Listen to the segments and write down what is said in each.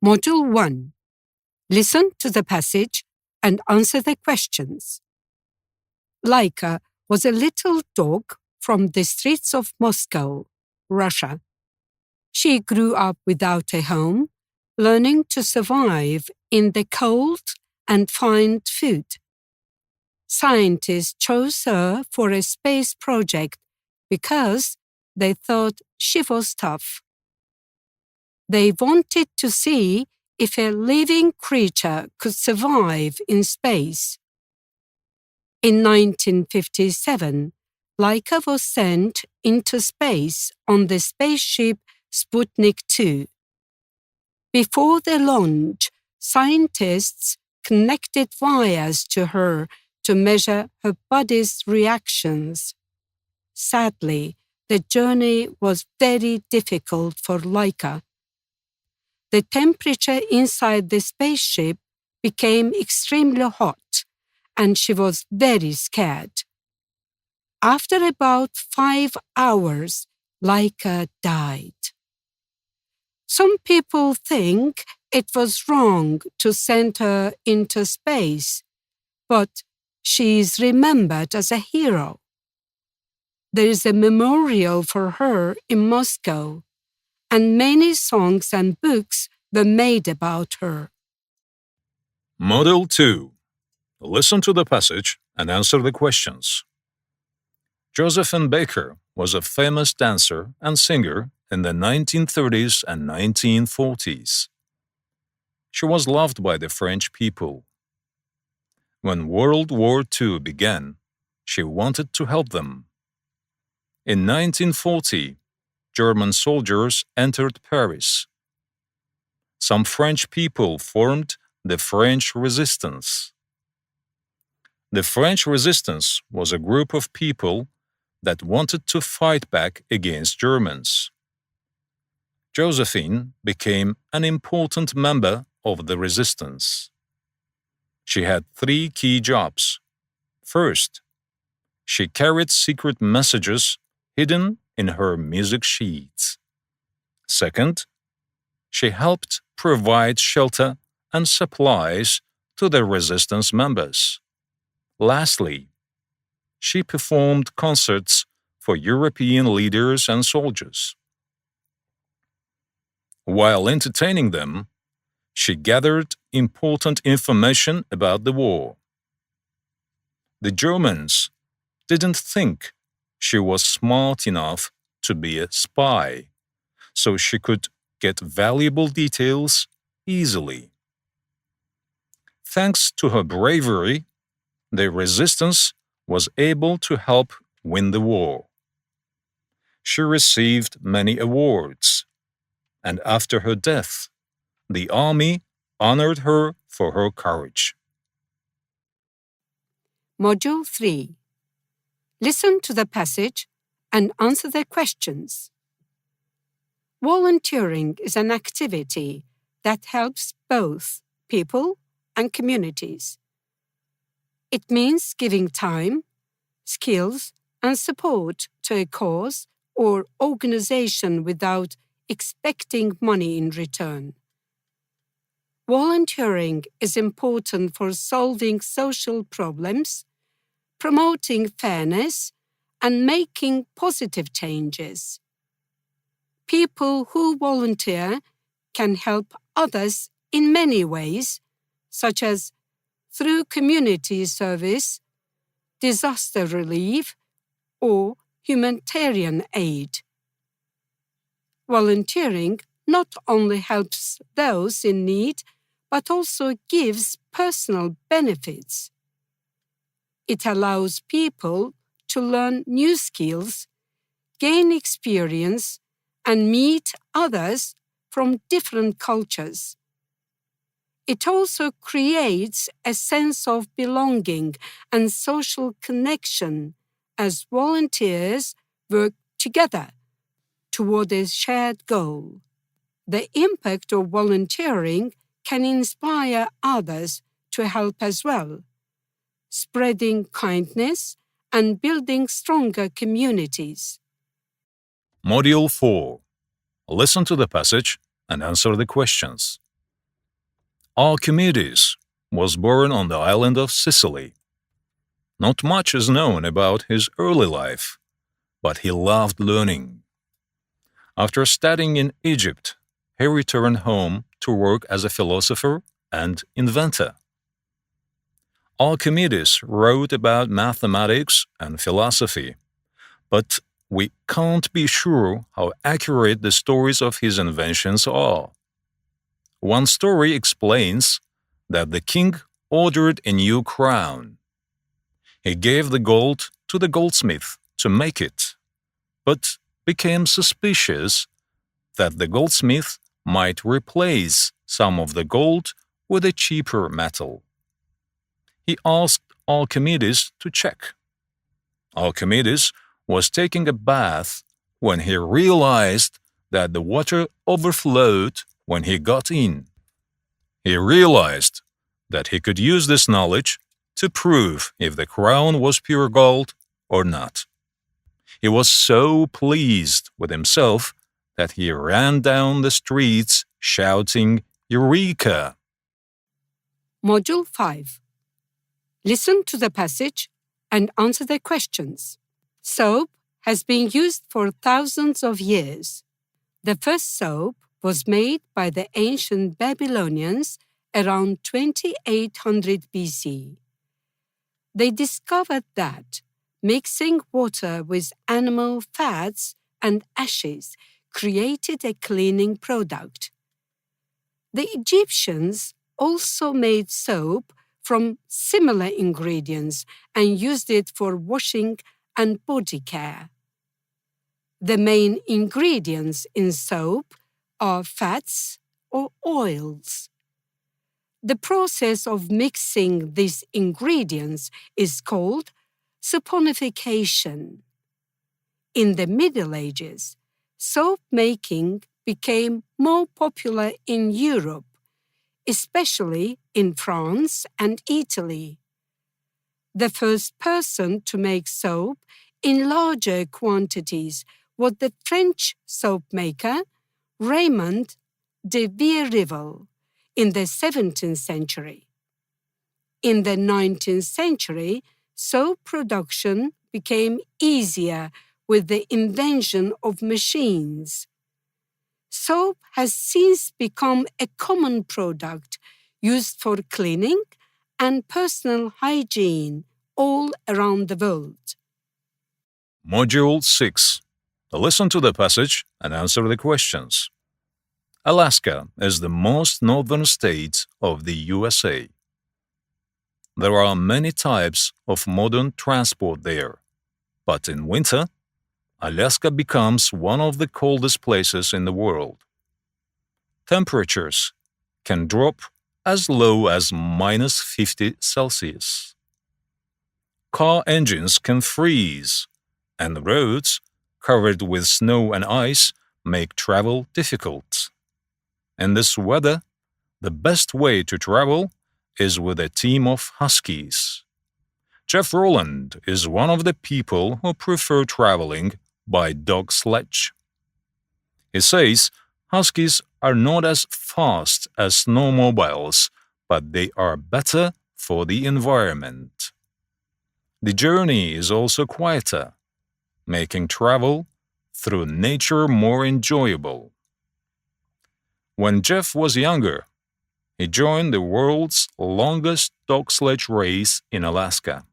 Module 1. Listen to the passage and answer the questions. Laika was a little dog from the streets of Moscow, Russia. She grew up without a home, learning to survive in the cold and find food. Scientists chose her for a space project because they thought she was tough. They wanted to see if a living creature could survive in space. In 1957, Laika was sent into space on the spaceship Sputnik 2. Before the launch, scientists connected wires to her to measure her body's reactions. Sadly, the journey was very difficult for Laika. The temperature inside the spaceship became extremely hot, and she was very scared. After about 5 hours, Laika died. Some people think it was wrong to send her into space, but she is remembered as a hero. There is a memorial for her in Moscow, and many songs and books were made about her. Model 2. Listen to the passage and answer the questions. Josephine Baker was a famous dancer and singer in the 1930s and 1940s. She was loved by the French people. When World War II began, she wanted to help them. In 1940, German soldiers entered Paris. Some French people formed the French Resistance. The French Resistance was a group of people that wanted to fight back against Germans. Josephine became an important member of the resistance. She had 3 key jobs. First, she carried secret messages hidden in her music sheets. Second, she helped provide shelter and supplies to the resistance members. Lastly, she performed concerts for European leaders and soldiers. While entertaining them, she gathered important information about the war. The Germans didn't think she was smart enough to be a spy, so she could get valuable details easily. Thanks to her bravery, the resistance was able to help win the war. She received many awards, and after her death, the army honored her for her courage. Module 3. Listen to the passage and answer the questions. Volunteering is an activity that helps both people and communities. It means giving time, skills, and support to a cause or organization without expecting money in return. Volunteering is important for solving social problems, promoting fairness, and making positive changes. People who volunteer can help others in many ways, such as through community service, disaster relief, or humanitarian aid. Volunteering not only helps those in need, but also gives personal benefits. It allows people to learn new skills, gain experience, and meet others from different cultures. It also creates a sense of belonging and social connection as volunteers work together toward a shared goal. The impact of volunteering can inspire others to help as well, spreading kindness and building stronger communities. Module 4. Listen to the passage and answer the questions. Archimedes was born on the island of Sicily. Not much is known about his early life, but he loved learning. After studying in Egypt, he returned home to work as a philosopher and inventor. Archimedes wrote about mathematics and philosophy, but we can't be sure how accurate the stories of his inventions are. One story explains that the king ordered a new crown. He gave the gold to the goldsmith to make it, but became suspicious that the goldsmith might replace some of the gold with a cheaper metal. He asked Archimedes to check. Archimedes was taking a bath when he realized that the water overflowed when he got in. He realized that he could use this knowledge to prove if the crown was pure gold or not. He was so pleased with himself that he ran down the streets shouting, "Eureka!" Module 5. Listen to the passage and answer the questions. Soap has been used for thousands of years. The first soap was made by the ancient Babylonians around 2800 BC. They discovered that mixing water with animal fats and ashes created a cleaning product. The Egyptians also made soap from similar ingredients and used it for washing and body care. The main ingredients in soap are fats or oils. The process of mixing these ingredients is called saponification. In the Middle Ages, soap making became more popular in Europe, especially in France and Italy. The first person to make soap in larger quantities was the French soap maker Raymond de Vierrivel in the 17th century. In the 19th century, soap production became easier with the invention of machines. Soap has since become a common product used for cleaning and personal hygiene all around the world. Module 6. Listen to the passage and answer the questions. Alaska is the most northern state of the USA. There are many types of modern transport there, but in winter, Alaska becomes one of the coldest places in the world. Temperatures can drop as low as -50 Celsius. Car engines can freeze, and roads covered with snow and ice make travel difficult. In this weather, the best way to travel is with a team of Huskies. Jeff Rowland is one of the people who prefer traveling by dog sledge. He says Huskies are not as fast as snowmobiles, but they are better for the environment. The journey is also quieter, making travel through nature more enjoyable. When Jeff was younger, he joined the world's longest dog sledge race in Alaska.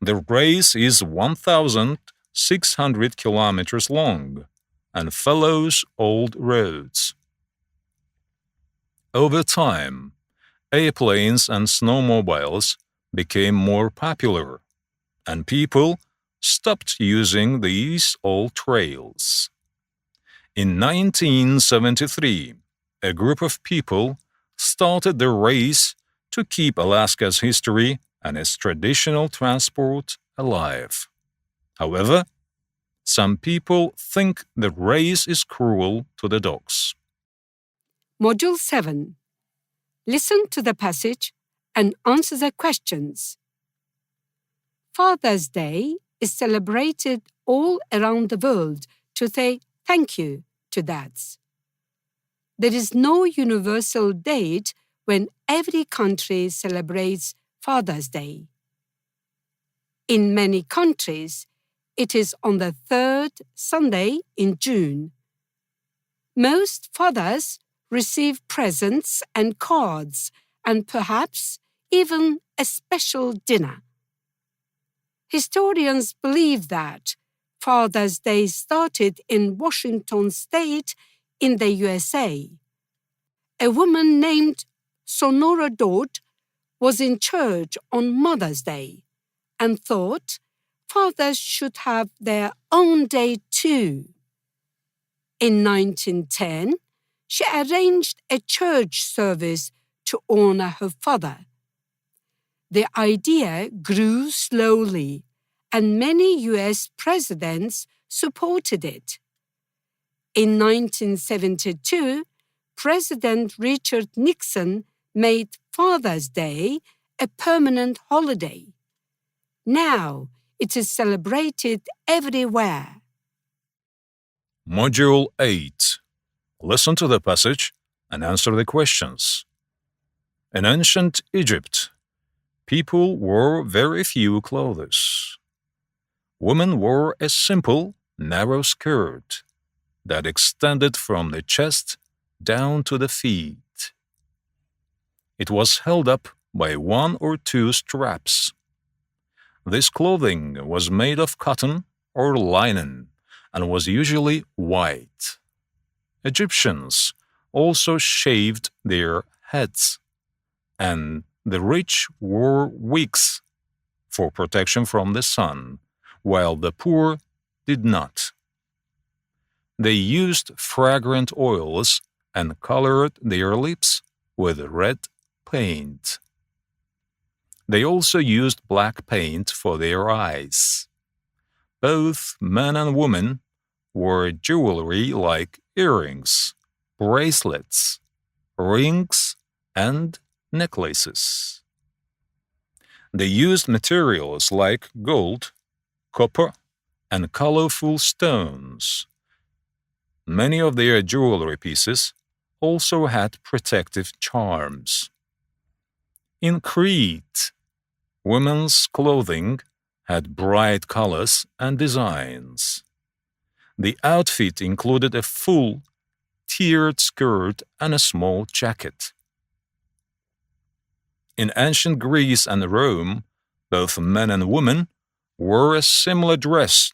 The race is 1,600 kilometers long and follows old roads. Over time, airplanes and snowmobiles became more popular, and people stopped using these old trails. In 1973, a group of people started the race to keep Alaska's history and its traditional transport alive. However, some people think the race is cruel to the dogs. Module 7. Listen to the passage and answer the questions. Father's Day is celebrated all around the world to say thank you to dads. There is no universal date when every country celebrates Father's Day. In many countries, it is on the third Sunday in June. Most fathers receive presents and cards and perhaps even a special dinner. Historians believe that Father's Day started in Washington State in the USA. A woman named Sonora Dodd was in church on Mother's Day and thought fathers should have their own day too. In 1910, she arranged a church service to honor her father. The idea grew slowly, and many U.S. presidents supported it. In 1972, President Richard Nixon made Father's Day a permanent holiday. Now it is celebrated everywhere. Module 8. Listen to the passage and answer the questions. In ancient Egypt, people wore very few clothes. Women wore a simple, narrow skirt that extended from the chest down to the feet. It was held up by one or two straps. This clothing was made of cotton or linen and was usually white. Egyptians also shaved their heads, and the rich wore wigs for protection from the sun, while the poor did not. They used fragrant oils and colored their lips with red paint. They also used black paint for their eyes. Both men and women wore jewelry like earrings, bracelets, rings, and necklaces. They used materials like gold, copper, and colorful stones. Many of their jewelry pieces also had protective charms. In Crete, women's clothing had bright colors and designs. The outfit included a full, tiered skirt and a small jacket. In ancient Greece and Rome, both men and women wore a similar dress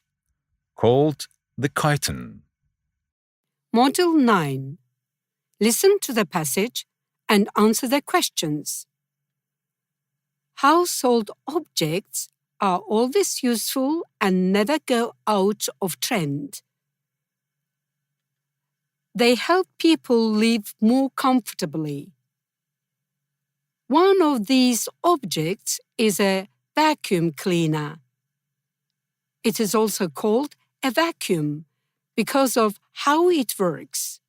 called the chiton. Module 9. Listen to the passage and answer the questions. Household objects are always useful and never go out of trend. They help people live more comfortably. One of these objects is a vacuum cleaner. It is also called a vacuum because of how it works.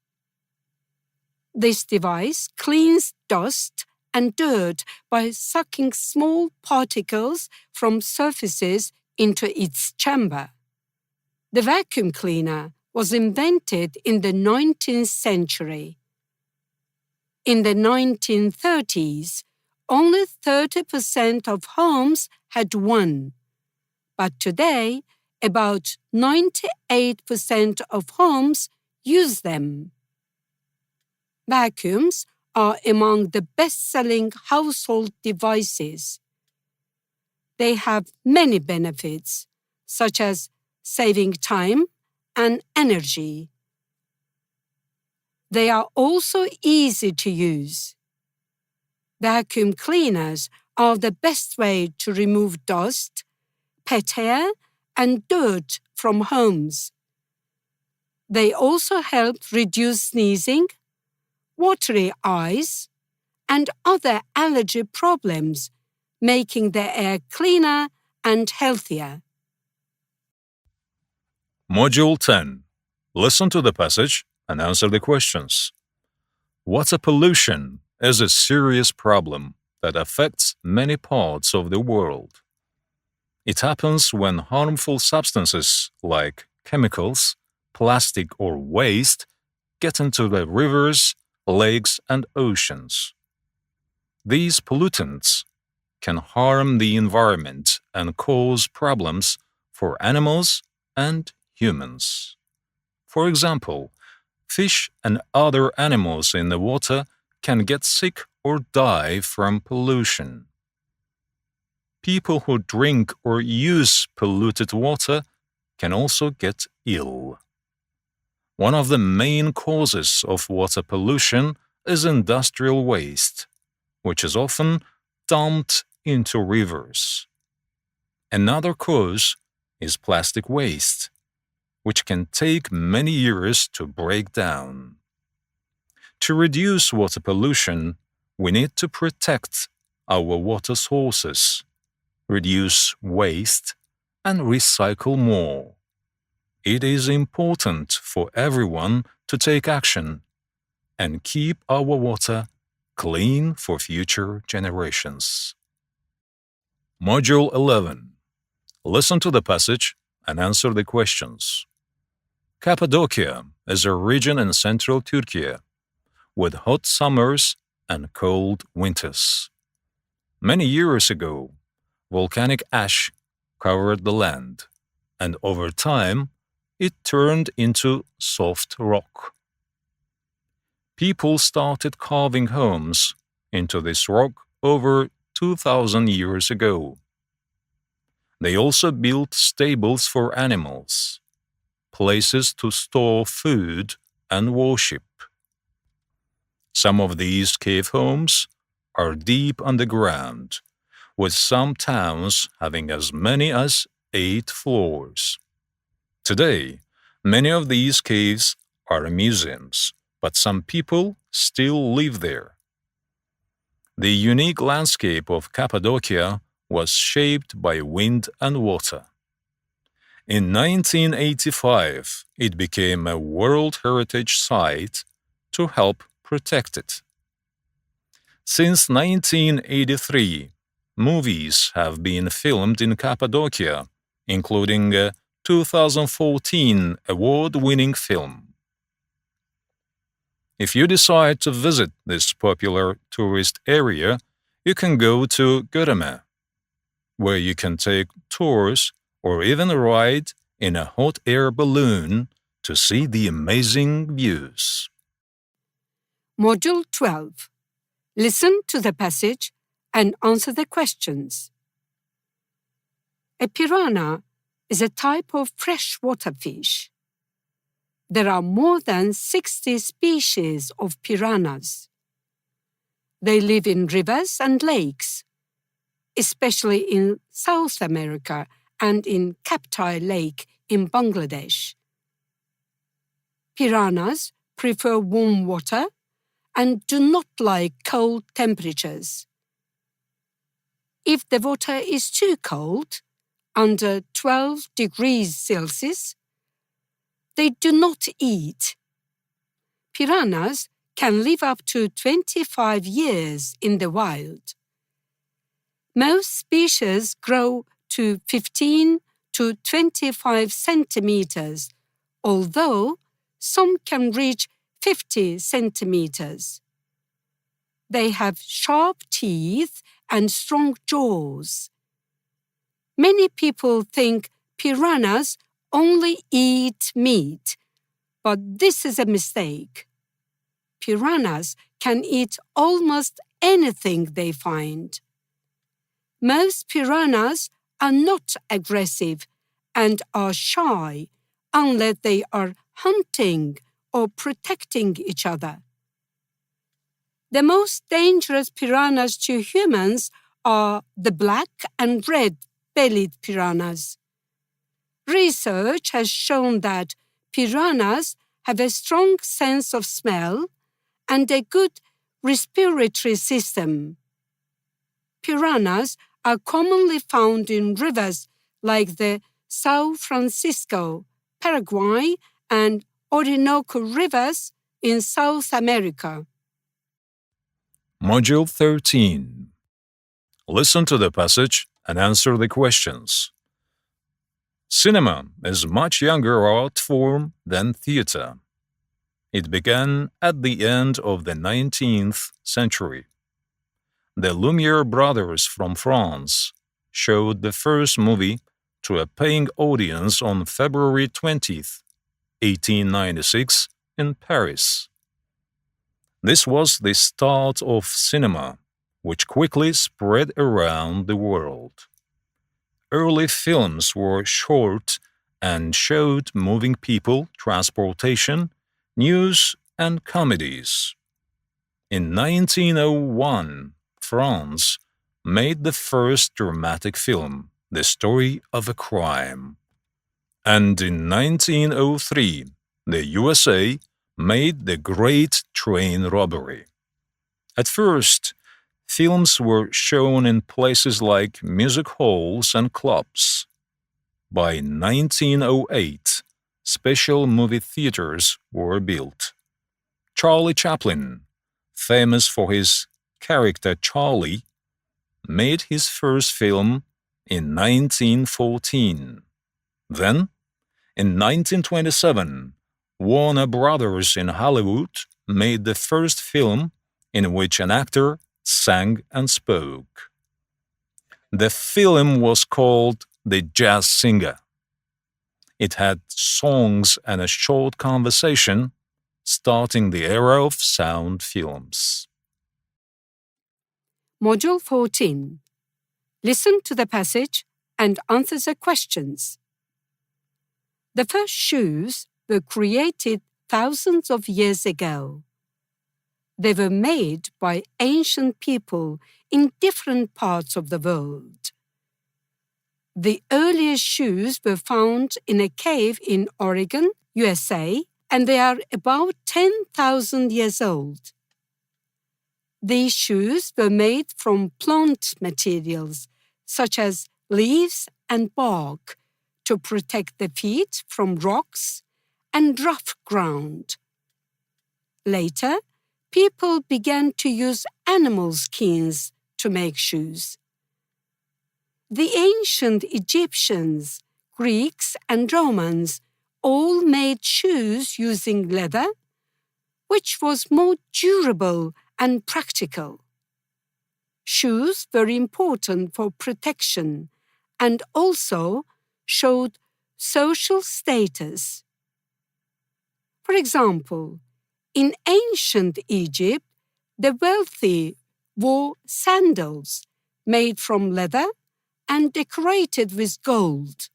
This device cleans dust and dirt by sucking small particles from surfaces into its chamber. The vacuum cleaner was invented in the 19th century. In the 1930s, only 30% of homes had one, but today, about 98% of homes use them. Vacuums are among the best-selling household devices. They have many benefits, such as saving time and energy. They are also easy to use. Vacuum cleaners are the best way to remove dust, pet hair, and dirt from homes. They also help reduce sneezing, watery eyes, and other allergy problems, making the air cleaner and healthier. Module 10. Listen to the passage and answer the questions. Water pollution is a serious problem that affects many parts of the world. It happens when harmful substances like chemicals, plastic, or waste get into the rivers, lakes, and oceans. These pollutants can harm the environment and cause problems for animals and humans. For example, fish and other animals in the water can get sick or die from pollution. People who drink or use polluted water can also get ill. One of the main causes of water pollution is industrial waste, which is often dumped into rivers. Another cause is plastic waste, which can take many years to break down. To reduce water pollution, we need to protect our water sources, reduce waste, and recycle more. It is important for everyone to take action and keep our water clean for future generations. Module 11. Listen to the passage and answer the questions. Cappadocia is a region in central Turkey with hot summers and cold winters. Many years ago, volcanic ash covered the land, and over time, it turned into soft rock. People started carving homes into this rock over 2,000 years ago. They also built stables for animals, places to store food and worship. Some of these cave homes are deep underground, with some towns having as many as 8 floors. Today, many of these caves are museums, but some people still live there. The unique landscape of Cappadocia was shaped by wind and water. In 1985, it became a World Heritage Site to help protect it. Since 1983, movies have been filmed in Cappadocia, including a 2014 award-winning film. If you decide to visit this popular tourist area, you can go to Göreme, where you can take tours or even ride in a hot air balloon to see the amazing views. Module 12. Listen to the passage and answer the questions. A piranha is a type of freshwater fish. There are more than 60 species of piranhas. They live in rivers and lakes, especially in South America and in Kaptai Lake in Bangladesh. Piranhas prefer warm water and do not like cold temperatures. If the water is too cold, under 12 degrees Celsius, they do not eat. Piranhas can live up to 25 years in the wild. Most species grow to 15 to 25 centimeters, although some can reach 50 centimeters. They have sharp teeth and strong jaws. Many people think piranhas only eat meat, but this is a mistake. Piranhas can eat almost anything they find. Most piranhas are not aggressive and are shy unless they are hunting or protecting each other. The most dangerous piranhas to humans are the black and red-bellied piranhas. Research has shown that piranhas have a strong sense of smell and a good respiratory system. Piranhas are commonly found in rivers like the São Francisco, Paraguay, and Orinoco rivers in South America. Module 13. Listen to the passage and answer the questions. Cinema is a much younger art form than theater. It began at the end of the 19th century. the Lumiere brothers from France showed the first movie to a paying audience on February 20th, 1896, in Paris. This was the start of cinema, which quickly spread around the world. Early films were short and showed moving people, transportation, news, and comedies. In 1901, France made the first dramatic film, The Story of a Crime. And in 1903, the USA made The Great Train Robbery. At first, films were shown in places like music halls and clubs. By 1908, special movie theaters were built. Charlie Chaplin, famous for his character Charlie, made his first film in 1914. Then, in 1927, Warner Brothers in Hollywood made the first film in which an actor sang and spoke. The film was called The Jazz Singer. It had songs and a short conversation, starting the era of sound films. Module 14. Listen to the passage and answer the questions. The first shoes were created thousands of years ago. They were made by ancient people in different parts of the world. The earliest shoes were found in a cave in Oregon, USA, and they are about 10,000 years old. These shoes were made from plant materials, such as leaves and bark, to protect the feet from rocks and rough ground. Later, people began to use animal skins to make shoes. The ancient Egyptians, Greeks, and Romans all made shoes using leather, which was more durable and practical. Shoes were important for protection and also showed social status. For example, in ancient Egypt, the wealthy wore sandals made from leather and decorated with gold.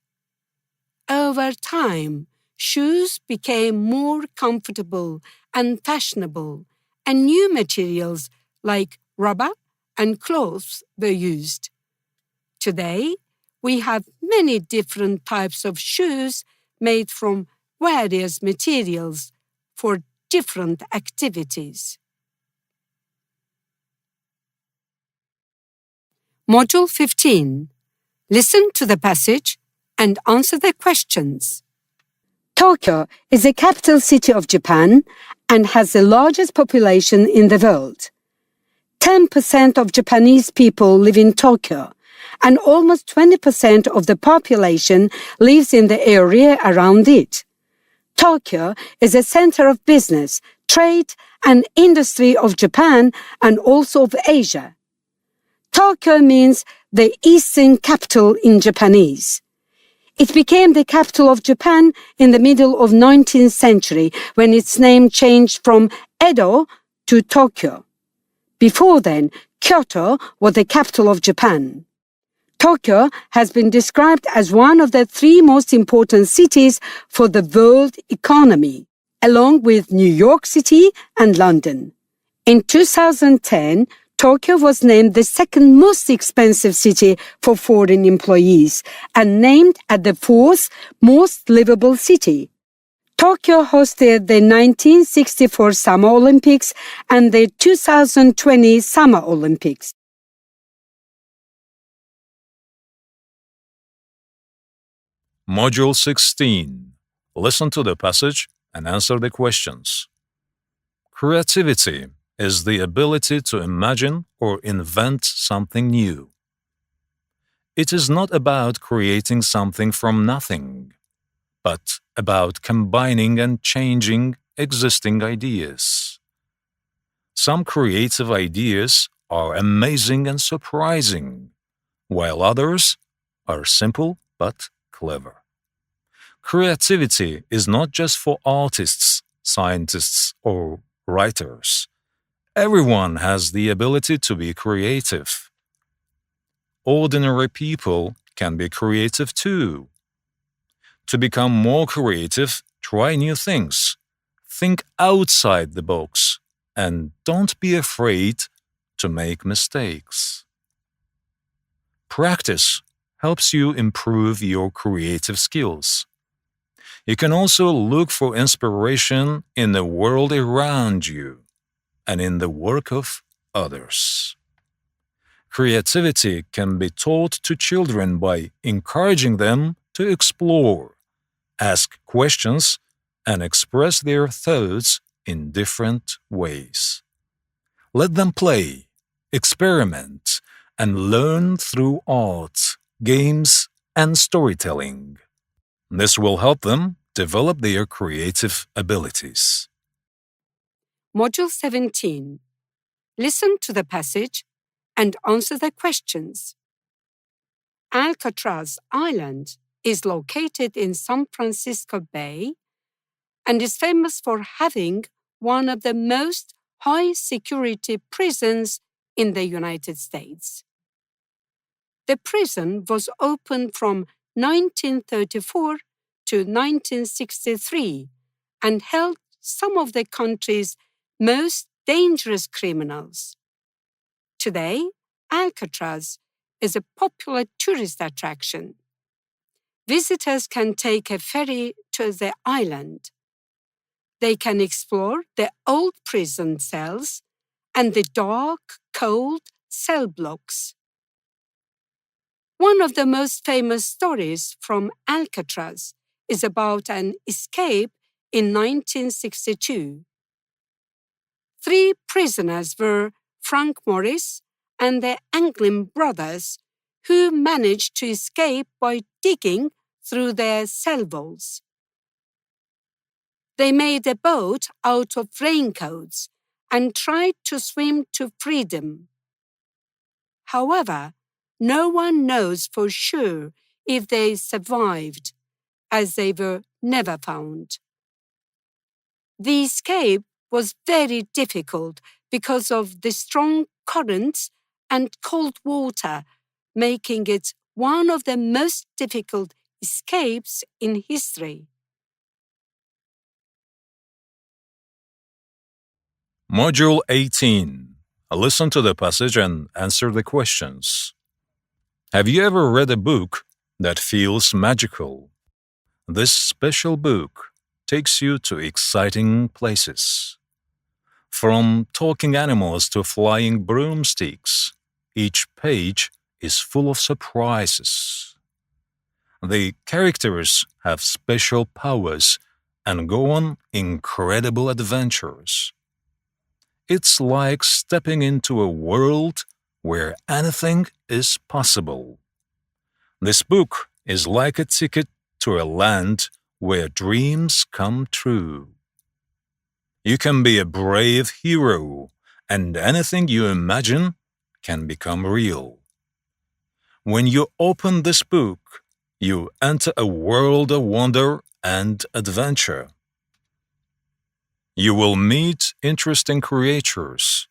Over time, shoes became more comfortable and fashionable, and new materials like rubber and cloths were used. Today, we have many different types of shoes made from various materials for different activities. Module 15. Listen to the passage and answer the questions. Tokyo is the capital city of Japan and has the largest population in the world. 10% of Japanese people live in Tokyo, and almost 20% of the population lives in the area around it. Tokyo is a center of business, trade, and industry of Japan and also of Asia. Tokyo means the eastern capital in Japanese. It became the capital of Japan in the middle of 19th century when its name changed from Edo to Tokyo. Before then, Kyoto was the capital of Japan. Tokyo has been described as one of the 3 most important cities for the world economy, along with New York City and London. In 2010, Tokyo was named the second most expensive city for foreign employees and named as the 4th most livable city. Tokyo hosted the 1964 Summer Olympics and the 2020 Summer Olympics. Module 16. Listen to the passage and answer the questions. Creativity is the ability to imagine or invent something new. It is not about creating something from nothing, but about combining and changing existing ideas. Some creative ideas are amazing and surprising, while others are simple but clever. Creativity is not just for artists, scientists, or writers. Everyone has the ability to be creative. Ordinary people can be creative too. To become more creative, try new things. Think outside the box and don't be afraid to make mistakes. Practice helps you improve your creative skills. You can also look for inspiration in the world around you and in the work of others. Creativity can be taught to children by encouraging them to explore, ask questions, and express their thoughts in different ways. Let them play, experiment, and learn through art, games, and storytelling. This will help them develop their creative abilities. Module 17. Listen to the passage and answer the questions. Alcatraz Island is located in San Francisco Bay and is famous for having one of the most high-security prisons in the United States. The prison was opened from 1934 to 1963 and held some of the country's most dangerous criminals. Today, Alcatraz is a popular tourist attraction. Visitors can take a ferry to the island. They can explore the old prison cells and the dark, cold cell blocks. One of the most famous stories from Alcatraz is about an escape in 1962. 3 prisoners were Frank Morris and the Anglin brothers, who managed to escape by digging through their cell walls. They made a boat out of raincoats and tried to swim to freedom. However, no one knows for sure if they survived, as they were never found. The escape was very difficult because of the strong currents and cold water, making it one of the most difficult escapes in history. Module 18. Listen to the passage and answer the questions. Have you ever read a book that feels magical? This special book takes you to exciting places. From talking animals to flying broomsticks, each page is full of surprises. The characters have special powers and go on incredible adventures. It's like stepping into a world where anything is possible. This book is like a ticket to a land where dreams come true. You can be a brave hero, and anything you imagine can become real. When you open this book, you enter a world of wonder and adventure. You will meet interesting creatures,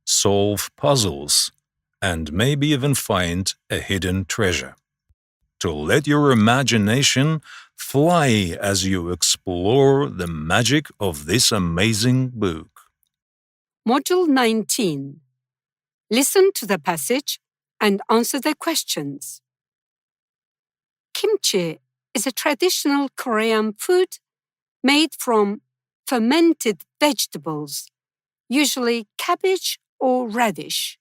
solve puzzles, and maybe even find a hidden treasure. To let your imagination fly as you explore the magic of this amazing book. Module 19. Listen to the passage and answer the questions. Kimchi is a traditional Korean food made from fermented vegetables, usually cabbage or radish.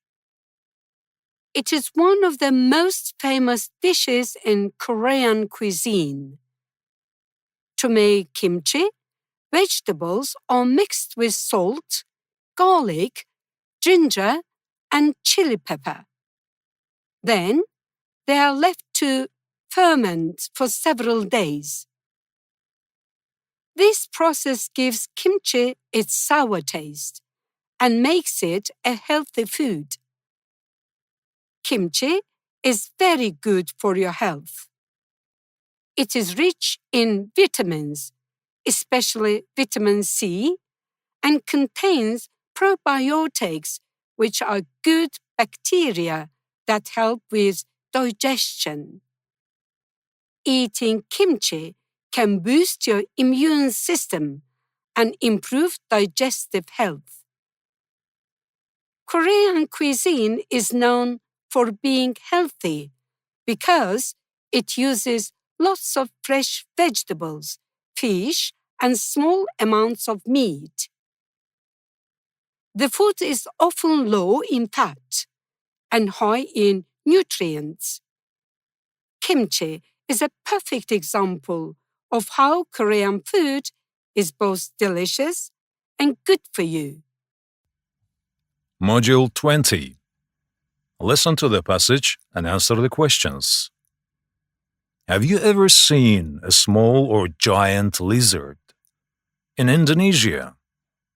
It is one of the most famous dishes in Korean cuisine. To make kimchi, vegetables are mixed with salt, garlic, ginger, and chili pepper. Then they are left to ferment for several days. This process gives kimchi its sour taste and makes it a healthy food. Kimchi is very good for your health. It is rich in vitamins, especially vitamin C, and contains probiotics, which are good bacteria that help with digestion. Eating kimchi can boost your immune system and improve digestive health. Korean cuisine is known for being healthy because it uses lots of fresh vegetables, fish, and small amounts of meat. The food is often low in fat and high in nutrients. Kimchi is a perfect example of how Korean food is both delicious and good for you. Module 20. Listen to the passage and answer the questions. Have you ever seen a small or giant lizard? In Indonesia,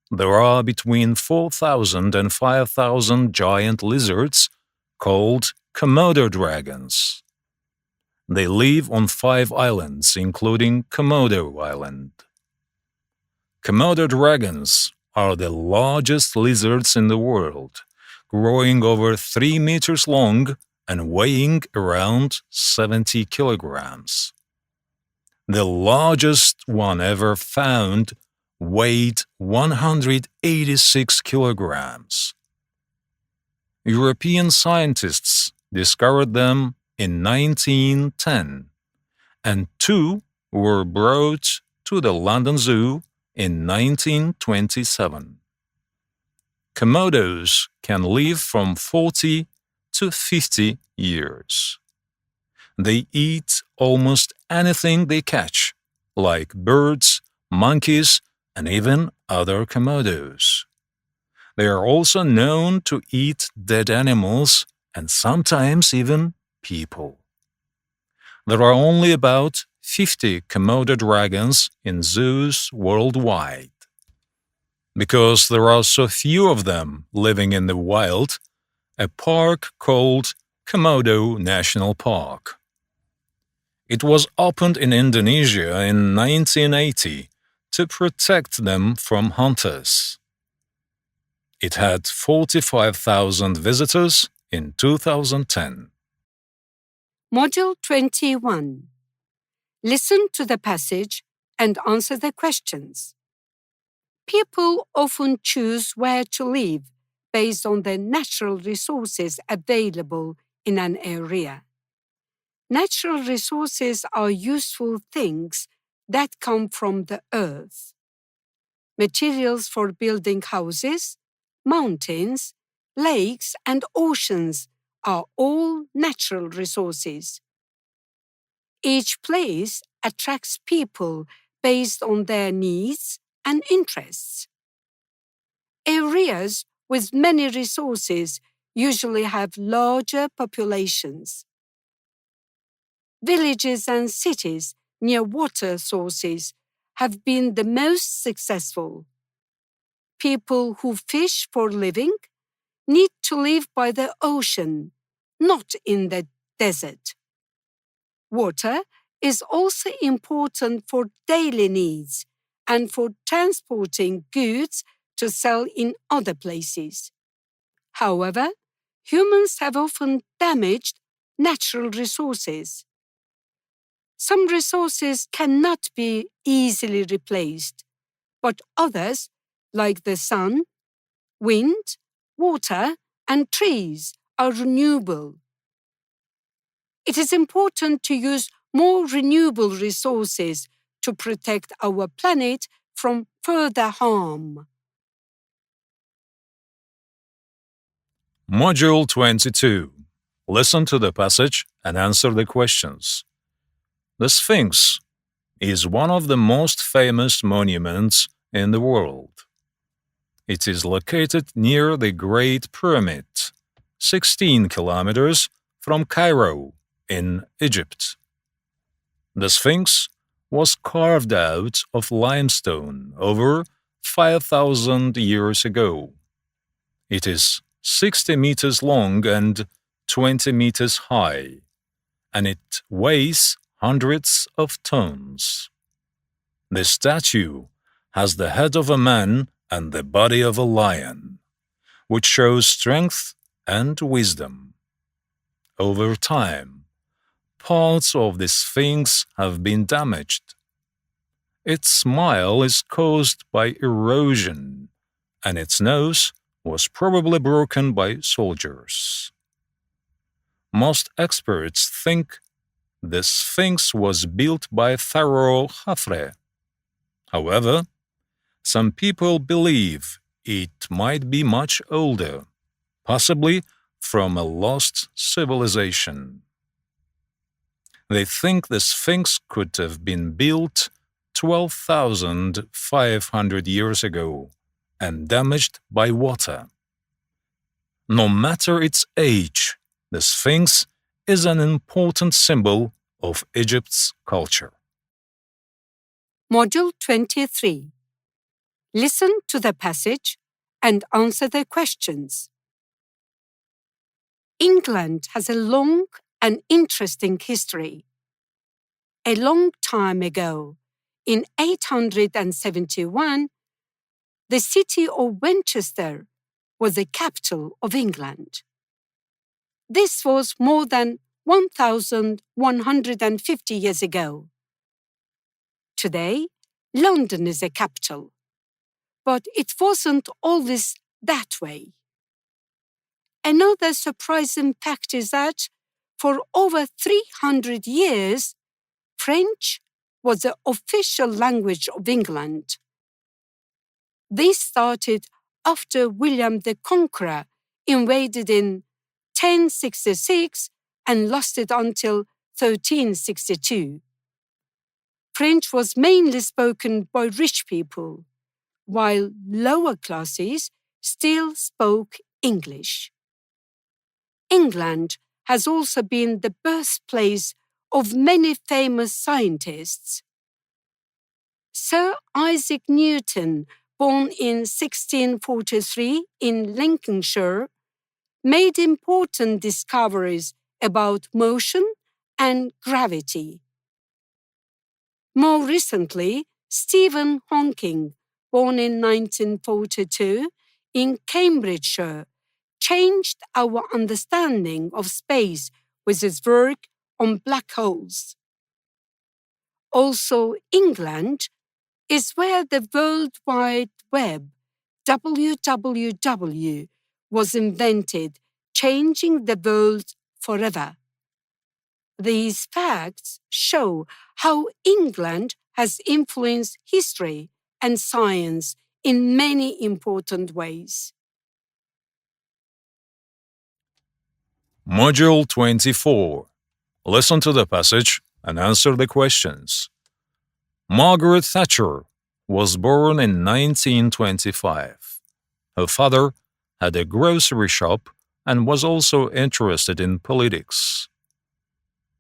there are between 4,000 and 5,000 giant lizards called Komodo dragons. They live on 5 islands, including Komodo Island. Komodo dragons are the largest lizards in the world, growing over 3 meters long and weighing around 70 kilograms. The largest one ever found weighed 186 kilograms. European scientists discovered them in 1910, and 2 were brought to the London Zoo in 1927. Komodos can live from 40 to 50 years. They eat almost anything they catch, like birds, monkeys, and even other Komodos. They are also known to eat dead animals and sometimes even people. There are only about 50 Komodo dragons in zoos worldwide. Because there are so few of them living in the wild, a park called Komodo National Park. It was opened in Indonesia in 1980 to protect them from hunters. It had 45,000 visitors in 2010. Module 21. Listen to the passage and answer the questions. People often choose where to live based on the natural resources available in an area. Natural resources are useful things that come from the earth. Materials for building houses, mountains, lakes, and oceans are all natural resources. Each place attracts people based on their needs and interests. Areas with many resources usually have larger populations. Villages and cities near water sources have been the most successful. People who fish for a living need to live by the ocean, not in the desert. Water is also important for daily needs and for transporting goods to sell in other places. However, humans have often damaged natural resources. Some resources cannot be easily replaced, but others, like the sun, wind, water, and trees, are renewable. It is important to use more renewable resources to protect our planet from further harm. Module 22. Listen to the passage and answer the questions. The Sphinx is one of the most famous monuments in the world. It is located near the Great Pyramid, 16 kilometers from Cairo, in Egypt. The Sphinx was carved out of limestone over 5,000 years ago. It is 60 meters long and 20 meters high, and it weighs hundreds of tons. The statue has the head of a man and the body of a lion, which shows strength and wisdom. Over time, parts of the Sphinx have been damaged. Its smile is caused by erosion, and its nose was probably broken by soldiers. Most experts think the Sphinx was built by Pharaoh Khafre. However, some people believe it might be much older, possibly from a lost civilization. They think the Sphinx could have been built 12,500 years ago and damaged by water. No matter its age, the Sphinx is an important symbol of Egypt's culture. Module 23. Listen to the passage and answer the questions. England has a long and interesting history. A long time ago, in 871, the city of Winchester was the capital of England. This was more than 1,150 years ago. Today, London is the capital, but it wasn't always that way. Another surprising fact is that for over 300 years, French was the official language of England. This started after William the Conqueror invaded in 1066 and lasted until 1362. French was mainly spoken by rich people, while lower classes still spoke English. England has also been the birthplace of many famous scientists. Sir Isaac Newton, born in 1643 in Lincolnshire, made important discoveries about motion and gravity. More recently, Stephen Hawking, born in 1942 in Cambridgeshire, changed our understanding of space with his work on black holes. Also, England is where the World Wide Web, WWW, was invented, changing the world forever. These facts show how England has influenced history and science in many important ways. Module 24. Listen to the passage and answer the questions. Margaret Thatcher was born in 1925. Her father had a grocery shop and was also interested in politics.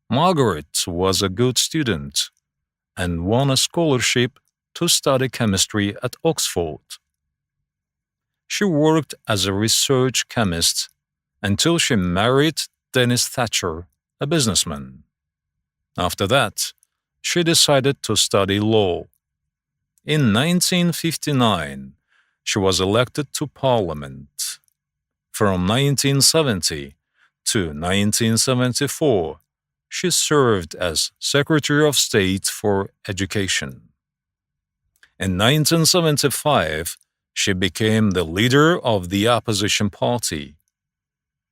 Margaret was a good student and won a scholarship to study chemistry at Oxford. She worked as a research chemist until she married Dennis Thatcher, a businessman. After that, she decided to study law. In 1959, she was elected to Parliament. From 1970 to 1974, she served as Secretary of State for Education. In 1975, she became the leader of the opposition party.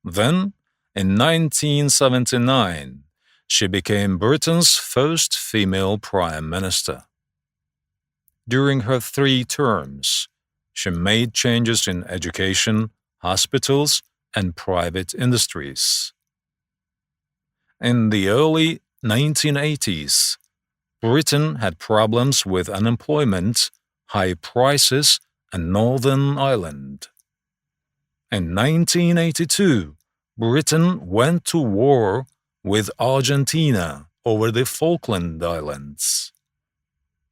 Then, in 1979, she became Britain's first female Prime Minister. During her 3 terms, she made changes in education, hospitals, and private industries. In the early 1980s, Britain had problems with unemployment, high prices, and Northern Ireland. In 1982, Britain went to war with Argentina over the Falkland Islands.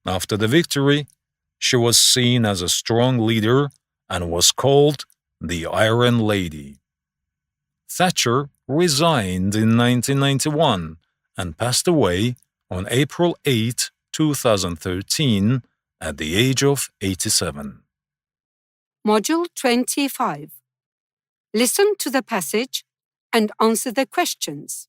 After the victory, she was seen as a strong leader and was called the Iron Lady. Thatcher resigned in 1991 and passed away on April 8, 2013, at the age of 87. Module 25. Listen to the passage and answer the questions.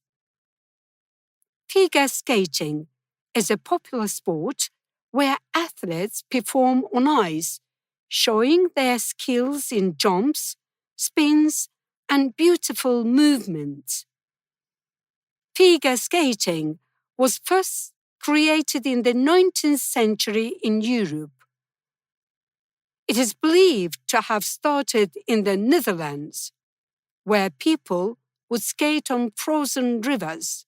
Figure skating is a popular sport where athletes perform on ice, showing their skills in jumps, spins, and beautiful movements. Figure skating was first created in the 19th century in Europe. It is believed to have started in the Netherlands, where people would skate on frozen rivers.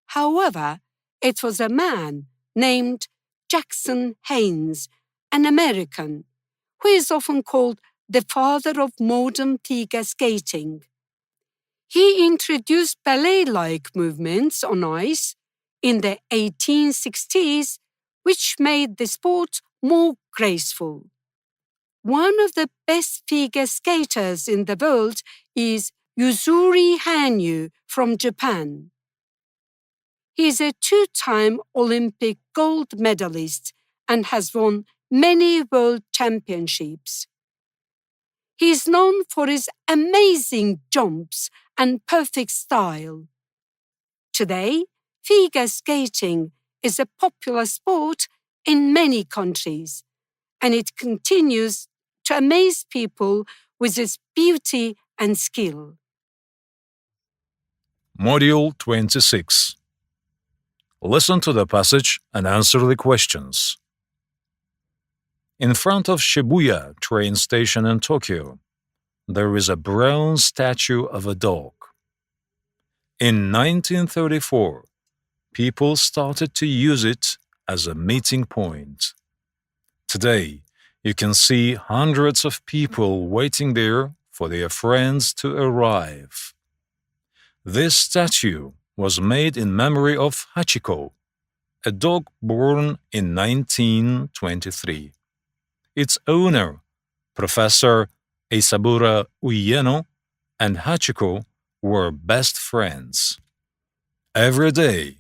However, it was a man named Jackson Haynes, an American, who is often called the father of modern figure skating. He introduced ballet-like movements on ice in the 1860s, which made the sport more graceful. One of the best figure skaters in the world is Yuzuri Hanyu from Japan. He is a two-time Olympic gold medalist and has won many world championships. He is known for his amazing jumps and perfect style. Today, figure skating is a popular sport in many countries, and it continues to amaze people with its beauty and skill. Module 26. Listen to the passage and answer the questions. In front of Shibuya train station in Tokyo, there is a bronze statue of a dog. In 1934, people started to use it as a meeting point. Today, you can see hundreds of people waiting there for their friends to arrive. This statue was made in memory of Hachiko, a dog born in 1923. Its owner, Professor Eisaburo Ueno, and Hachiko were best friends. Every day,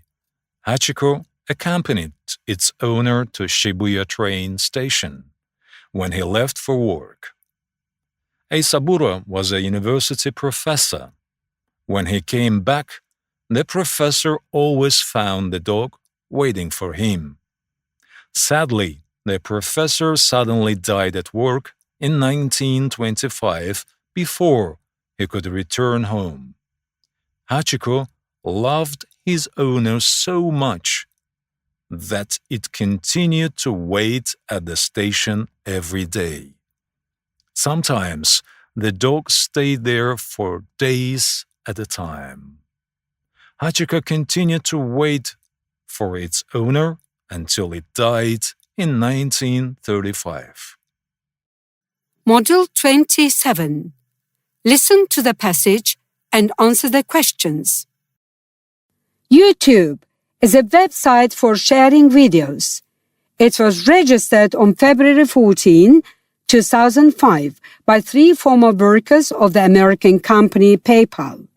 Hachiko accompanied its owner to Shibuya train station when he left for work. Eisaburo was a university professor. When he came back, the professor always found the dog waiting for him. Sadly, the professor suddenly died at work in 1925 before he could return home. Hachiko loved his owner so much that it continued to wait at the station every day. Sometimes the dog stayed there for days at a time. Hachiko continued to wait for its owner until it died in 1935. Module 27. Listen to the passage and answer the questions. YouTube is a website for sharing videos. It was registered on February 14, 2005 by 3 former workers of the American company PayPal.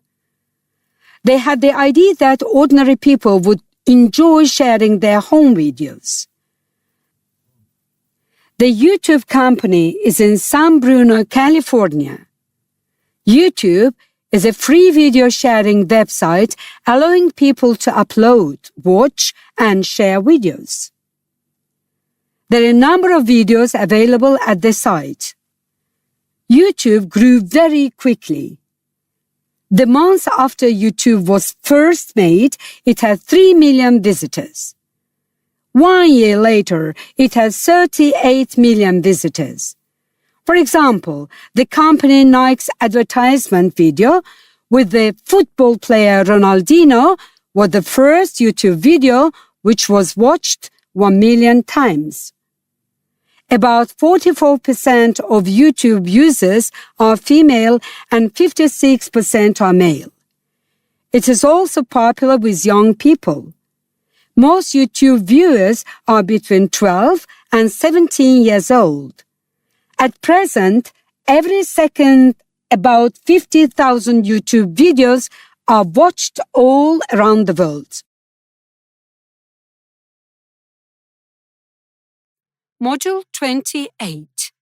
They had the idea that ordinary people would enjoy sharing their home videos. The YouTube company is in San Bruno, California. YouTube is a free video sharing website allowing people to upload, watch, and share videos. There are a number of videos available at the site. YouTube grew very quickly. The month after YouTube was first made, it had 3 million visitors. 1 year later, it has 38 million visitors. For example, the company Nike's advertisement video with the football player Ronaldinho was the first YouTube video which was watched 1 million times. About 44% of YouTube users are female and 56% are male. It is also popular with young people. Most YouTube viewers are between 12 and 17 years old. At present, every second about 50,000 YouTube videos are watched all around the world. Module 28.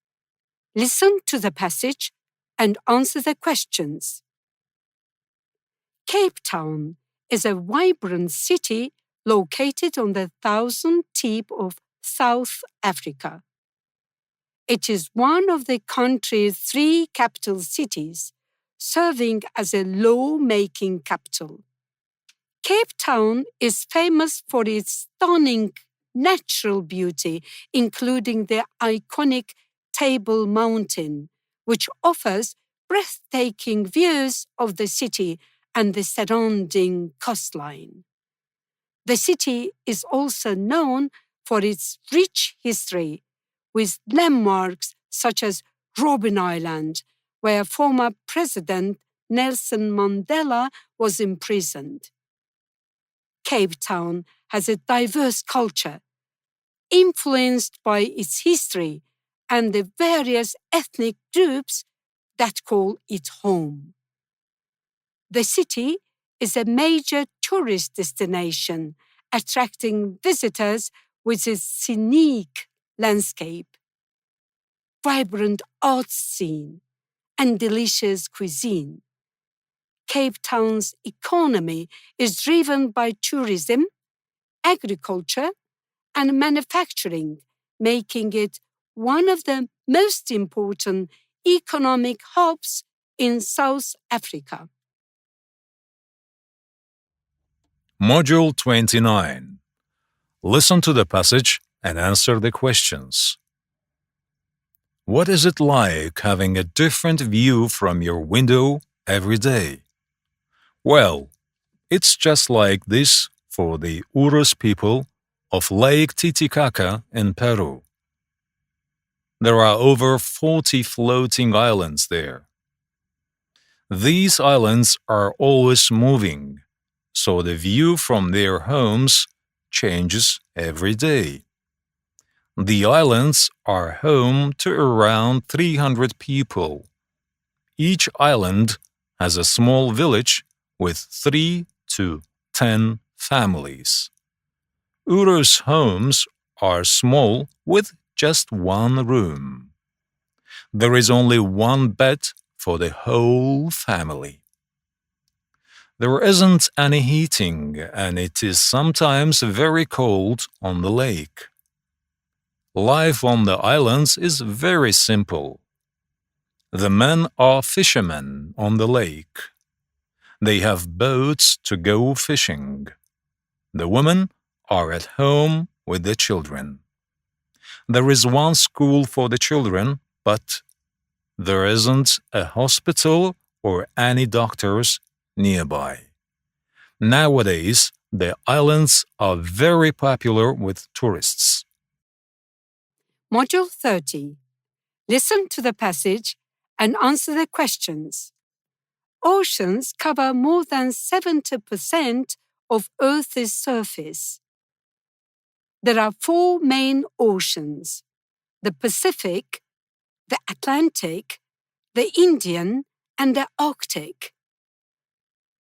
Listen to the passage and answer the questions. Cape Town is a vibrant city located on the southern tip of South Africa. It is one of the country's 3 capital cities, serving as a law-making capital. Cape Town is famous for its stunning natural beauty, including the iconic Table Mountain, which offers breathtaking views of the city and the surrounding coastline. The city is also known for its rich history, with landmarks such as Robben Island, where former President Nelson Mandela was imprisoned. Cape Town has a diverse culture, influenced by its history and the various ethnic groups that call it home. The city is a major tourist destination, attracting visitors with its scenic landscape, vibrant art scene, and delicious cuisine. Cape Town's economy is driven by tourism, agriculture, and manufacturing, making it one of the most important economic hubs in South Africa. Module 29. Listen to the passage and answer the questions. What is it like having a different view from your window every day? Well, it's just like this for the Urus people of Lake Titicaca in Peru. There are over 40 floating islands there. These islands are always moving, so the view from their homes changes every day. The islands are home to around 300 people. Each island has a small village with 3 to 10 families. Urus homes are small with just one room. There is only one bed for the whole family. There isn't any heating, and it is sometimes very cold on the lake. Life on the islands is very simple. The men are fishermen on the lake. They have boats to go fishing. The women are at home with the children. There is one school for the children, but there isn't a hospital or any doctors nearby. Nowadays, the islands are very popular with tourists. Module 30. Listen to the passage and answer the questions. Oceans cover more than 70% of Earth's surface. There are 4 main oceans: the Pacific, the Atlantic, the Indian, and the Arctic.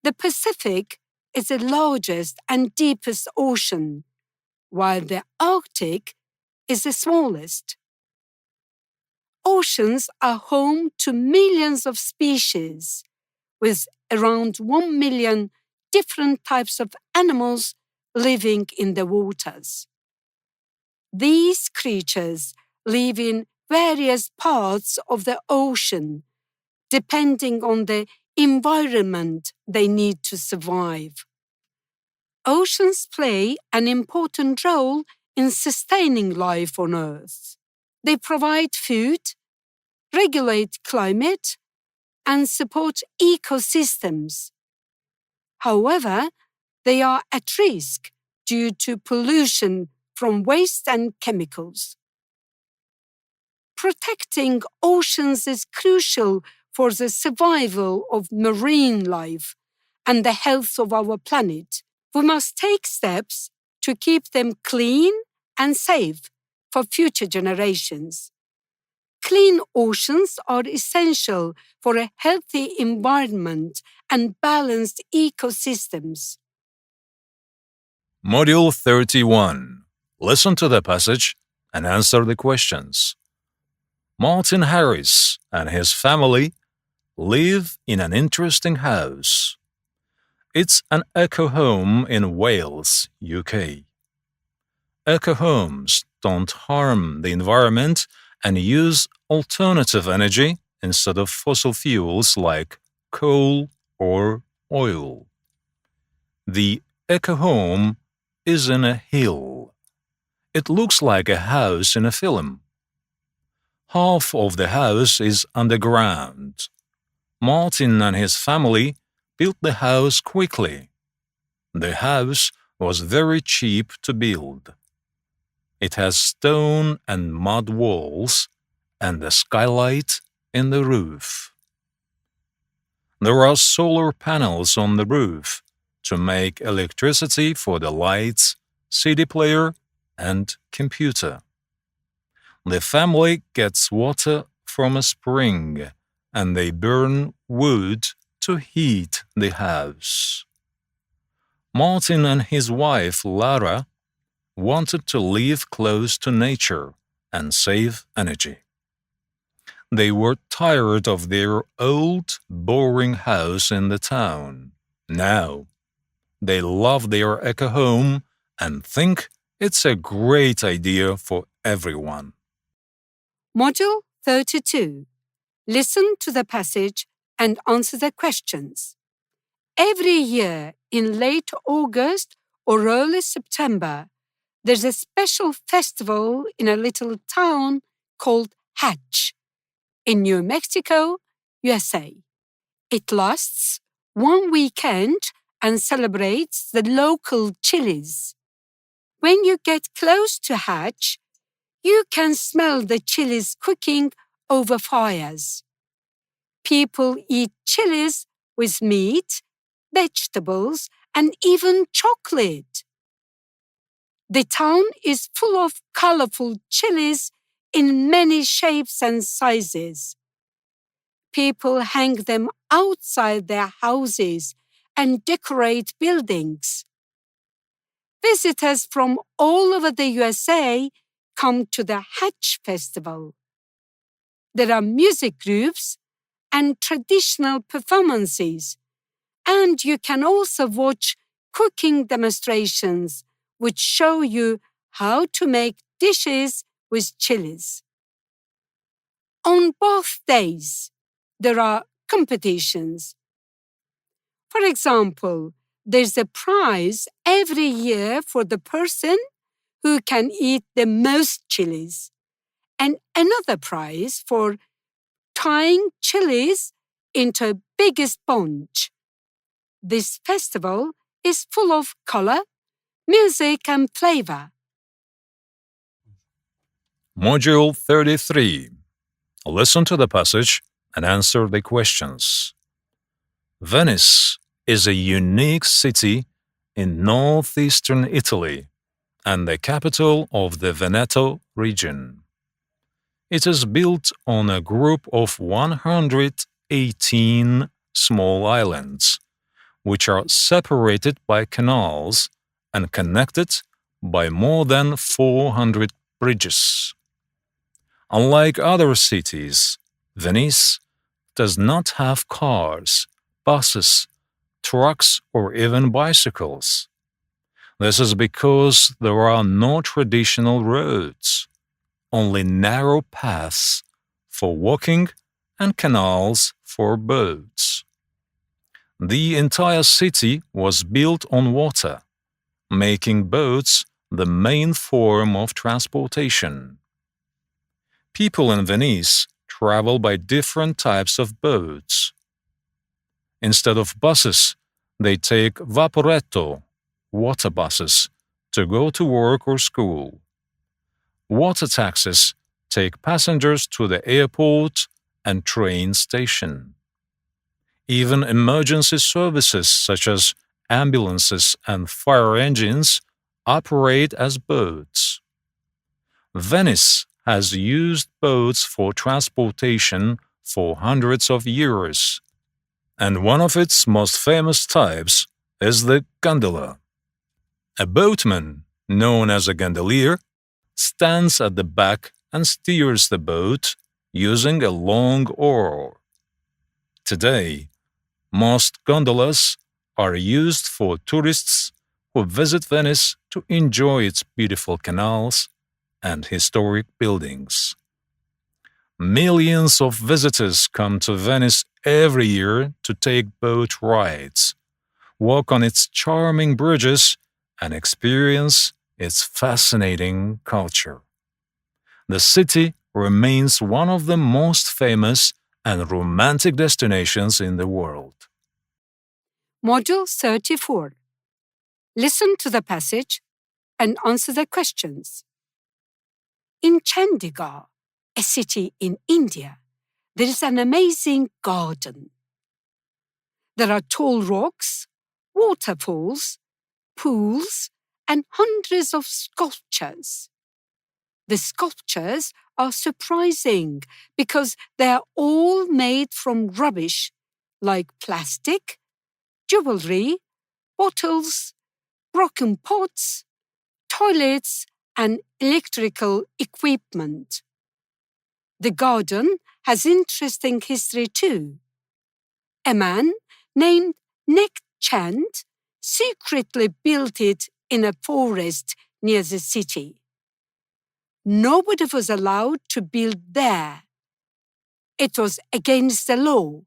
The Pacific is the largest and deepest ocean, while the Arctic is the smallest. Oceans are home to millions of species, with around 1 million different types of animals living in the waters. These creatures live in various parts of the ocean, depending on the environment they need to survive. Oceans play an important role in sustaining life on Earth. They provide food, regulate climate, and support ecosystems. However, they are at risk due to pollution from waste and chemicals. Protecting oceans is crucial for the survival of marine life and the health of our planet. We must take steps to keep them clean and safe for future generations. Clean oceans are essential for a healthy environment and balanced ecosystems. Module 31. Listen to the passage and answer the questions. Martin Harris and his family live in an interesting house. It's an eco home in Wales, UK. Eco homes don't harm the environment and use alternative energy instead of fossil fuels like coal or oil. The eco home is in a hill. It looks like a house in a film. Half of the house is underground. Martin and his family built the house quickly. The house was very cheap to build. It has stone and mud walls and a skylight in the roof. There are solar panels on the roof to make electricity for the lights, CD player, and computer. The family gets water from a spring, and they burn wood to heat the house. Martin and his wife, Lara, wanted to live close to nature and save energy. They were tired of their old, boring house in the town. Now, they love their eco home and think it's a great idea for everyone. Module 32. Listen to the passage and answer the questions. Every year in late August or early September, there's a special festival in a little town called Hatch in New Mexico, USA. It lasts one weekend and celebrates the local chilies. When you get close to Hatch, you can smell the chilies cooking over fires. People eat chilies with meat, vegetables, and even chocolate. The town is full of colorful chilies in many shapes and sizes. People hang them outside their houses and decorate buildings. Visitors from all over the USA come to the Hatch Festival. There are music groups and traditional performances, and you can also watch cooking demonstrations which show you how to make dishes with chilies. On both days, there are competitions. For example, there's a prize every year for the person who can eat the most chilies, and another prize for tying chilies into a big sponge. This festival is full of color, music, and flavor. Module 33. Listen to the passage and answer the questions. Venice is a unique city in northeastern Italy and the capital of the Veneto region. It is built on a group of 118 small islands, which are separated by canals and connected by more than 400 bridges. Unlike other cities, Venice does not have cars, buses, trucks, or even bicycles. This is because there are no traditional roads, only narrow paths for walking and canals for boats. The entire city was built on water, making boats the main form of transportation. People in Venice travel by different types of boats. Instead of buses, they take vaporetto, water buses, to go to work or school. Water taxis take passengers to the airport and train station. Even emergency services such as ambulances and fire engines operate as boats. Venice has used boats for transportation for hundreds of years, and one of its most famous types is the gondola. A boatman, known as a gondolier, stands at the back and steers the boat using a long oar. Today, most gondolas are used for tourists who visit Venice to enjoy its beautiful canals and historic buildings. Millions of visitors come to Venice every year to take boat rides, walk on its charming bridges, and experience its fascinating culture. The city remains one of the most famous and romantic destinations in the world. Module 34. Listen to the passage and answer the questions. In Chandigarh, a city in India, there is an amazing garden. There are tall rocks, waterfalls, pools, and hundreds of sculptures. The sculptures are surprising because they are all made from rubbish like plastic, jewelry, bottles, broken pots, toilets, and electrical equipment. The garden has interesting history too. A man named Nek Chand secretly built it in a forest near the city. Nobody was allowed to build there. It was against the law.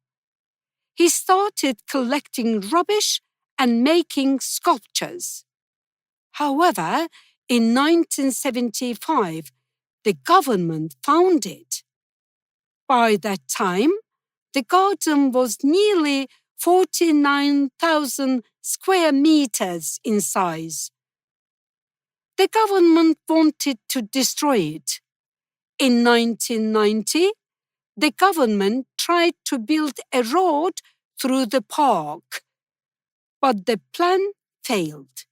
He started collecting rubbish and making sculptures. However, in 1975, the government found it. By that time, the garden was nearly 49,000 square meters in size. The government wanted to destroy it. In 1990, the government tried to build a road through the park, but the plan failed.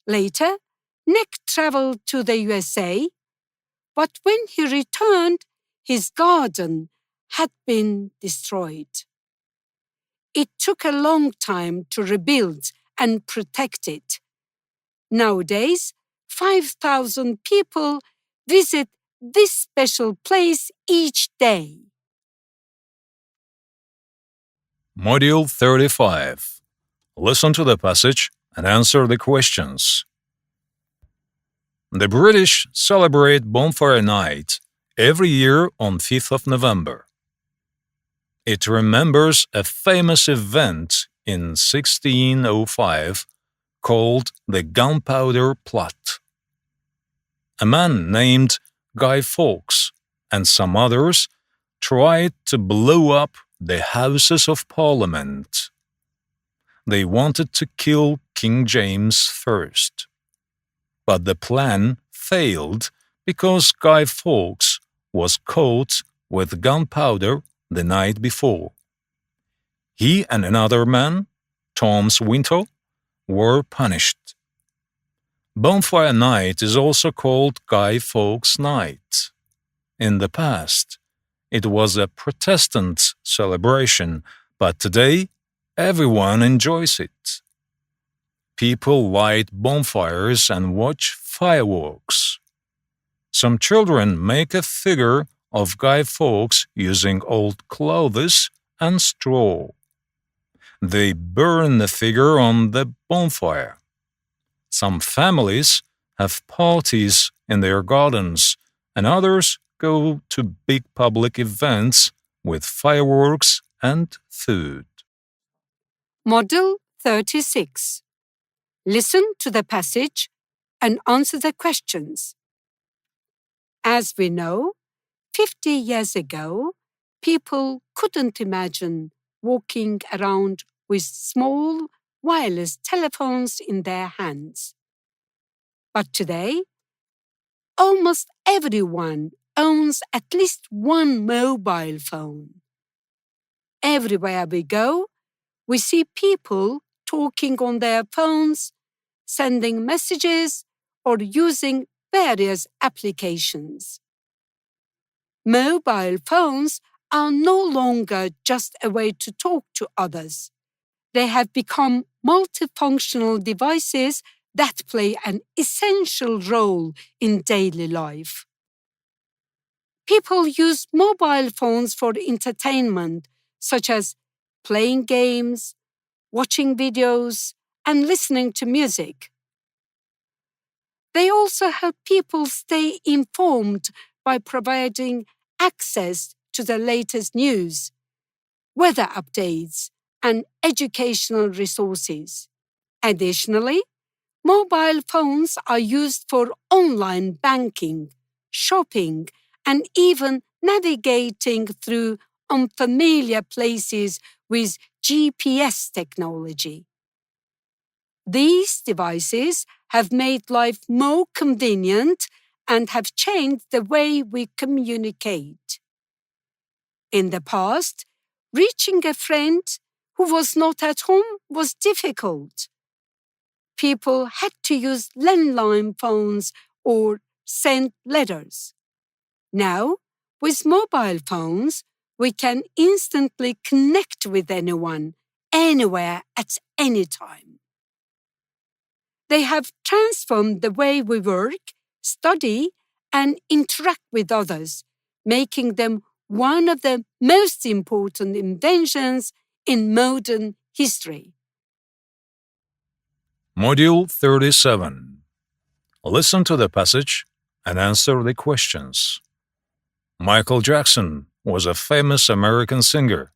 Later, Nick traveled to the USA, but when he returned, his garden had been destroyed. It took a long time to rebuild and protect it. Nowadays, 5,000 people visit this special place each day. Module 35. Listen to the passage and answer the questions. The British celebrate Bonfire Night every year on 5th of November. It remembers a famous event in 1605 called the Gunpowder Plot. A man named Guy Fawkes and some others tried to blow up the Houses of Parliament. They wanted to kill King James first. But the plan failed because Guy Fawkes was caught with gunpowder the night before. He and another man, Tom Swinton, were punished. Bonfire Night is also called Guy Fawkes Night. In the past, it was a Protestant celebration, but today everyone enjoys it. People light bonfires and watch fireworks. Some children make a figure of Guy Fawkes using old clothes and straw. They burn the figure on the bonfire. Some families have parties in their gardens, and others go to big public events with fireworks and food. Module 36. Listen to the passage and answer the questions. As we know, 50 years ago, people couldn't imagine walking around with small wireless telephones in their hands. But today, almost everyone owns at least one mobile phone. Everywhere we go, we see people talking on their phones, sending messages, or using various applications. Mobile phones are no longer just a way to talk to others. They have become multifunctional devices that play an essential role in daily life. People use mobile phones for entertainment, such as playing games, watching videos, and listening to music. They also help people stay informed by providing access to the latest news, weather updates, and educational resources. Additionally, mobile phones are used for online banking, shopping, and even navigating through unfamiliar places with GPS technology. These devices have made life more convenient and have changed the way we communicate. In the past, reaching a friend who was not at home was difficult. People had to use landline phones or send letters. Now, with mobile phones, we can instantly connect with anyone, anywhere, at any time. They have transformed the way we work, study, and interact with others, making them one of the most important inventions in modern history. Module 37. Listen to the passage and answer the questions. Michael Jackson was a famous American singer,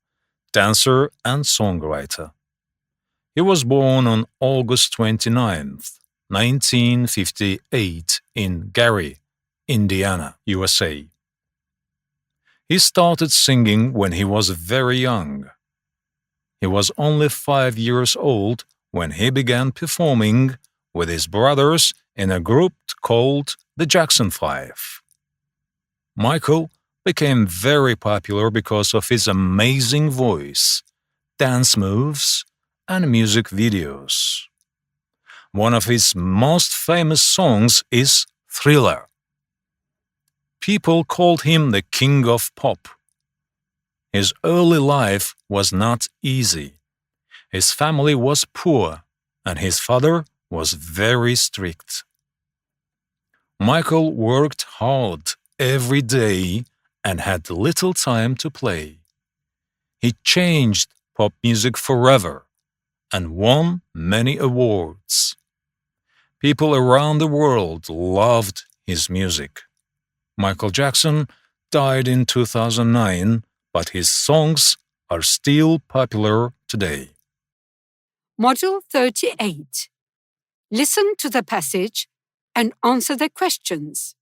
dancer, and songwriter. He was born on August 29, 1958, in Gary, Indiana, USA. He started singing when he was very young. He was only 5 years old when he began performing with his brothers in a group called the Jackson 5. Michael became very popular because of his amazing voice, dance moves, and music videos. One of his most famous songs is Thriller. People called him the King of Pop. His early life was not easy. His family was poor, and his father was very strict. Michael worked hard every day and had little time to play. He changed pop music forever and won many awards. People around the world loved his music. Michael Jackson died in 2009, but his songs are still popular today. Module 38. Listen to the passage and answer the questions.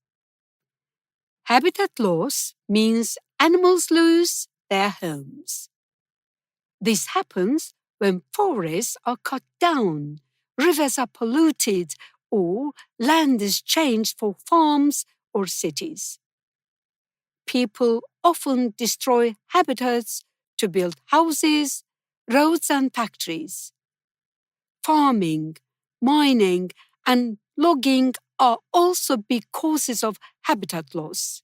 Habitat loss means animals lose their homes. This happens when forests are cut down, rivers are polluted, or land is changed for farms or cities. People often destroy habitats to build houses, roads, and factories. Farming, mining, and logging are also big causes of habitat loss.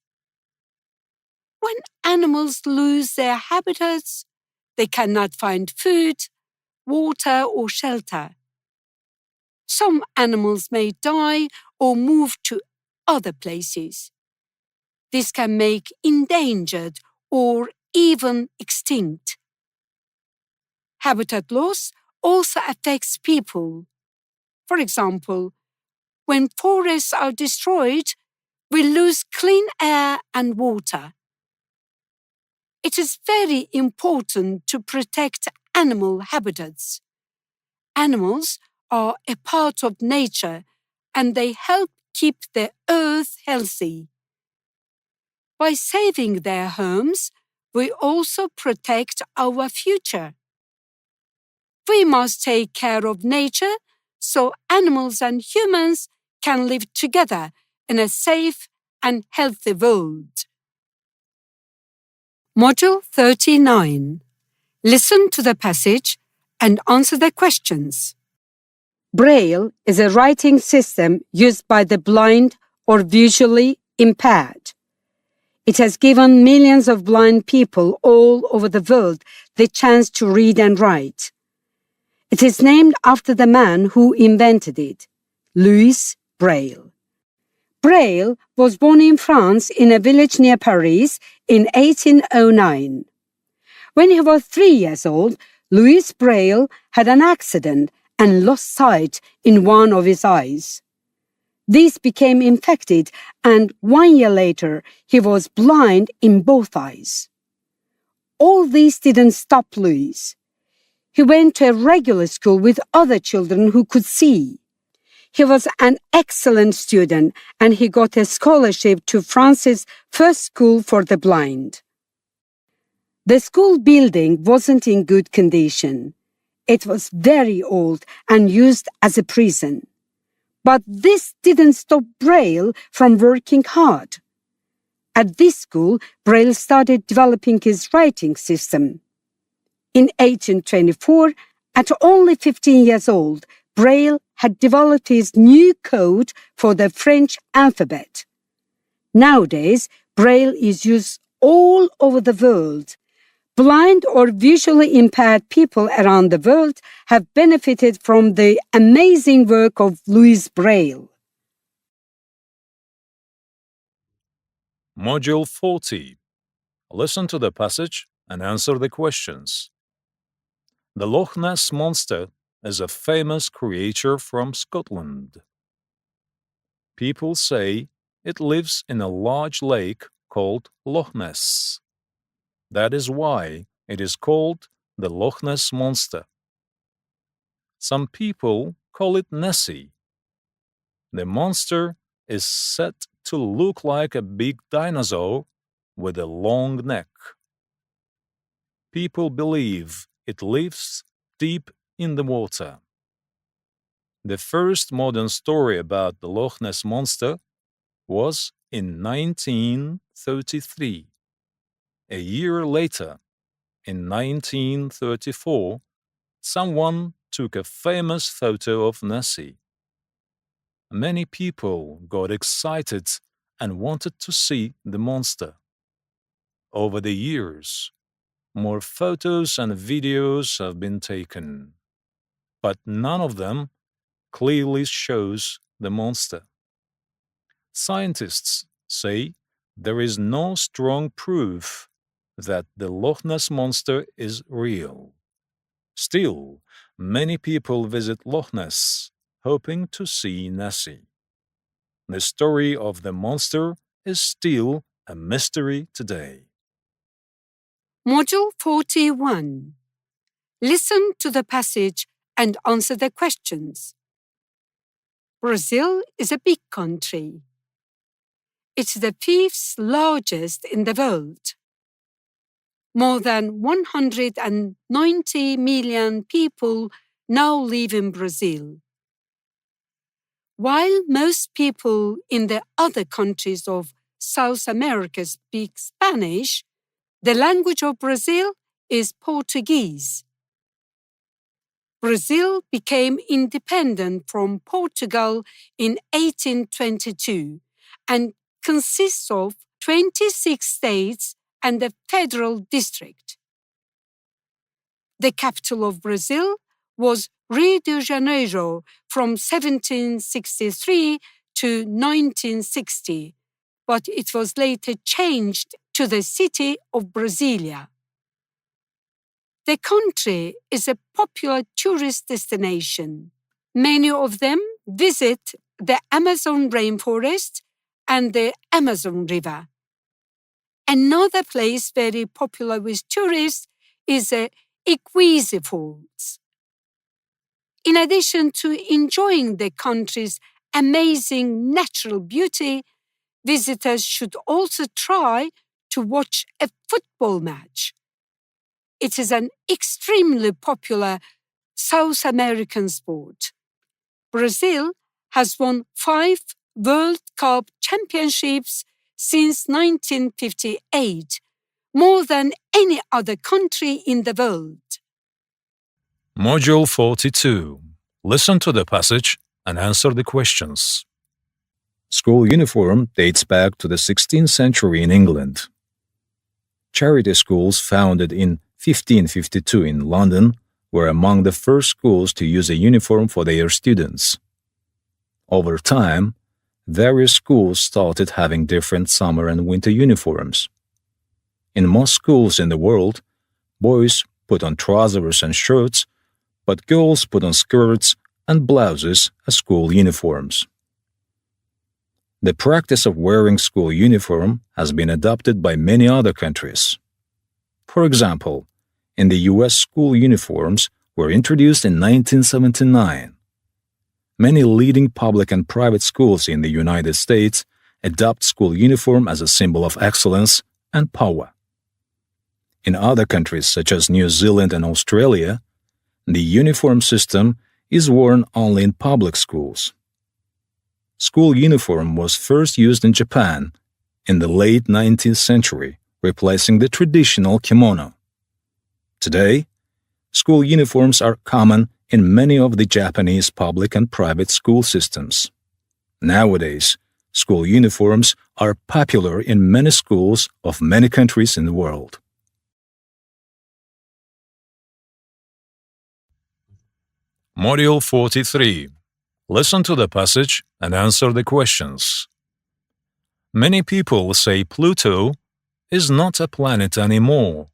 When animals lose their habitats, they cannot find food, water, or shelter. Some animals may die or move to other places. This can make endangered or even extinct. Habitat loss also affects people. For example, when forests are destroyed, we lose clean air and water. It is very important to protect animal habitats. Animals are a part of nature and they help keep the earth healthy. By saving their homes, we also protect our future. We must take care of nature so animals and humans can live together in a safe and healthy world. Module 39. Listen to the passage and answer the questions. Braille is a writing system used by the blind or visually impaired. It has given millions of blind people all over the world the chance to read and write. It is named after the man who invented it, Louis Braille. Braille was born in France in a village near Paris in 1809. When he was 3 years old, Louis Braille had an accident and lost sight in one of his eyes. These became infected, and 1 year later, he was blind in both eyes. All this didn't stop Louis. He went to a regular school with other children who could see. He was an excellent student, and he got a scholarship to France's first school for the blind. The school building wasn't in good condition. It was very old and used as a prison. But this didn't stop Braille from working hard. At this school, Braille started developing his writing system. In 1824, at only 15 years old, Braille had developed his new code for the French alphabet. Nowadays, Braille is used all over the world. Blind or visually impaired people around the world have benefited from the amazing work of Louis Braille. Module 40. Listen to the passage and answer the questions. The Loch Ness Monster is a famous creature from Scotland. People say it lives in a large lake called Loch Ness. That is why it is called the Loch Ness Monster. Some people call it Nessie. The monster is said to look like a big dinosaur with a long neck. People believe it lives deep in the water. The first modern story about the Loch Ness Monster was in 1933. A year later, in 1934, someone took a famous photo of Nessie. Many people got excited and wanted to see the monster. Over the years, more photos and videos have been taken, but none of them clearly shows the monster. Scientists say there is no strong proof that the Loch Ness Monster is real. Still, many people visit Loch Ness hoping to see Nessie. The story of the monster is still a mystery today. Module 41. Listen to the passage and answer the questions. Brazil is a big country. It's the 5th largest in the world. More than 190 million people now live in Brazil. While most people in the other countries of South America speak Spanish, the language of Brazil is Portuguese. Brazil became independent from Portugal in 1822 and consists of 26 states and a federal district. The capital of Brazil was Rio de Janeiro from 1763 to 1960, but it was later changed to the city of Brasilia. The country is a popular tourist destination. Many of them visit the Amazon rainforest and the Amazon River. Another place very popular with tourists is Iguazu Falls. In addition to enjoying the country's amazing natural beauty, visitors should also try to watch a football match. It is an extremely popular South American sport. Brazil has won 5 World Cup championships since 1958, more than any other country in the world. Module 42. Listen to the passage and answer the questions. School uniform dates back to the 16th century in England. Charity schools founded in 1552 in London were among the first schools to use a uniform for their students. Over time, various schools started having different summer and winter uniforms. In most schools in the world, boys put on trousers and shirts, but girls put on skirts and blouses as school uniforms. The practice of wearing school uniform has been adopted by many other countries. For example, in the US, school uniforms were introduced in 1979. Many leading public and private schools in the United States adopt school uniform as a symbol of excellence and power. In other countries such as New Zealand and Australia, the uniform system is worn only in public schools. School uniform was first used in Japan in the late 19th century, replacing the traditional kimono. Today, school uniforms are common in many of the Japanese public and private school systems. Nowadays, school uniforms are popular in many schools of many countries in the world. Module 43. Listen to the passage and answer the questions. Many people say Pluto is not a planet anymore.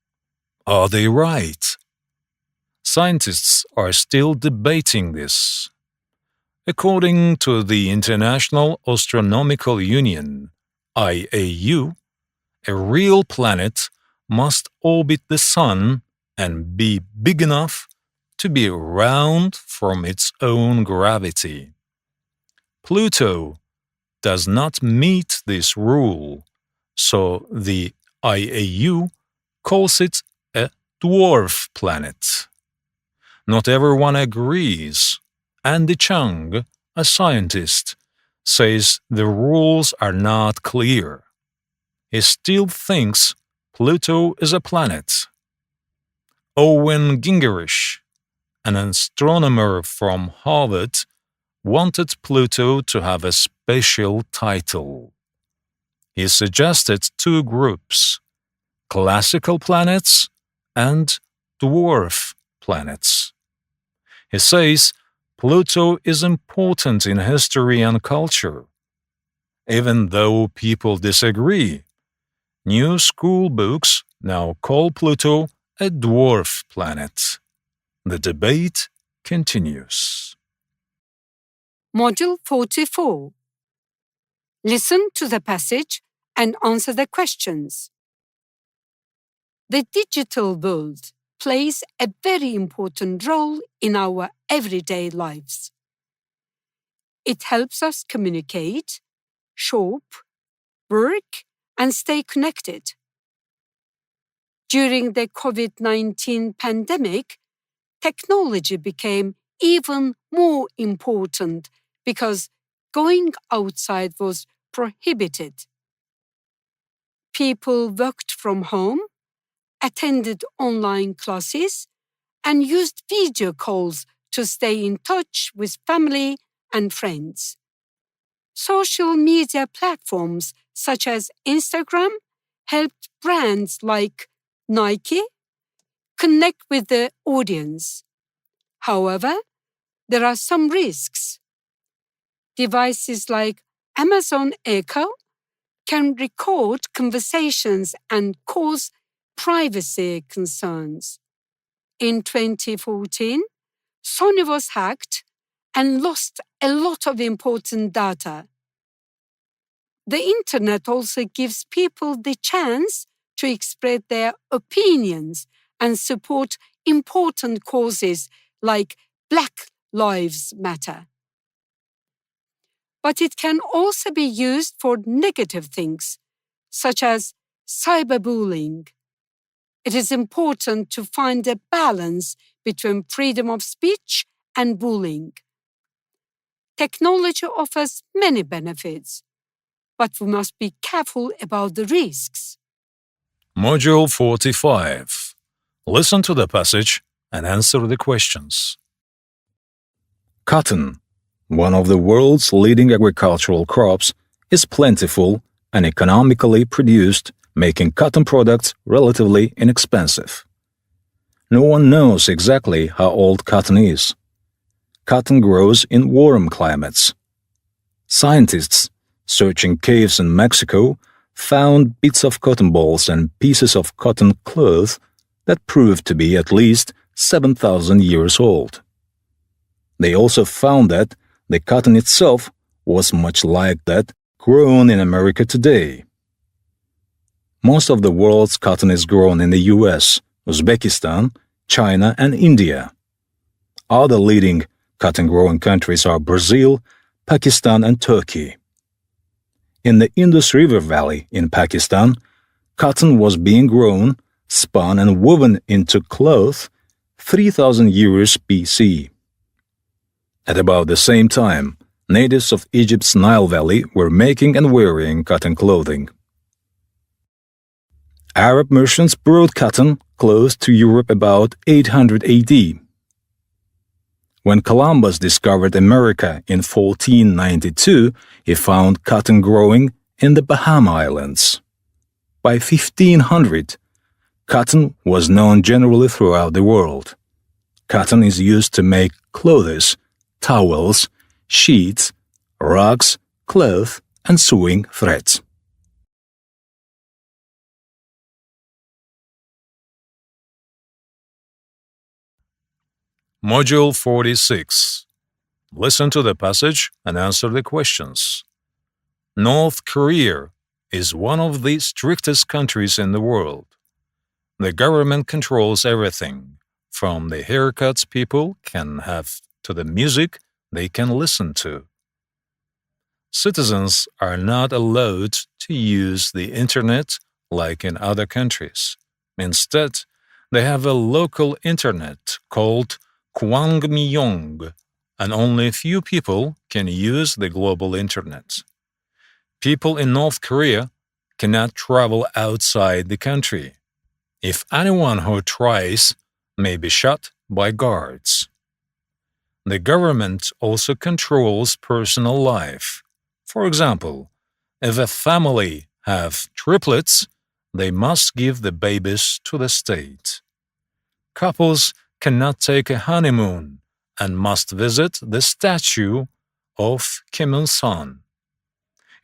Are they right? Scientists are still debating this. According to the International Astronomical Union, IAU, a real planet must orbit the Sun and be big enough to be round from its own gravity. Pluto does not meet this rule, so the IAU calls it a dwarf planet. Not everyone agrees. Andy Chung, a scientist, says the rules are not clear. He still thinks Pluto is a planet. Owen Gingerich, an astronomer from Harvard, wanted Pluto to have a special title. He suggested two groups: classical planets and dwarf planets. He says Pluto is important in history and culture. Even though people disagree, new school books now call Pluto a dwarf planet. The debate continues. Module 44. Listen to the passage and answer the questions. The digital world plays a very important role in our everyday lives. It helps us communicate, shop, work, and stay connected. During the COVID-19 pandemic, technology became even more important because going outside was prohibited. People worked from home, attended online classes, and used video calls to stay in touch with family and friends. Social media platforms such as Instagram helped brands like Nike connect with the audience. However, there are some risks. Devices like Amazon Echo can record conversations and cause privacy concerns. In 2014, Sony was hacked and lost a lot of important data. The internet also gives people the chance to express their opinions and support important causes like Black Lives Matter. But it can also be used for negative things, such as cyberbullying. It is important to find a balance between freedom of speech and bullying. Technology offers many benefits, but we must be careful about the risks. Module 45. Listen to the passage and answer the questions. Cotton, one of the world's leading agricultural crops, is plentiful and economically produced, making cotton products relatively inexpensive. No one knows exactly how old cotton is. Cotton grows in warm climates. Scientists searching caves in Mexico found bits of cotton balls and pieces of cotton cloth that proved to be at least 7,000 years old. They also found that the cotton itself was much like that grown in America today. Most of the world's cotton is grown in the US, Uzbekistan, China, and India. Other leading cotton-growing countries are Brazil, Pakistan, and Turkey. In the Indus River Valley in Pakistan, cotton was being grown, spun, and woven into cloth 3,000 years BC. At about the same time, natives of Egypt's Nile Valley were making and wearing cotton clothing. Arab merchants brought cotton cloth to Europe about 800 AD. When Columbus discovered America in 1492, he found cotton growing in the Bahama Islands. By 1500, cotton was known generally throughout the world. Cotton is used to make clothes, towels, sheets, rugs, cloth, and sewing threads. Module 46. Listen to the passage and answer the questions. North Korea is one of the strictest countries in the world. The government controls everything, from the haircuts people can have to the music they can listen to. Citizens are not allowed to use the internet like in other countries. Instead, they have a local internet called Kwangmyong, and only a few people can use the global internet. People in North Korea cannot travel outside the country. If anyone who tries may be shot by guards. The government also controls personal life. For example, if a family have triplets, they must give the babies to the state. Couples cannot take a honeymoon and must visit the statue of Kim Il-sung.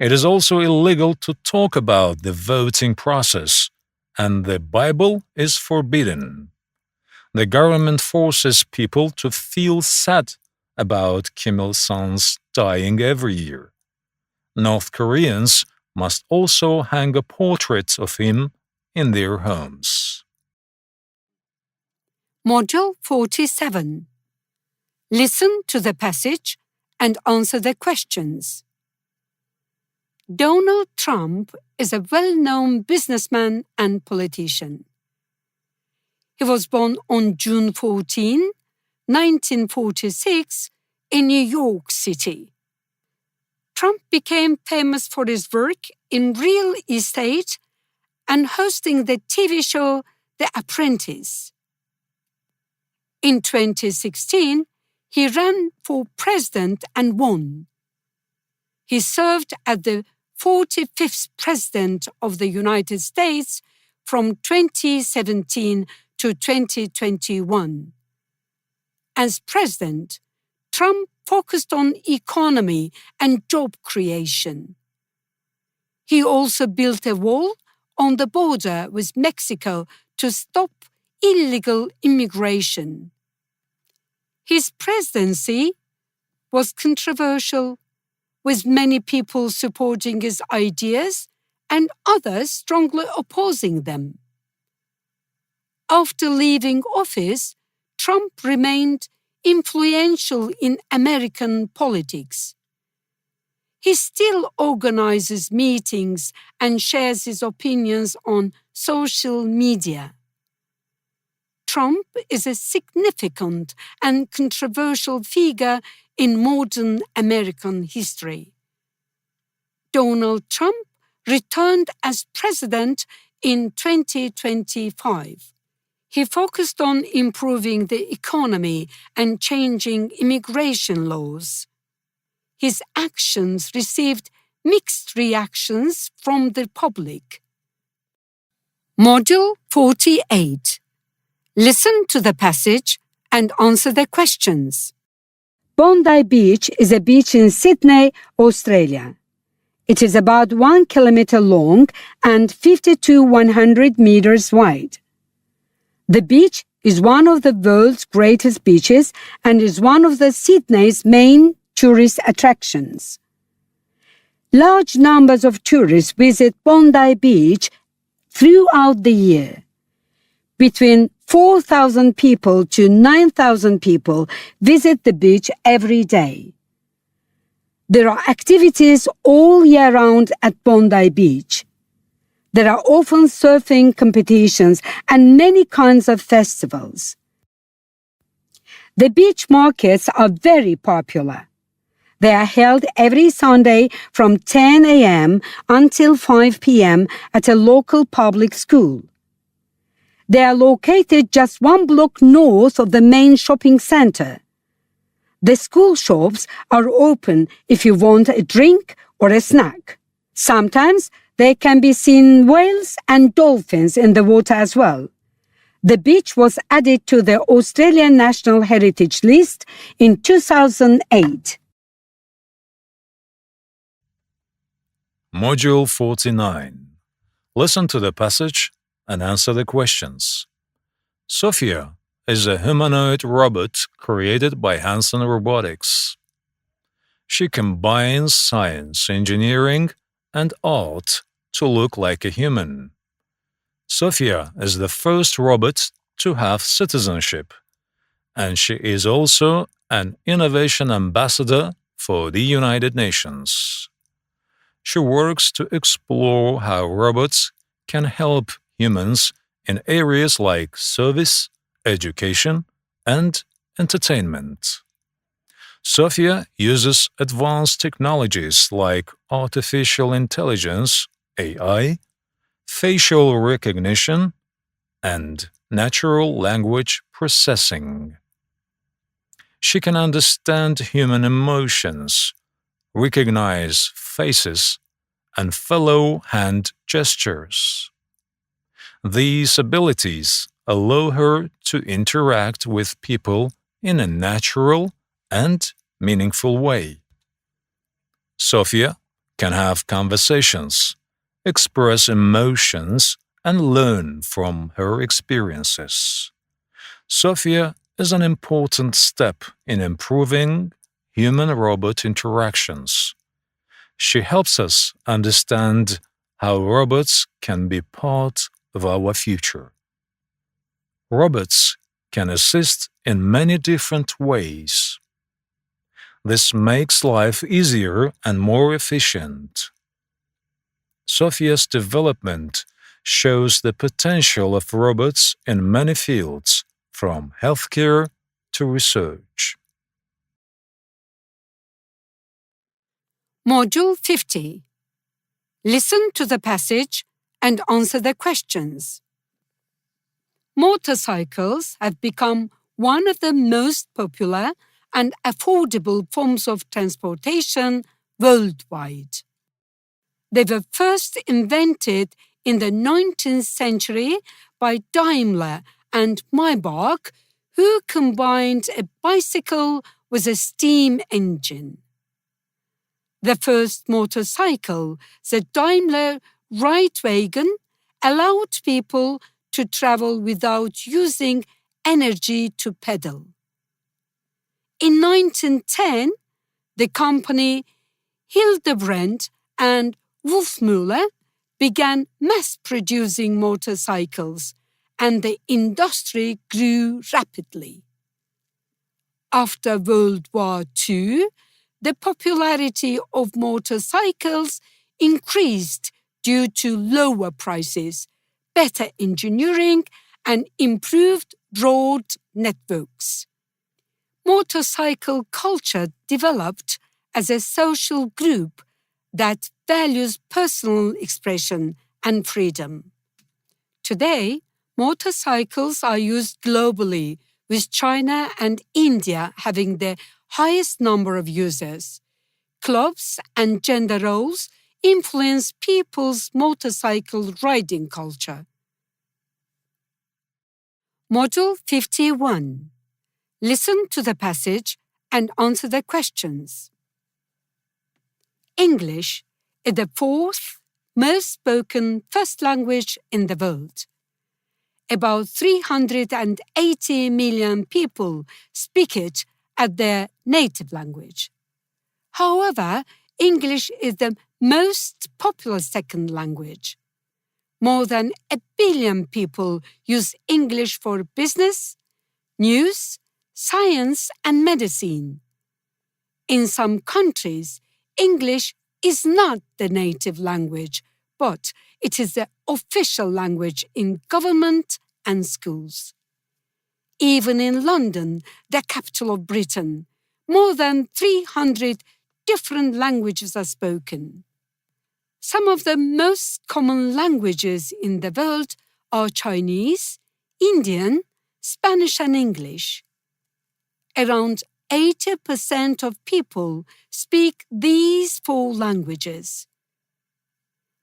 It is also illegal to talk about the voting process, and the Bible is forbidden. The government forces people to feel sad about Kim Il-sung's dying every year. North Koreans must also hang a portrait of him in their homes. Module 47. Listen to the passage and answer the questions. Donald Trump is a well-known businessman and politician. He was born on June 14, 1946, in New York City. Trump became famous for his work in real estate and hosting the TV show The Apprentice. In 2016, he ran for president and won. He served as the 45th President of the United States from 2017 to 2021. As president, Trump focused on economy and job creation. He also built a wall on the border with Mexico to stop illegal immigration. His presidency was controversial, with many people supporting his ideas and others strongly opposing them. After leaving office, Trump remained influential in American politics. He still organizes meetings and shares his opinions on social media. Trump is a significant and controversial figure in modern American history. Donald Trump returned as president in 2025. He focused on improving the economy and changing immigration laws. His actions received mixed reactions from the public. Module 48. Listen to the passage and answer the questions. Bondi Beach is a beach in Sydney, Australia. It is about 1 kilometer long and 50 to 100 meters wide. The beach is one of the world's greatest beaches and is one of the Sydney's main tourist attractions. Large numbers of tourists visit Bondi Beach throughout the year. Between 4,000 people to 9,000 people visit the beach every day. There are activities all year round at Bondi Beach. There are often surfing competitions and many kinds of festivals. The beach markets are very popular. They are held every Sunday from 10 a.m. until 5 p.m. at a local public school. They are located just 1 block north of the main shopping center. The school shops are open if you want a drink or a snack. Sometimes there can be seen whales and dolphins in the water as well. The beach was added to the Australian National Heritage List in 2008. Module 49. Listen to the passage and answer the questions. Sophia is a humanoid robot created by Hanson Robotics. She combines science, engineering, and art to look like a human. Sophia is the first robot to have citizenship, and she is also an innovation ambassador for the United Nations. She works to explore how robots can help humans in areas like service, education, and entertainment. Sophia uses advanced technologies like artificial intelligence, AI, facial recognition, and natural language processing. She can understand human emotions, recognize faces, and follow hand gestures. These abilities allow her to interact with people in a natural and meaningful way. Sophia can have conversations, express emotions, and learn from her experiences. Sophia is an important step in improving human-robot interactions. She helps us understand how robots can be part of our future. Robots can assist in many different ways. This makes life easier and more efficient. Sophia's development shows the potential of robots in many fields, from healthcare to research. Module 50. Listen to the passage and answer the questions. Motorcycles have become one of the most popular and affordable forms of transportation worldwide. They were first invented in the 19th century by Daimler and Maybach, who combined a bicycle with a steam engine. The first motorcycle, the Daimler Reitwagen, allowed people to travel without using energy to pedal. In 1910, the company Hildebrandt and Wolfmuller began mass-producing motorcycles, and the industry grew rapidly. After World War II, the popularity of motorcycles increased due to lower prices, better engineering, and improved road networks. Motorcycle culture developed as a social group that values personal expression and freedom. Today, motorcycles are used globally, with China and India having the highest number of users. Clubs and gender roles influence people's motorcycle riding culture. Module 51. Listen to the passage and answer the questions. English is the fourth most spoken first language in the world. About 380 million people speak it as their native language. However, English is the most popular second language. More than 1 billion people use English for business, news, science, and medicine. In some countries, English is not the native language, but it is the official language in government and schools. Even in London, the capital of Britain, more than 300 different languages are spoken. Some of the most common languages in the world are Chinese, Indian, Spanish, and English. Around 80% of people speak these 4 languages.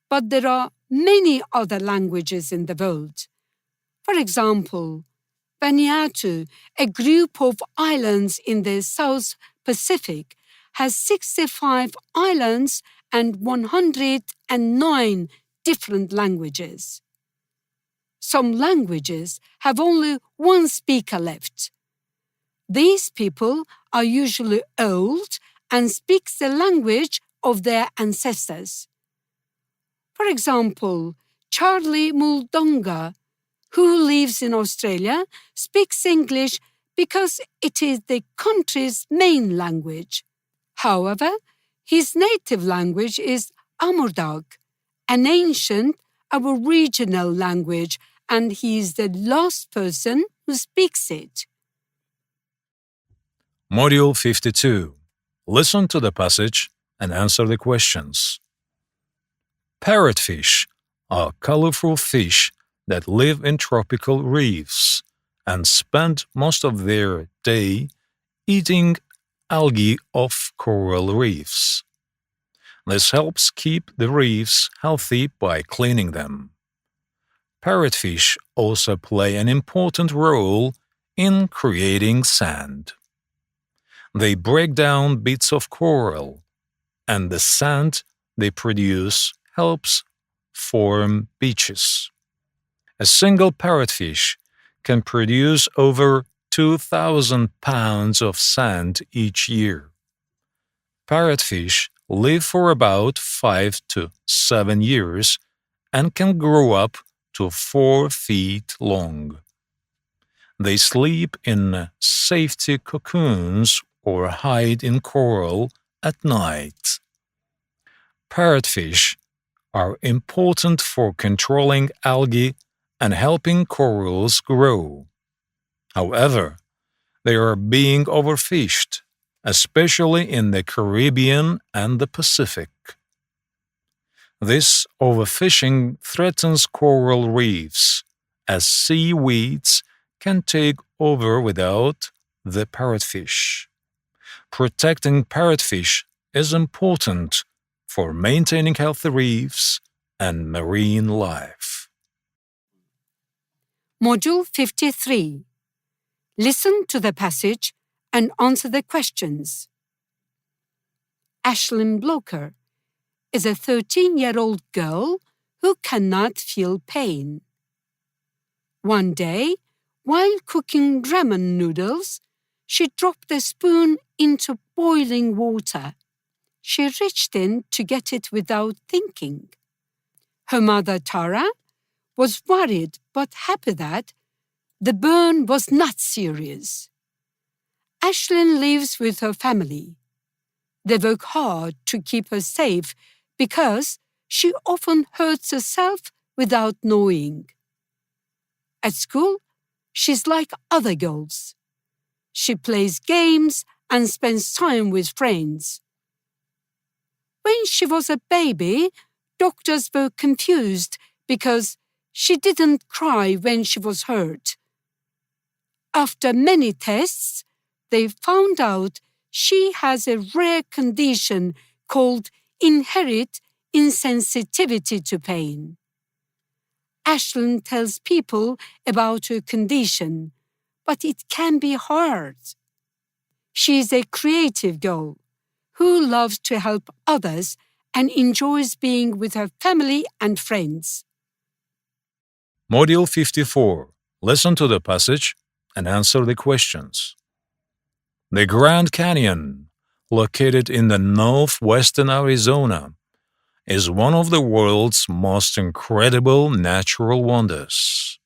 But there are many other languages in the world. For example, Vanuatu, a group of islands in the South Pacific, has 65 islands and 109 different languages. Some languages have only one speaker left. These people are usually old and speak the language of their ancestors. For example, Charlie Muldonga, who lives in Australia, speaks English because it is the country's main language. However, his native language is Amurdag, an ancient Aboriginal language, and he is the last person who speaks it. Module 52. Listen to the passage and answer the questions. Parrotfish are colorful fish that live in tropical reefs and spend most of their day eating algae off coral reefs. This helps keep the reefs healthy by cleaning them. Parrotfish also play an important role in creating sand. They break down bits of coral, and the sand they produce helps form beaches. A single parrotfish can produce over 2,000 pounds of sand each year. Parrotfish live for about 5 to 7 years and can grow up to 4 feet long. They sleep in safety cocoons or hide in coral at night. Parrotfish are important for controlling algae and helping corals grow. However, they are being overfished, especially in the Caribbean and the Pacific. This overfishing threatens coral reefs, as seaweeds can take over without the parrotfish. Protecting parrotfish is important for maintaining healthy reefs and marine life. Module 53. Listen to the passage and answer the questions. Ashlyn Blocker is a 13-year-old girl who cannot feel pain. One day, while cooking ramen noodles, she dropped a spoon into boiling water. She reached in to get it without thinking. Her mother, Tara, was worried but happy that the burn was not serious. Ashlyn lives with her family. They work hard to keep her safe because she often hurts herself without knowing. At school, she's like other girls. She plays games and spends time with friends. When she was a baby, doctors were confused because she didn't cry when she was hurt. After many tests, they found out she has a rare condition called inherent insensitivity to pain. Ashlyn tells people about her condition, but it can be hard. She is a creative girl who loves to help others and enjoys being with her family and friends. Module 54. Listen to the passage and answer the questions. The Grand Canyon, located in the northwestern Arizona, is one of the world's most incredible natural wonders.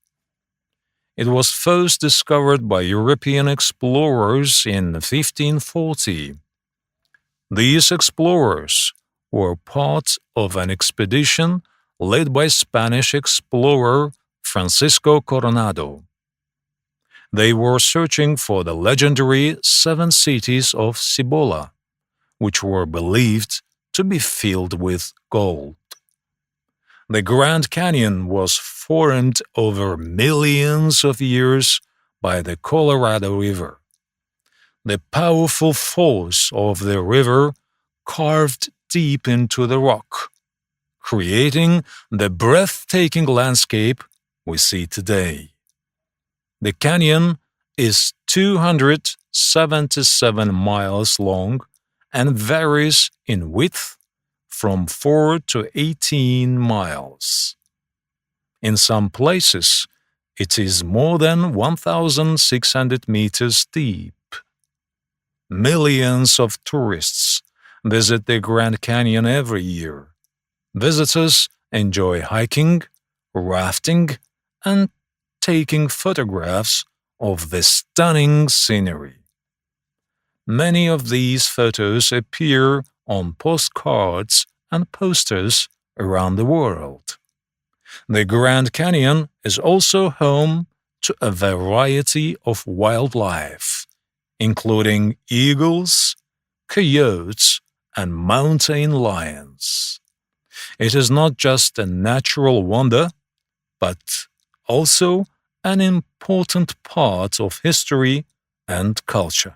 It was first discovered by European explorers in 1540. These explorers were part of an expedition led by Spanish explorer Francisco Coronado. They were searching for the legendary 7 cities of Cibola, which were believed to be filled with gold. The Grand Canyon was formed over millions of years by the Colorado River. The powerful force of the river carved deep into the rock, creating the breathtaking landscape we see today. The canyon is 277 miles long and varies in width from 4 to 18 miles. In some places, it is more than 1,600 meters deep. Millions of tourists visit the Grand Canyon every year. Visitors enjoy hiking, rafting, and taking photographs of the stunning scenery. Many of these photos appear on postcards and posters around the world. The Grand Canyon is also home to a variety of wildlife, including eagles, coyotes, and mountain lions. It is not just a natural wonder, but also an important part of history and culture.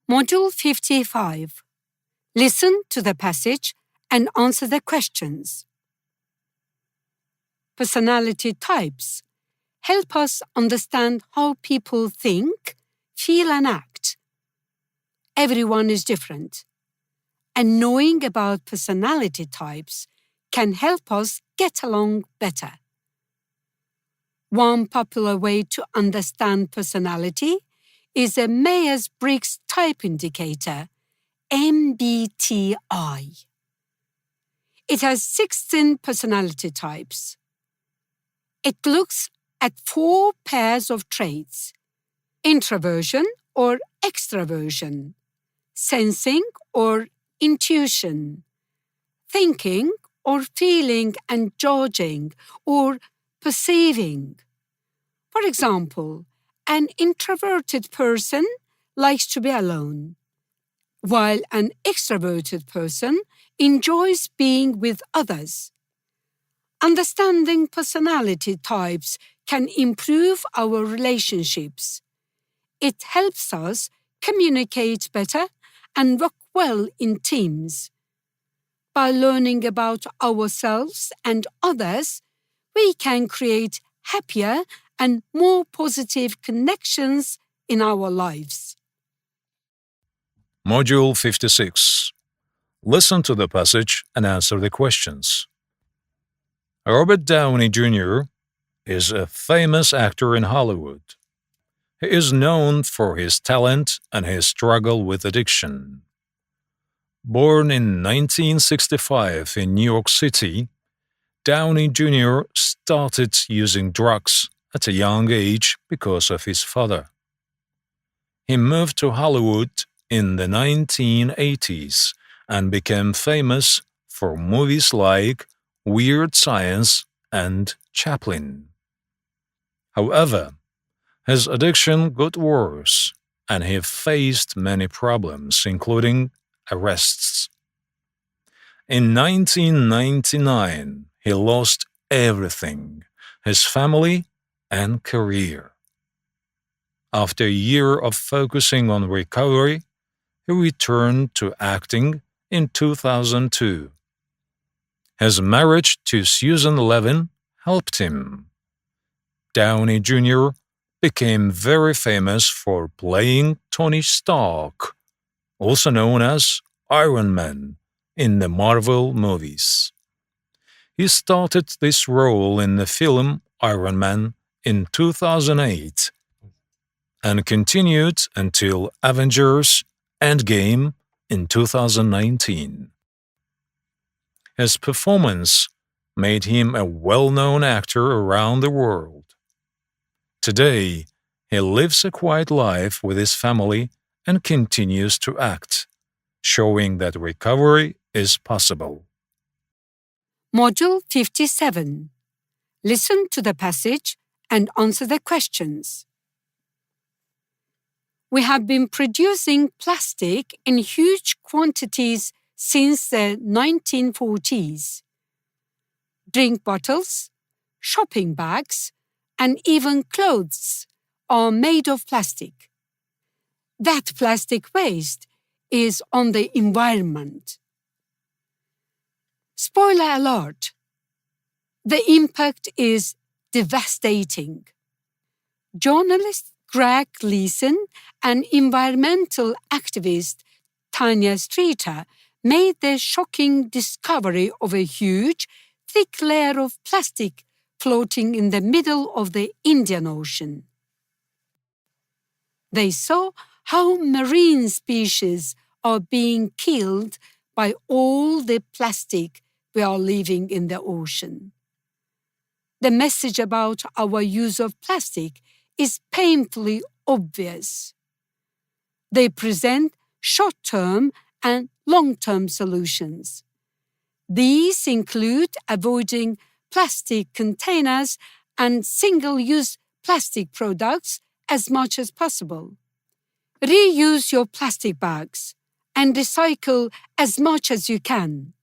Module 55. Listen to the passage and answer the questions. Personality types help us understand how people think, feel, and act. Everyone is different, and knowing about personality types can help us get along better. One popular way to understand personality is a Myers-Briggs Type Indicator, MBTI. It has 16 personality types. It looks at 4 pairs of traits: introversion or extraversion, sensing or intuition, thinking or feeling and judging or perceiving. For example, an introverted person likes to be alone, while an extroverted person enjoys being with others. Understanding personality types can improve our relationships. It helps us communicate better and work well in teams. By learning about ourselves and others, we can create happier and more positive connections in our lives. Module 56. Listen to the passage and answer the questions. Robert Downey Jr. is a famous actor in Hollywood. He is known for his talent and his struggle with addiction. Born in 1965 in New York City, Downey Jr. started using drugs at a young age because of his father. He moved to Hollywood in the 1980s and became famous for movies like Weird Science and Chaplin. However, his addiction got worse and he faced many problems, including arrests. In 1999, he lost everything: his family and career. After a year of focusing on recovery, he returned to acting in 2002. His marriage to Susan Levin helped him. Downey Jr. became very famous for playing Tony Stark, also known as Iron Man, in the Marvel movies. He started this role in the film Iron Man in 2008 and continued until Avengers Endgame in 2019. His performance made him a well-known actor around the world. Today, he lives a quiet life with his family and continues to act, showing that recovery is possible. Module 57. Listen to the passage and answer the questions. We have been producing plastic in huge quantities since the 1940s. Drink bottles, shopping bags, and even clothes are made of plastic. That plastic waste is on the environment. Spoiler alert! The impact is devastating. Journalist Greg Gleason and environmental activist Tanya Streeter made the shocking discovery of a huge, thick layer of plastic floating in the middle of the Indian Ocean. They saw how marine species are being killed by all the plastic we are leaving in the ocean. The message about our use of plastic is painfully obvious. They present short-term and long-term solutions. These include avoiding plastic containers and single-use plastic products as much as possible. Reuse your plastic bags and recycle as much as you can.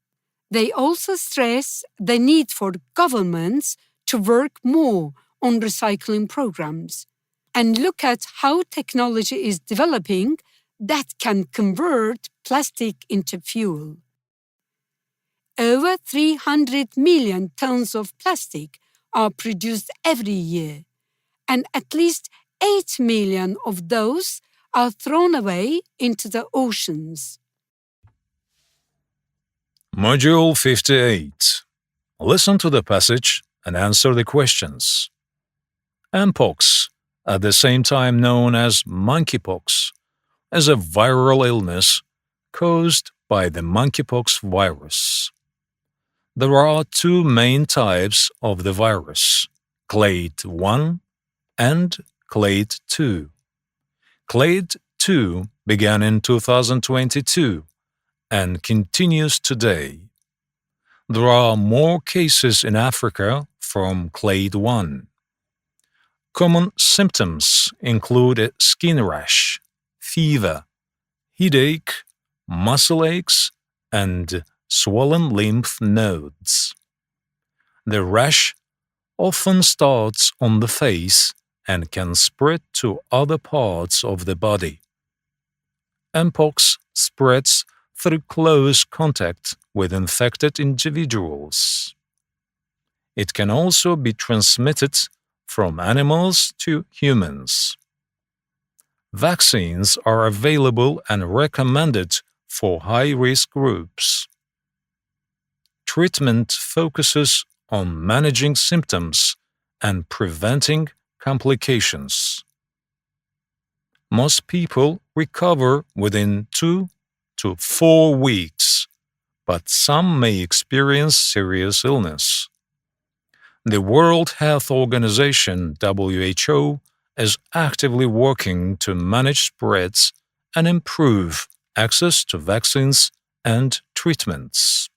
They also stress the need for governments to work more on recycling programs and look at how technology is developing that can convert plastic into fuel. Over 300 million tons of plastic are produced every year, and at least 8 million of those are thrown away into the oceans. Module 58. Listen to the passage and answer the questions. Mpox, at the same time known as monkeypox, is a viral illness caused by the monkeypox virus. There are two main types of the virus, clade 1 and clade 2. Clade 2 began in 2022 and continues today. There are more cases in Africa from clade 1. Common symptoms include a skin rash, fever, headache, muscle aches, and swollen lymph nodes. The rash often starts on the face and can spread to other parts of the body. Mpox spreads through close contact with infected individuals. It can also be transmitted from animals to humans. Vaccines are available and recommended for high-risk groups. Treatment focuses on managing symptoms and preventing complications. Most people recover within 2 to 4 weeks, but some may experience serious illness. The World Health Organization (WHO) is actively working to manage spreads and improve access to vaccines and treatments.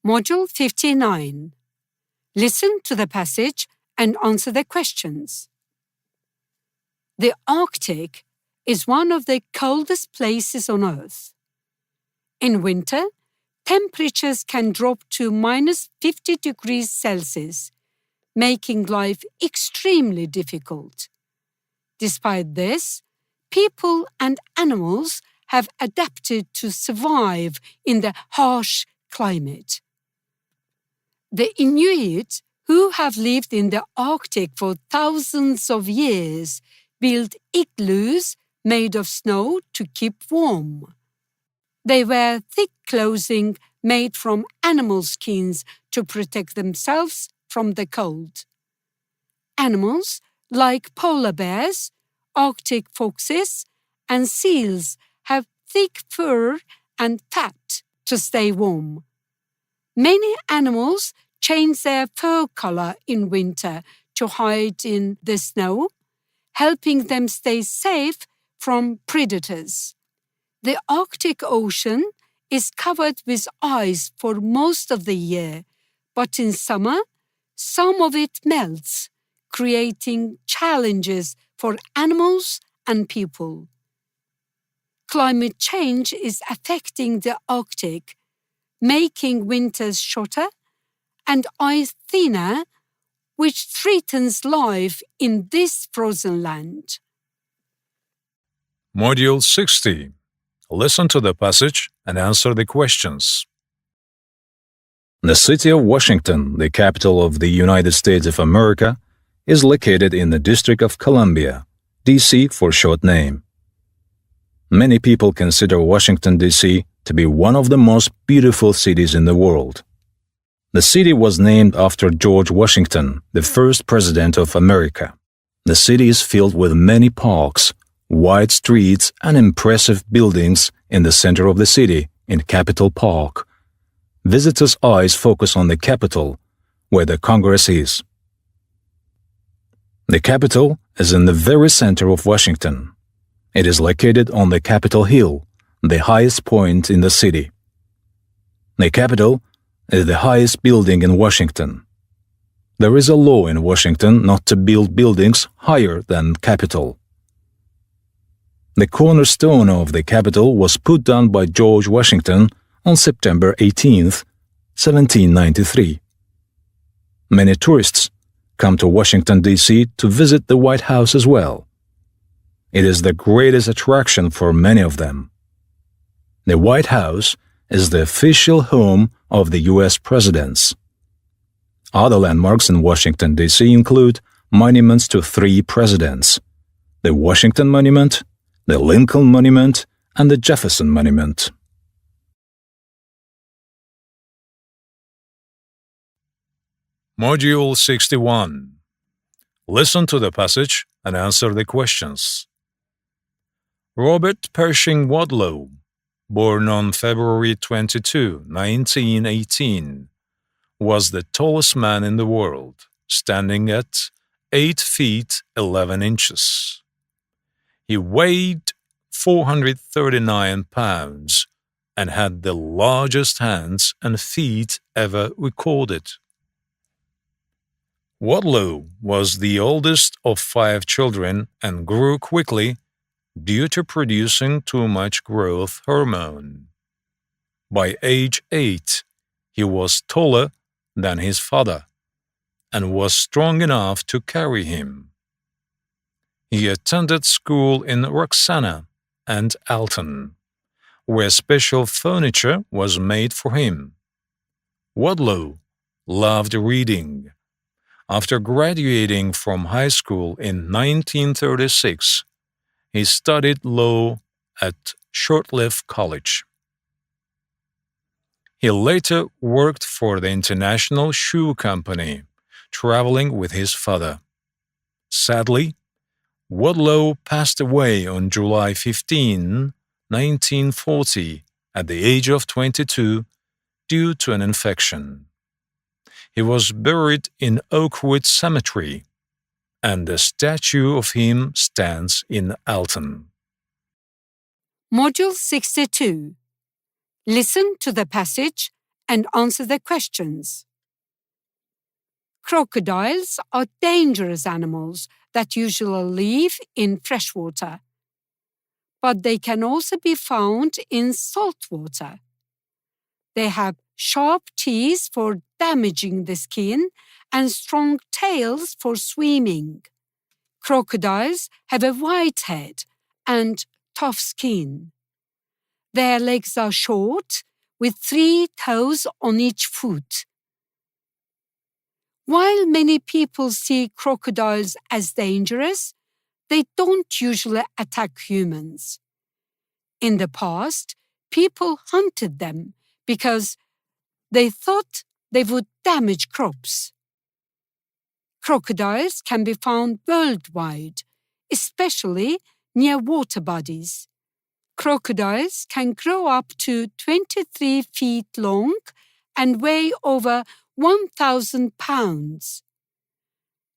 Module 59. Listen to the passage and answer the questions. The Arctic is one of the coldest places on Earth. In winter, temperatures can drop to -50 degrees Celsius, making life extremely difficult. Despite this, people and animals have adapted to survive in the harsh climate. The Inuit, who have lived in the Arctic for thousands of years, built igloos made of snow to keep warm. They wear thick clothing made from animal skins to protect themselves from the cold. Animals like polar bears, Arctic foxes, and seals have thick fur and fat to stay warm. Many animals change their fur color in winter to hide in the snow, helping them stay safe from predators. The Arctic Ocean is covered with ice for most of the year, but in summer, some of it melts, creating challenges for animals and people. Climate change is affecting the Arctic, making winters shorter and ice thinner, which threatens life in this frozen land. Module 60. Listen to the passage and answer the questions. The city of Washington, the capital of the United States of America, is located in the District of Columbia, D.C. for short name. Many people consider Washington, D.C. to be one of the most beautiful cities in the world. The city was named after George Washington, the first president of America. The city is filled with many parks, wide streets, and impressive buildings in the center of the city, in Capitol Park. Visitors' eyes focus on the Capitol, where the Congress is. The Capitol is in the very center of Washington. It is located on the Capitol Hill, the highest point in the city. The Capitol is the highest building in Washington. There is a law in Washington not to build buildings higher than Capitol. The cornerstone of the Capitol was put down by George Washington on September 18, 1793. Many tourists come to Washington, D.C. to visit the White House as well. It is the greatest attraction for many of them. The White House is the official home of the U.S. presidents. Other landmarks in Washington, D.C. include monuments to 3 presidents: the Washington Monument, the Lincoln Monument, and the Jefferson Monument. Module 61. Listen to the passage and answer the questions. Robert Pershing Wadlow, born on February 22, 1918, was the tallest man in the world, standing at 8 feet 11 inches. He weighed 439 pounds and had the largest hands and feet ever recorded. Wadlow was the oldest of 5 children and grew quickly due to producing too much growth hormone. By age 8, he was taller than his father and was strong enough to carry him. He attended school in Roxana and Alton, where special furniture was made for him. Wadlow loved reading. After graduating from high school in 1936, he studied law at Shortleaf College. He later worked for the International Shoe Company, traveling with his father. Sadly, Wadlow passed away on July 15, 1940, at the age of 22, due to an infection. He was buried in Oakwood Cemetery, and a statue of him stands in Alton. Module 62. Listen to the passage and answer the questions. Crocodiles are dangerous animals that usually live in freshwater, but they can also be found in saltwater. They have sharp teeth for damaging the skin and strong tails for swimming. Crocodiles have a white head and tough skin. Their legs are short, with 3 toes on each foot. While many people see crocodiles as dangerous, they don't usually attack humans. In the past, people hunted them because they thought they would damage crops. Crocodiles can be found worldwide, especially near water bodies. Crocodiles can grow up to 23 feet long and weigh over 1,000 pounds.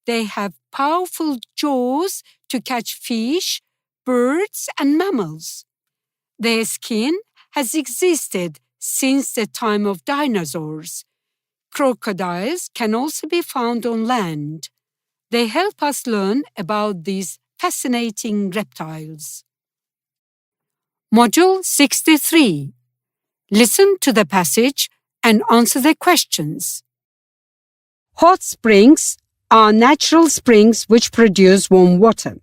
They have powerful jaws to catch fish, birds, and mammals. Their skin has existed since the time of dinosaurs. Crocodiles can also be found on land. They help us learn about these fascinating reptiles. Module 63. Listen to the passage and answer the questions. Hot springs are natural springs which produce warm water.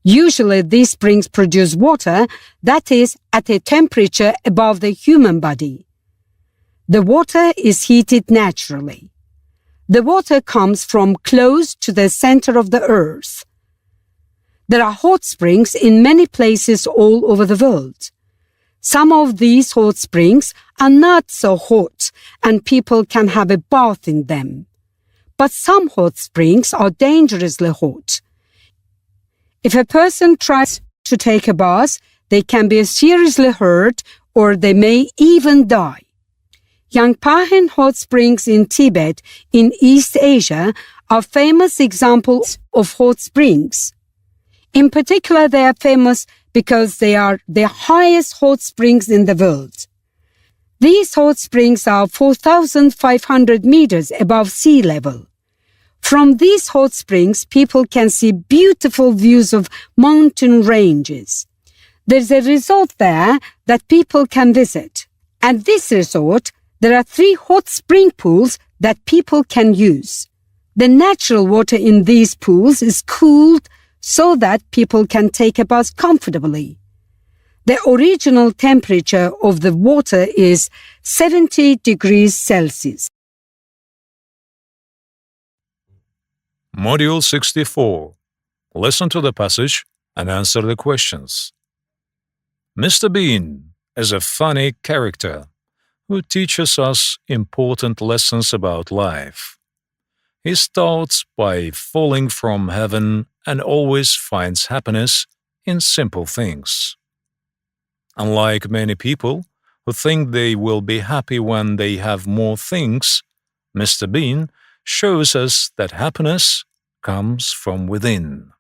Usually these springs produce water that is at a temperature above the human body. The water is heated naturally. The water comes from close to the center of the earth. There are hot springs in many places all over the world. Some of these hot springs are not so hot and people can have a bath in them. But some hot springs are dangerously hot. If a person tries to take a bath, they can be seriously hurt or they may even die. Yangpahan hot springs in Tibet, in East Asia, are famous examples of hot springs. In particular, they are famous because they are the highest hot springs in the world. These hot springs are 4,500 meters above sea level. From these hot springs, people can see beautiful views of mountain ranges. There's a resort there that people can visit. At this resort, there are 3 hot spring pools that people can use. The natural water in these pools is cooled so that people can take a bath comfortably. The original temperature of the water is 70 degrees Celsius. Module 64. Listen to the passage and answer the questions. Mr. Bean is a funny character who teaches us important lessons about life. He starts by falling from heaven and always finds happiness in simple things. Unlike many people who think they will be happy when they have more things, Mr. Bean shows us that happiness comes from within.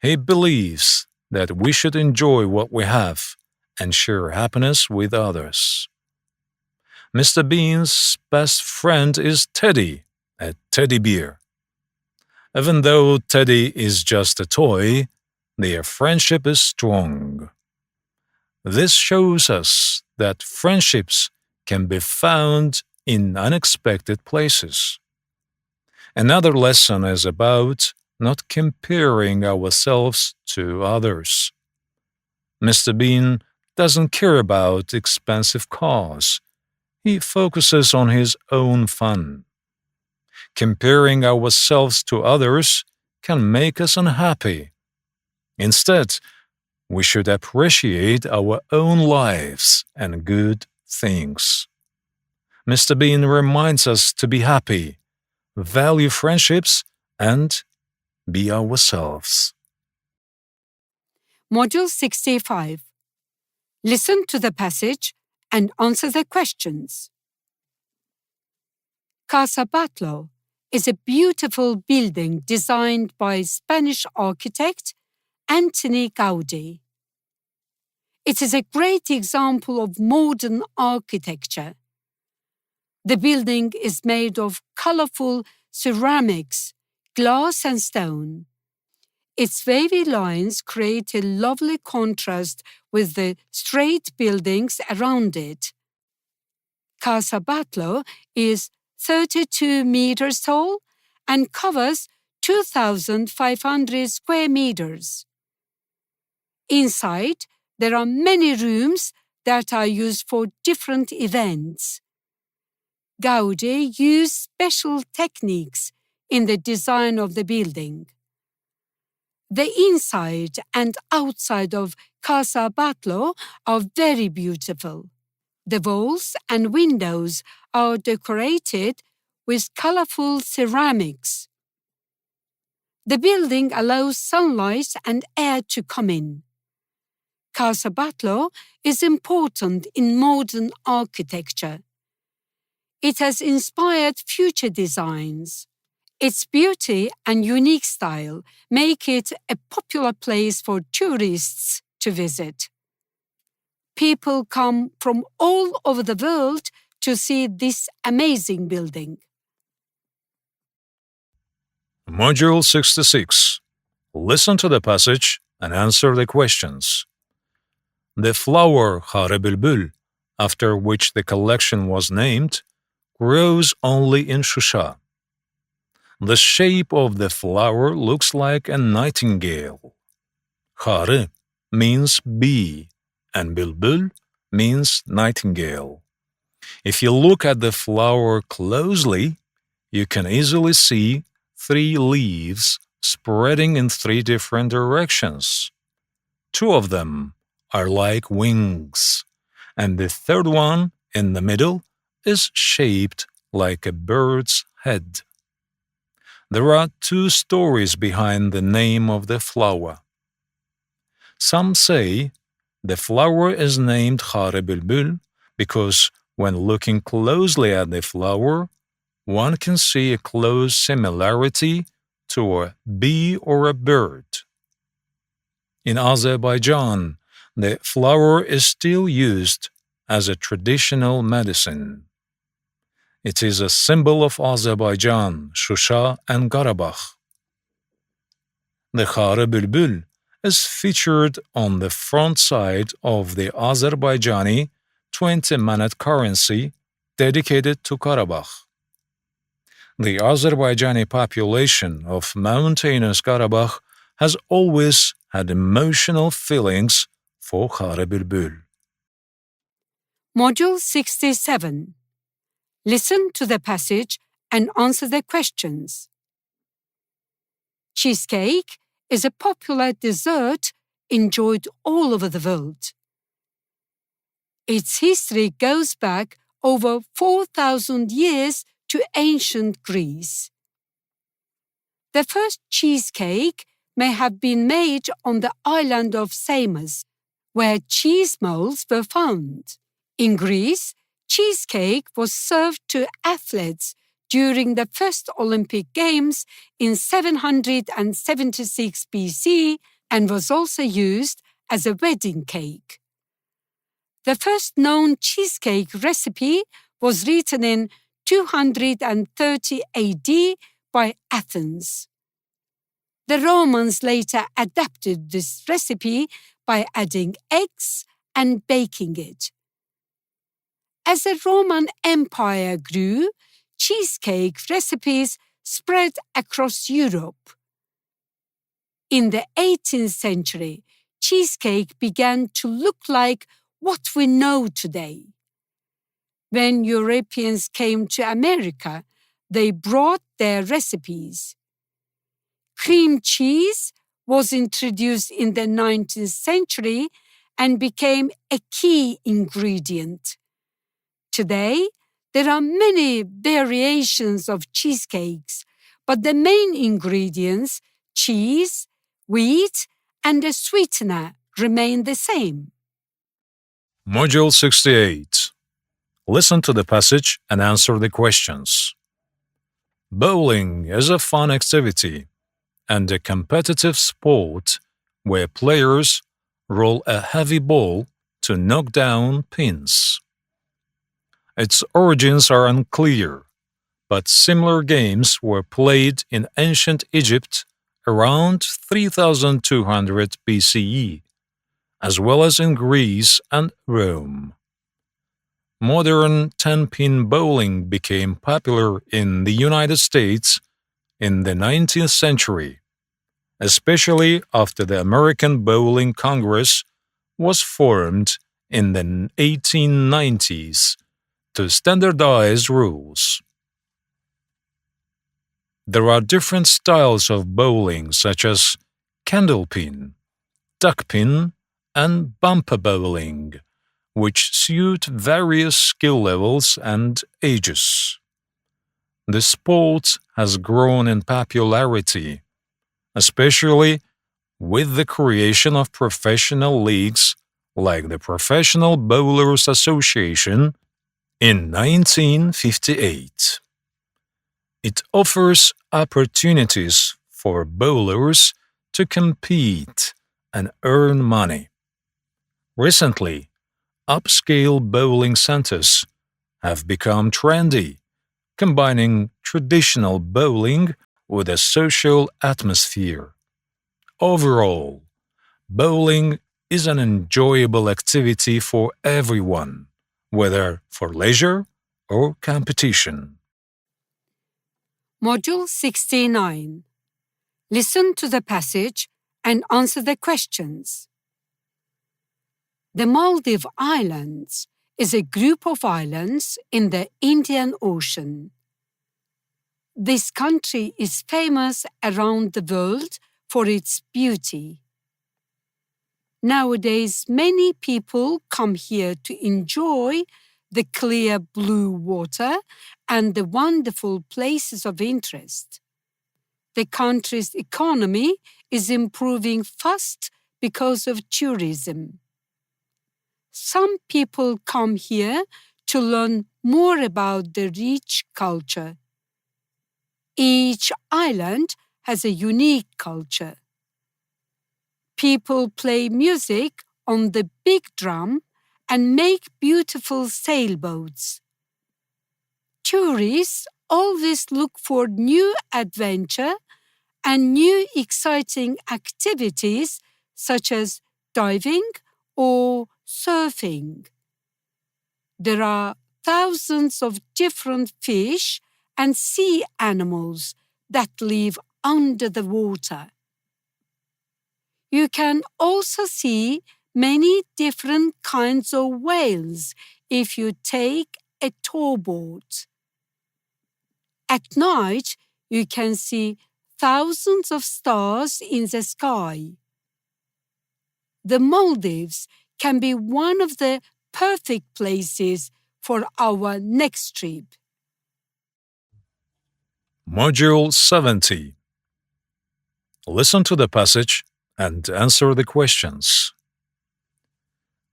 He believes that we should enjoy what we have and share happiness with others. Mr. Bean's best friend is Teddy, a teddy bear. Even though Teddy is just a toy, their friendship is strong. This shows us that friendships can be found in unexpected places. Another lesson is about not comparing ourselves to others. Mr. Bean doesn't care about expensive cars. He focuses on his own fun. Comparing ourselves to others can make us unhappy. Instead, we should appreciate our own lives and good things. Mr. Bean reminds us to be happy, value friendships, and be ourselves. Module 65. Listen to the passage and answer the questions. Casa Batlló is a beautiful building designed by Spanish architect Antoni Gaudí. It is a great example of modern architecture. The building is made of colorful ceramics, glass and stone. Its wavy lines create a lovely contrast with the straight buildings around it. Casa Batlló is 32 meters tall and covers 2,500 square meters. Inside, there are many rooms that are used for different events. Gaudí used special techniques in the design of the building. The inside and outside of Casa Batlló are very beautiful. The walls and windows are decorated with colorful ceramics. The building allows sunlight and air to come in. Casa Batlló is important in modern architecture. It has inspired future designs. Its beauty and unique style make it a popular place for tourists to visit. People come from all over the world to see this amazing building. Module 66. Listen to the passage and answer the questions. The flower Khare Bülbül, after which the collection was named, grows only in Shusha. The shape of the flower looks like a nightingale. Khare means bee and Bülbül means nightingale. If you look at the flower closely, you can easily see 3 leaves spreading in 3 different directions. 2 of them are like wings, and the third one in the middle is shaped like a bird's head. There are 2 stories behind the name of the flower. Some say the flower is named Khare Bülbül because when looking closely at the flower, one can see a close similarity to a bee or a bird. In Azerbaijan, the flower is still used as a traditional medicine. It is a symbol of Azerbaijan, Shusha, and Karabakh. The Khare Bülbül is featured on the front side of the Azerbaijani 20-manat currency dedicated to Karabakh. The Azerbaijani population of mountainous Karabakh has always had emotional feelings for Khare Bülbül. Module 67. Listen to the passage and answer the questions. Cheesecake is a popular dessert enjoyed all over the world. Its history goes back over 4,000 years to ancient Greece. The first cheesecake may have been made on the island of Samos, where cheese molds were found. In Greece, cheesecake was served to athletes during the first Olympic Games in 776 BC and was also used as a wedding cake. The first known cheesecake recipe was written in 230 AD by Athens. The Romans later adapted this recipe by adding eggs and baking it. As the Roman Empire grew, cheesecake recipes spread across Europe. In the 18th century, cheesecake began to look like what we know today. When Europeans came to America, they brought their recipes. Cream cheese was introduced in the 19th century and became a key ingredient. Today, there are many variations of cheesecakes, but the main ingredients, cheese, wheat, and a sweetener, remain the same. Module 68. Listen to the passage and answer the questions. Bowling is a fun activity and a competitive sport where players roll a heavy ball to knock down pins. Its origins are unclear, but similar games were played in ancient Egypt around 3200 BCE, as well as in Greece and Rome. Modern 10-pin bowling became popular in the United States in the 19th century, especially after the American Bowling Congress was formed in the 1890s to standardize rules. There are different styles of bowling such as candlepin, duckpin, and bumper bowling, which suit various skill levels and ages. The sport has grown in popularity, especially with the creation of professional leagues like the Professional Bowlers Association in 1958. It offers opportunities for bowlers to compete and earn money. Recently, upscale bowling centers have become trendy, combining traditional bowling with a social atmosphere. Overall, bowling is an enjoyable activity for everyone, whether for leisure or competition. Module 69. Listen to the passage and answer the questions. The Maldive Islands is a group of islands in the Indian Ocean. This country is famous around the world for its beauty. Nowadays, many people come here to enjoy the clear blue water and the wonderful places of interest. The country's economy is improving fast because of tourism. Some people come here to learn more about the rich culture. Each island has a unique culture. People play music on the big drum and make beautiful sailboats. Tourists always look for new adventure and new exciting activities such as diving or surfing. There are thousands of different fish and sea animals that live under the water. You can also see many different kinds of whales if you take a towboat. At night, you can see thousands of stars in the sky. The Maldives can be one of the perfect places for our next trip. Module 70. Listen to the passage and answer the questions.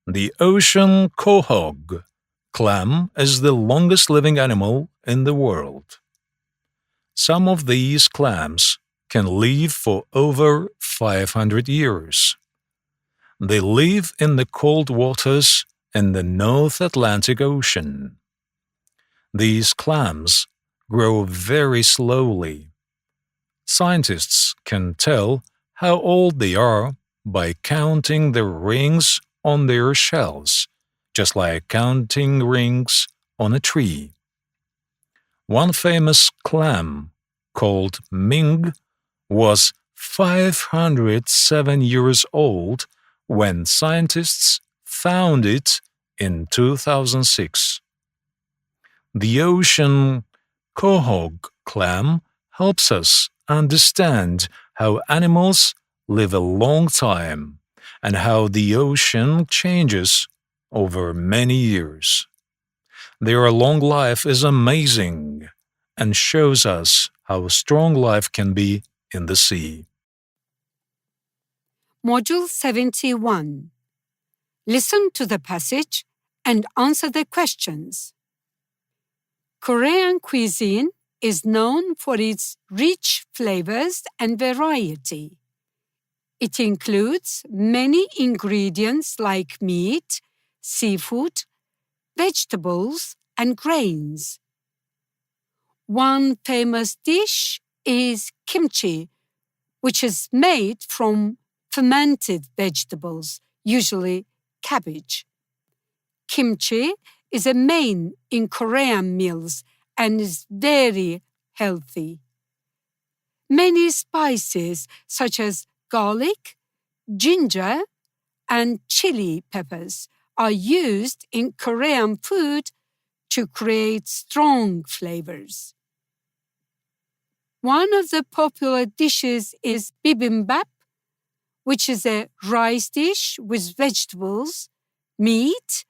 The ocean quahog clam is the longest living animal in the world. Some of these clams can live for over 500 years. They live in the cold waters in the North Atlantic Ocean. These clams grow very slowly. Scientists can tell how old they are by counting the rings on their shells, just like counting rings on a tree. One famous clam, called Ming, was 507 years old when scientists found it in 2006. The ocean quahog clam helps us understand how animals live a long time and how the ocean changes over many years. Their long life is amazing and shows us how strong life can be in the sea. Module 71. Listen to the passage and answer the questions. Korean cuisine is known for its rich flavors and variety. It includes many ingredients like meat, seafood, vegetables, and grains. One famous dish is kimchi, which is made from fermented vegetables, usually cabbage. Kimchi is a main in Korean meals and is very healthy. many spices such as garlic, ginger, and chili peppers are used in Korean food to create strong flavors. One of the popular dishes is bibimbap, which is a rice dish with vegetables, meat,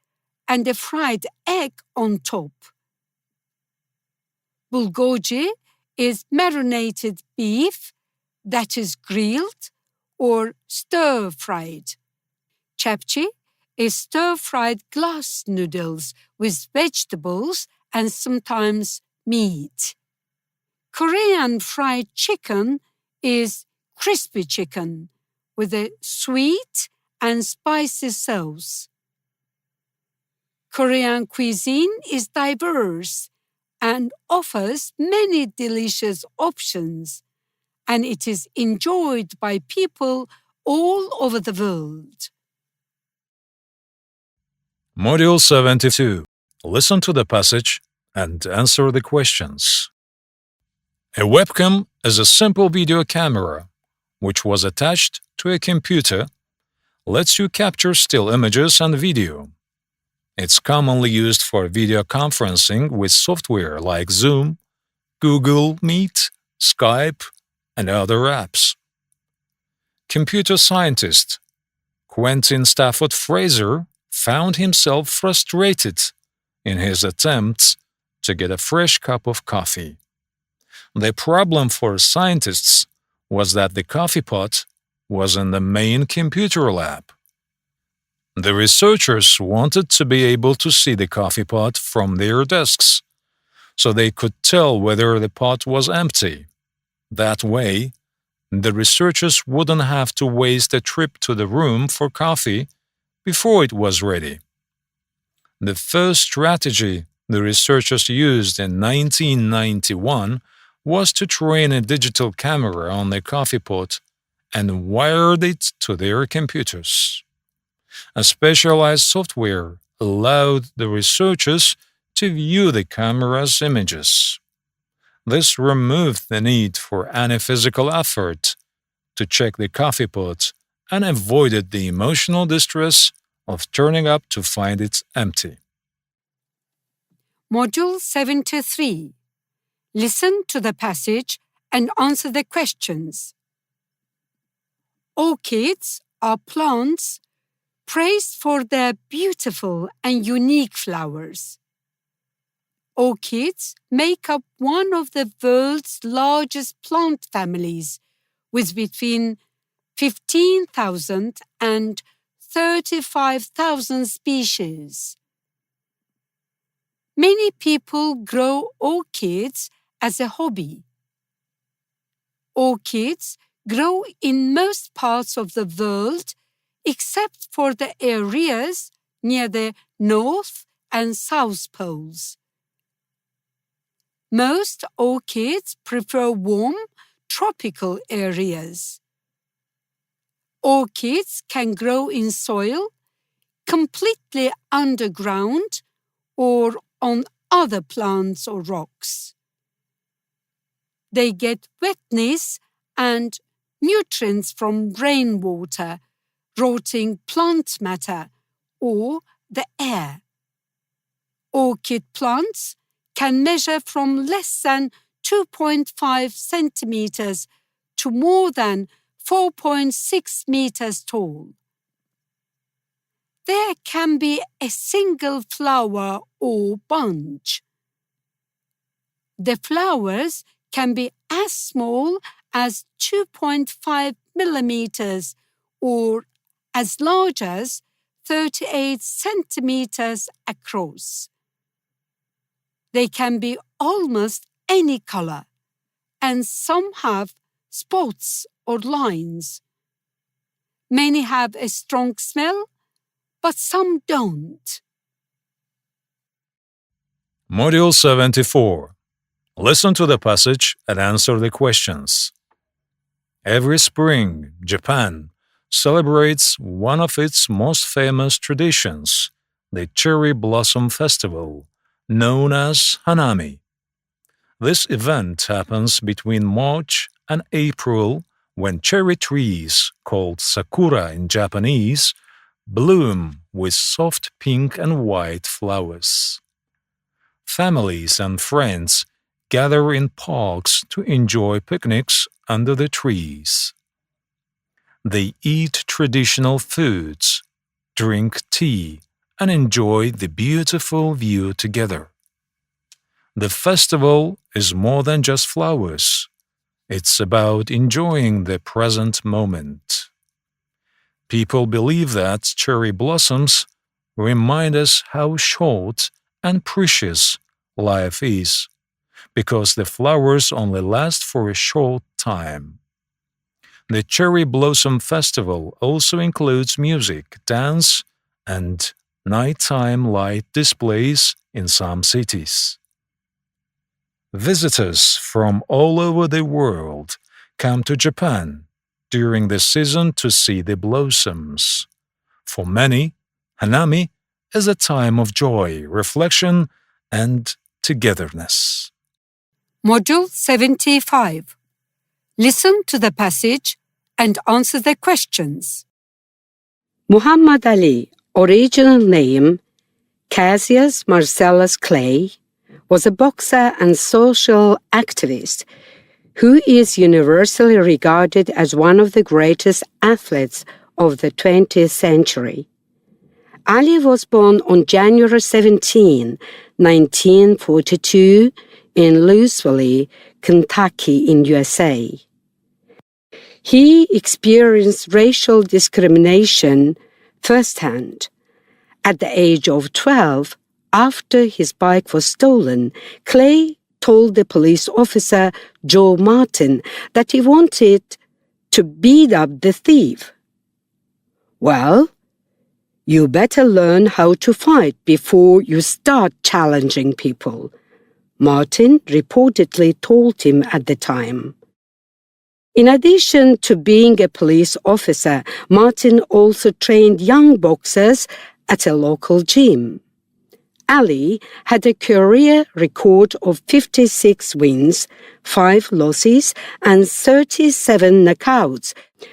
and a fried egg on top. Bulgogi is marinated beef that is grilled or stir-fried. Japchae is stir-fried glass noodles with vegetables and sometimes meat. Korean fried chicken is crispy chicken with a sweet and spicy sauce. Korean cuisine is diverse and offers many delicious options, and it is enjoyed by people all over the world. Module 72. Listen to the passage and answer the questions. A webcam is a simple video camera which was attached to a computer, lets you capture still images and video. It's commonly used for video conferencing with software like Zoom, Google Meet, Skype, and other apps. Computer scientist Quentin Stafford Fraser found himself frustrated in his attempts to get a fresh cup of coffee. The problem for scientists was that the coffee pot was in the main computer lab. The researchers wanted to be able to see the coffee pot from their desks, so they could tell whether the pot was empty. That way, the researchers wouldn't have to waste a trip to the room for coffee before it was ready. The first strategy the researchers used in 1991 was to train a digital camera on the coffee pot and wired it to their computers. A specialized software allowed the researchers to view the camera's images. This removed the need for any physical effort to check the coffee pot and avoided the emotional distress of turning up to find it empty. Module 73. Listen to the passage and answer the questions. Orchids are plants praised for their beautiful and unique flowers. Orchids make up one of the world's largest plant families, with between 15,000 and 35,000 species. Many people grow orchids as a hobby. Orchids grow in most parts of the world except for the areas near the North and South Poles. Most orchids prefer warm, tropical areas. Orchids can grow in soil, completely underground, or on other plants or rocks. They get wetness and nutrients from rainwater, rotting plant matter, or the air. Orchid plants can measure from less than 2.5 centimeters to more than 4.6 meters tall. There can be a single flower or bunch. The flowers can be as small as 2.5 millimeters or as large as 38 centimeters across. They can be almost any color, and some have spots or lines. Many have a strong smell, but some don't. Module 74. Listen to the passage and answer the questions. Every spring, Japan celebrates one of its most famous traditions, the Cherry Blossom Festival, known as Hanami. This event happens between March and April, when cherry trees, called sakura in Japanese, bloom with soft pink and white flowers. Families and friends gather in parks to enjoy picnics under the trees. They eat traditional foods, drink tea, and enjoy the beautiful view together. The festival is more than just flowers. It's about enjoying the present moment. People believe that cherry blossoms remind us how short and precious life is, because the flowers only last for a short time. The Cherry Blossom Festival also includes music, dance, and nighttime light displays in some cities. Visitors from all over the world come to Japan during the season to see the blossoms. For many, Hanami is a time of joy, reflection, and togetherness. Module 75. Listen to the passage and answer the questions. Muhammad Ali, original name Cassius Marcellus Clay, was a boxer and social activist who is universally regarded as one of the greatest athletes of the 20th century. Ali was born on January 17, 1942, in Louisville, Kentucky, in USA. He experienced racial discrimination firsthand. At the age of 12, after his bike was stolen, Clay told the police officer, Joe Martin, that he wanted to beat up the thief. "Well, you better learn how to fight before you start challenging people," Martin reportedly told him at the time. In addition to being a police officer, Martin also trained young boxers at a local gym. Ali had a career record of 56 wins, 5 losses, and 37 knockouts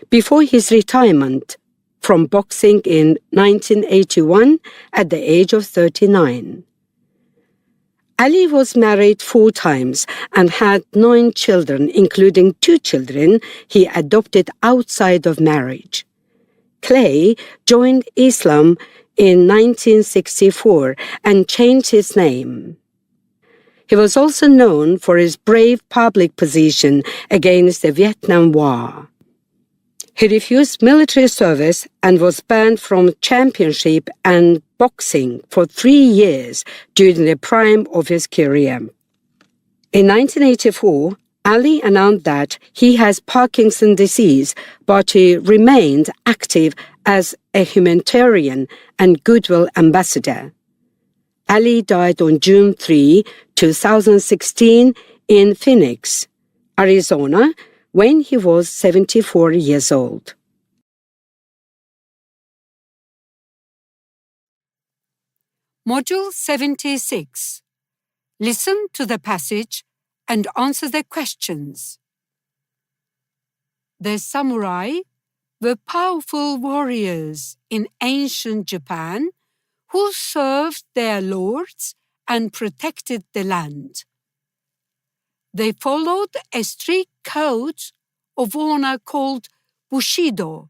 before his retirement from boxing in 1981 at the age of 39. Ali was married 4 times and had 9 children, including 2 children he adopted outside of marriage. Clay joined Islam in 1964 and changed his name. He was also known for his brave public position against the Vietnam War. He refused military service and was banned from championship and boxing for 3 years during the prime of his career. In 1984, Ali announced that he has Parkinson's disease, but he remained active as a humanitarian and goodwill ambassador. Ali died on June 3, 2016 in Phoenix, Arizona, when he was 74 years old. Module 76. Listen to the passage and answer the questions. The samurai were powerful warriors in ancient Japan who served their lords and protected the land. They followed a strict code of honor called Bushido,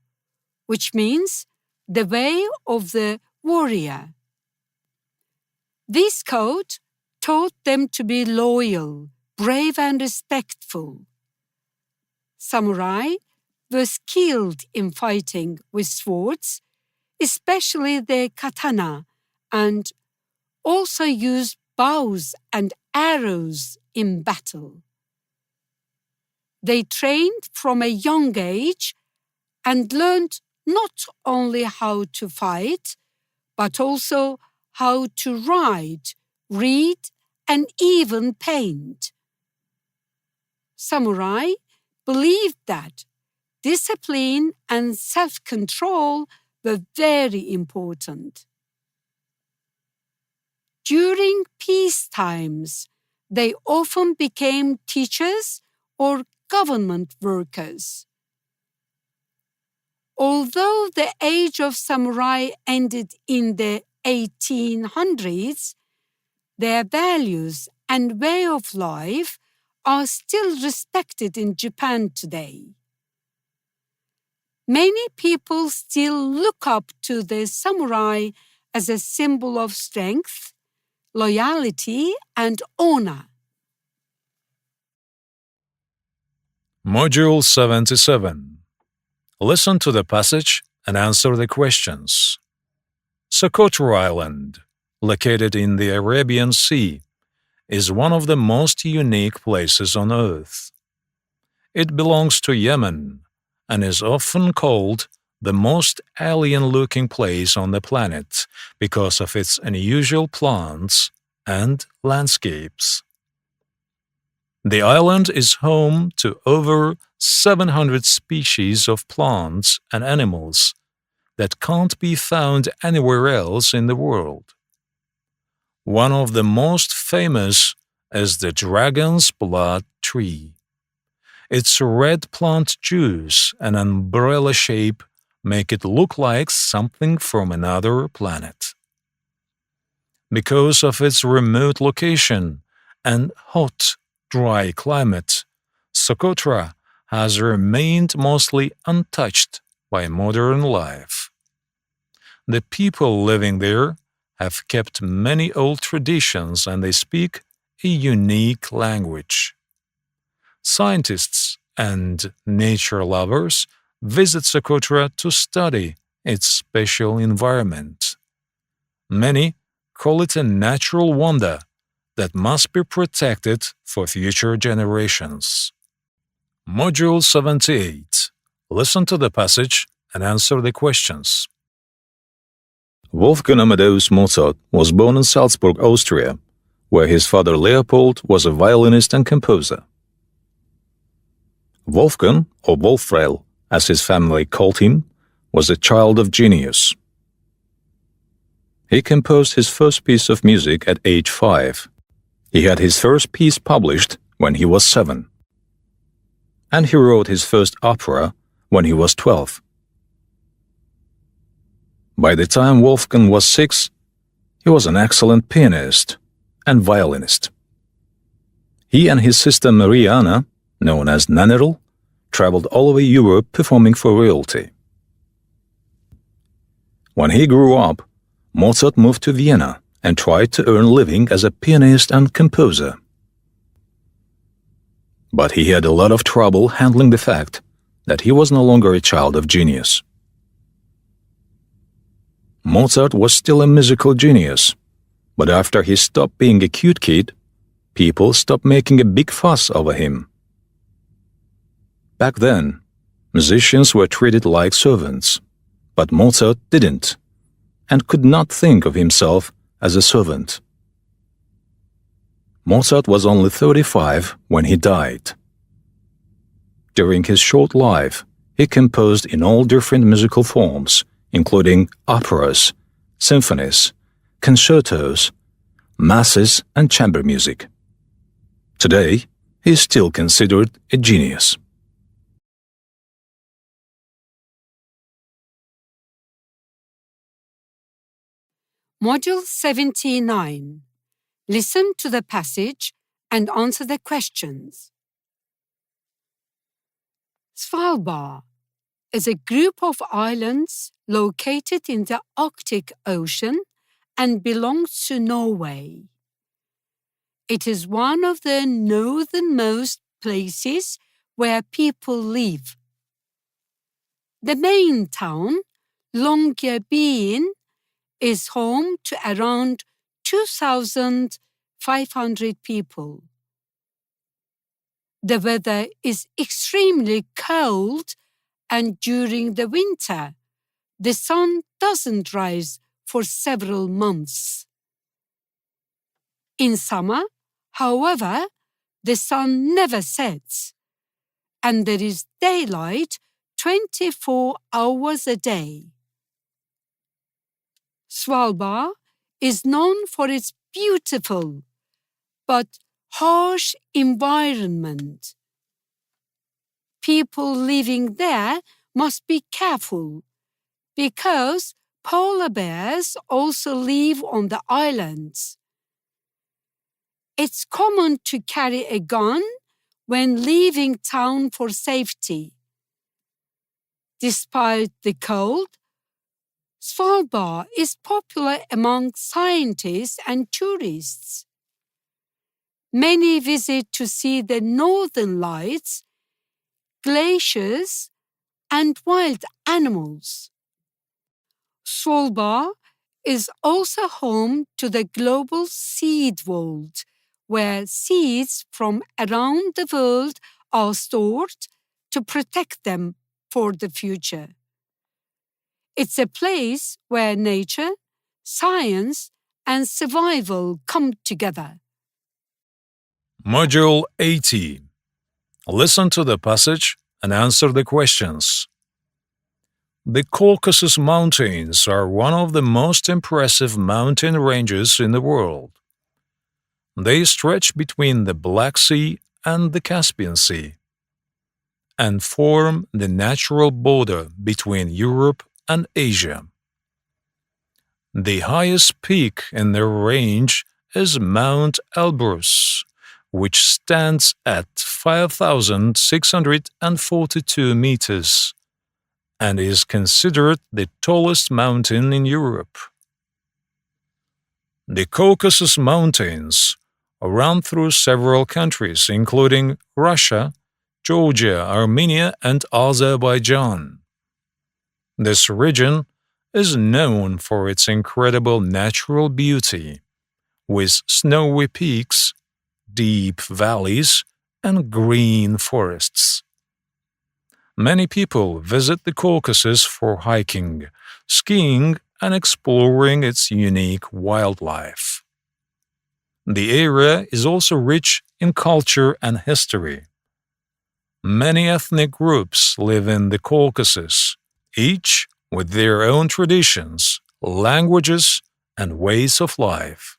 which means the way of the warrior. This code taught them to be loyal, brave, and respectful. Samurai were skilled in fighting with swords, especially the katana, and also used bows and arrows in battle. They trained from a young age and learned not only how to fight, but also how to write, read, and even paint. Samurai believed that discipline and self-control were very important. During peace times, they often became teachers or government workers. Although the age of samurai ended in the 1800s, their values and way of life are still respected in Japan today. Many people still look up to the samurai as a symbol of strength, loyalty, and honor. Module 77. Listen to the passage and answer the questions. Socotra Island, located in the Arabian Sea, is one of the most unique places on Earth. It belongs to Yemen and is often called the most alien-looking place on the planet because of its unusual plants and landscapes. The island is home to over 700 species of plants and animals that can't be found anywhere else in the world. One of the most famous is the dragon's blood tree. Its red plant juice and umbrella shape make it look like something from another planet. Because of its remote location and hot, dry climate, Socotra has remained mostly untouched by modern life. The people living there have kept many old traditions and they speak a unique language. Scientists and nature lovers visit Socotra to study its special environment. Many call it a natural wonder that must be protected for future generations. Module 78. Listen to the passage and answer the questions. Wolfgang Amadeus Mozart was born in Salzburg, Austria, where his father Leopold was a violinist and composer. Wolfgang, or Wolfrail, as his family called him, was a child of genius. He composed his first piece of music at age 5. He had his first piece published when he was 7. And he wrote his first opera when he was 12. By the time Wolfgang was 6, he was an excellent pianist and violinist. He and his sister Mariana, known as Nannerl, traveled all over Europe performing for royalty. When he grew up, Mozart moved to Vienna and tried to earn a living as a pianist and composer. But he had a lot of trouble handling the fact that he was no longer a child of genius. Mozart was still a musical genius, but after he stopped being a cute kid, people stopped making a big fuss over him. Back then, musicians were treated like servants, but Mozart didn't, and could not think of himself as a servant. Mozart was only 35 when he died. During his short life, he composed in all different musical forms, including operas, symphonies, concertos, masses, and chamber music. Today, he is still considered a genius. Module 79. Listen to the passage and answer the questions. Svalbard is a group of islands located in the Arctic Ocean and belongs to Norway. It is one of the northernmost places where people live. The main town, Longyearbyen, is home to around 2,500 people. The weather is extremely cold, and during the winter, the sun doesn't rise for several months. In summer, however, the sun never sets, and there is daylight 24 hours a day. Svalbard is known for its beautiful but harsh environment. People living there must be careful because polar bears also live on the islands. It's common to carry a gun when leaving town for safety. Despite the cold, Svalbard is popular among scientists and tourists. Many visit to see the northern lights, glaciers, and wild animals. Svalbard is also home to the Global Seed Vault, where seeds from around the world are stored to protect them for the future. It's a place where nature, science, and survival come together. Module 80. Listen to the passage and answer the questions. The Caucasus Mountains are one of the most impressive mountain ranges in the world. They stretch between the Black Sea and the Caspian Sea and form the natural border between Europe and Asia. The highest peak in their range is Mount Elbrus, which stands at 5,642 meters and is considered the tallest mountain in Europe. The Caucasus Mountains run through several countries, including Russia, Georgia, Armenia, and Azerbaijan. This region is known for its incredible natural beauty, with snowy peaks, deep valleys, and green forests. Many people visit the Caucasus for hiking, skiing, and exploring its unique wildlife. The area is also rich in culture and history. Many ethnic groups live in the Caucasus, each with their own traditions, languages, and ways of life.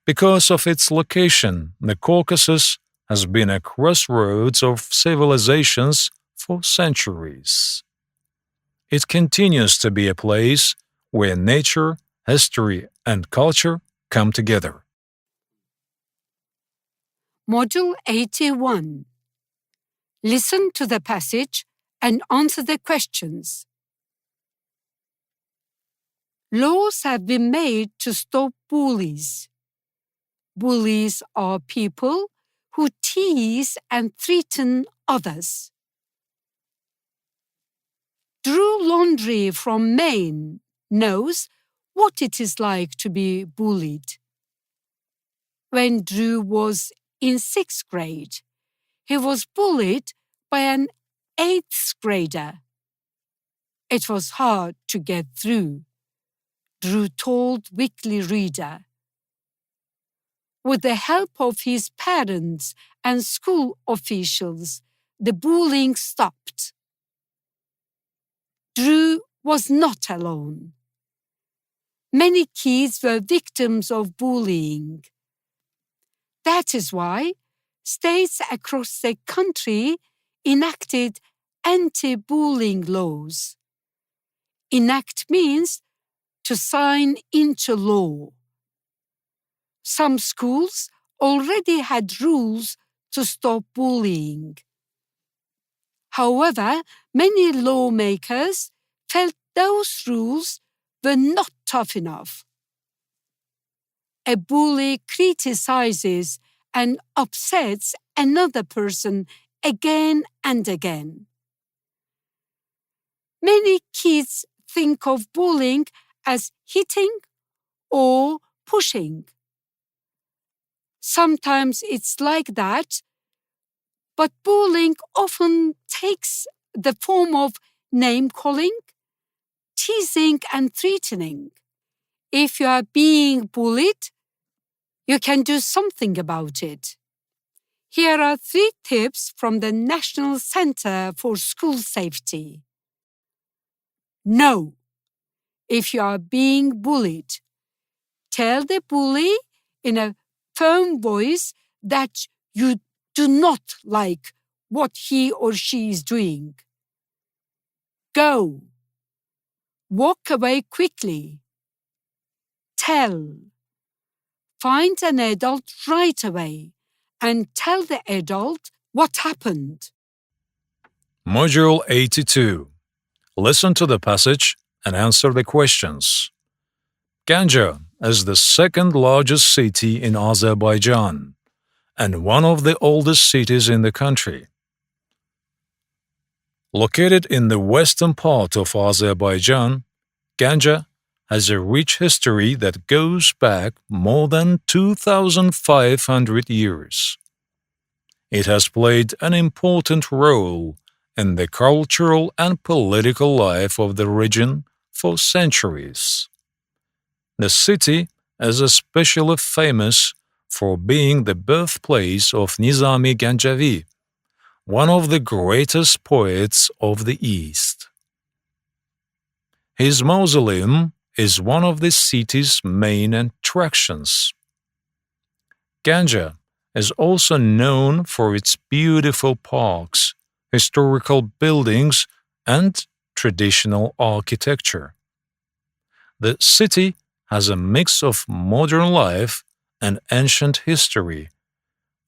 Because of its location, the Caucasus has been a crossroads of civilizations for centuries. It continues to be a place where nature, history, and culture come together. Module 81. Listen to the passage and answer the questions. Laws have been made to stop bullies. Bullies are people who tease and threaten others. Drew Laundrie from Maine knows what it is like to be bullied. When Drew was in 6th grade, he was bullied by an 8th grader. It was hard to get through, Drew told Weekly Reader. With the help of his parents and school officials, the bullying stopped. Drew was not alone. Many kids were victims of bullying. That is why states across the country enacted anti-bullying laws. Enact means to sign into law. Some schools already had rules to stop bullying. However, many lawmakers felt those rules were not tough enough. A bully criticizes and upsets another person again and again. Many kids think of bullying as hitting or pushing. Sometimes it's like that, but bullying often takes the form of name-calling, teasing, and threatening. If you are being bullied, you can do something about it. Here are 3 tips from the National Center for School Safety. No. If you are being bullied, tell the bully in a firm voice that you do not like what he or she is doing. Go. Walk away quickly. Tell. Find an adult right away and tell the adult what happened. Module 82. Listen to the passage and answer the questions. Ganja is the second largest city in Azerbaijan and one of the oldest cities in the country. Located in the western part of Azerbaijan, Ganja has a rich history that goes back more than 2,500 years. It has played an important role in the cultural and political life of the region for centuries. The city is especially famous for being the birthplace of Nizami Ganjavi, one of the greatest poets of the East. His mausoleum is one of the city's main attractions. Ganja is also known for its beautiful parks, historical buildings, and traditional architecture. The city has a mix of modern life and ancient history,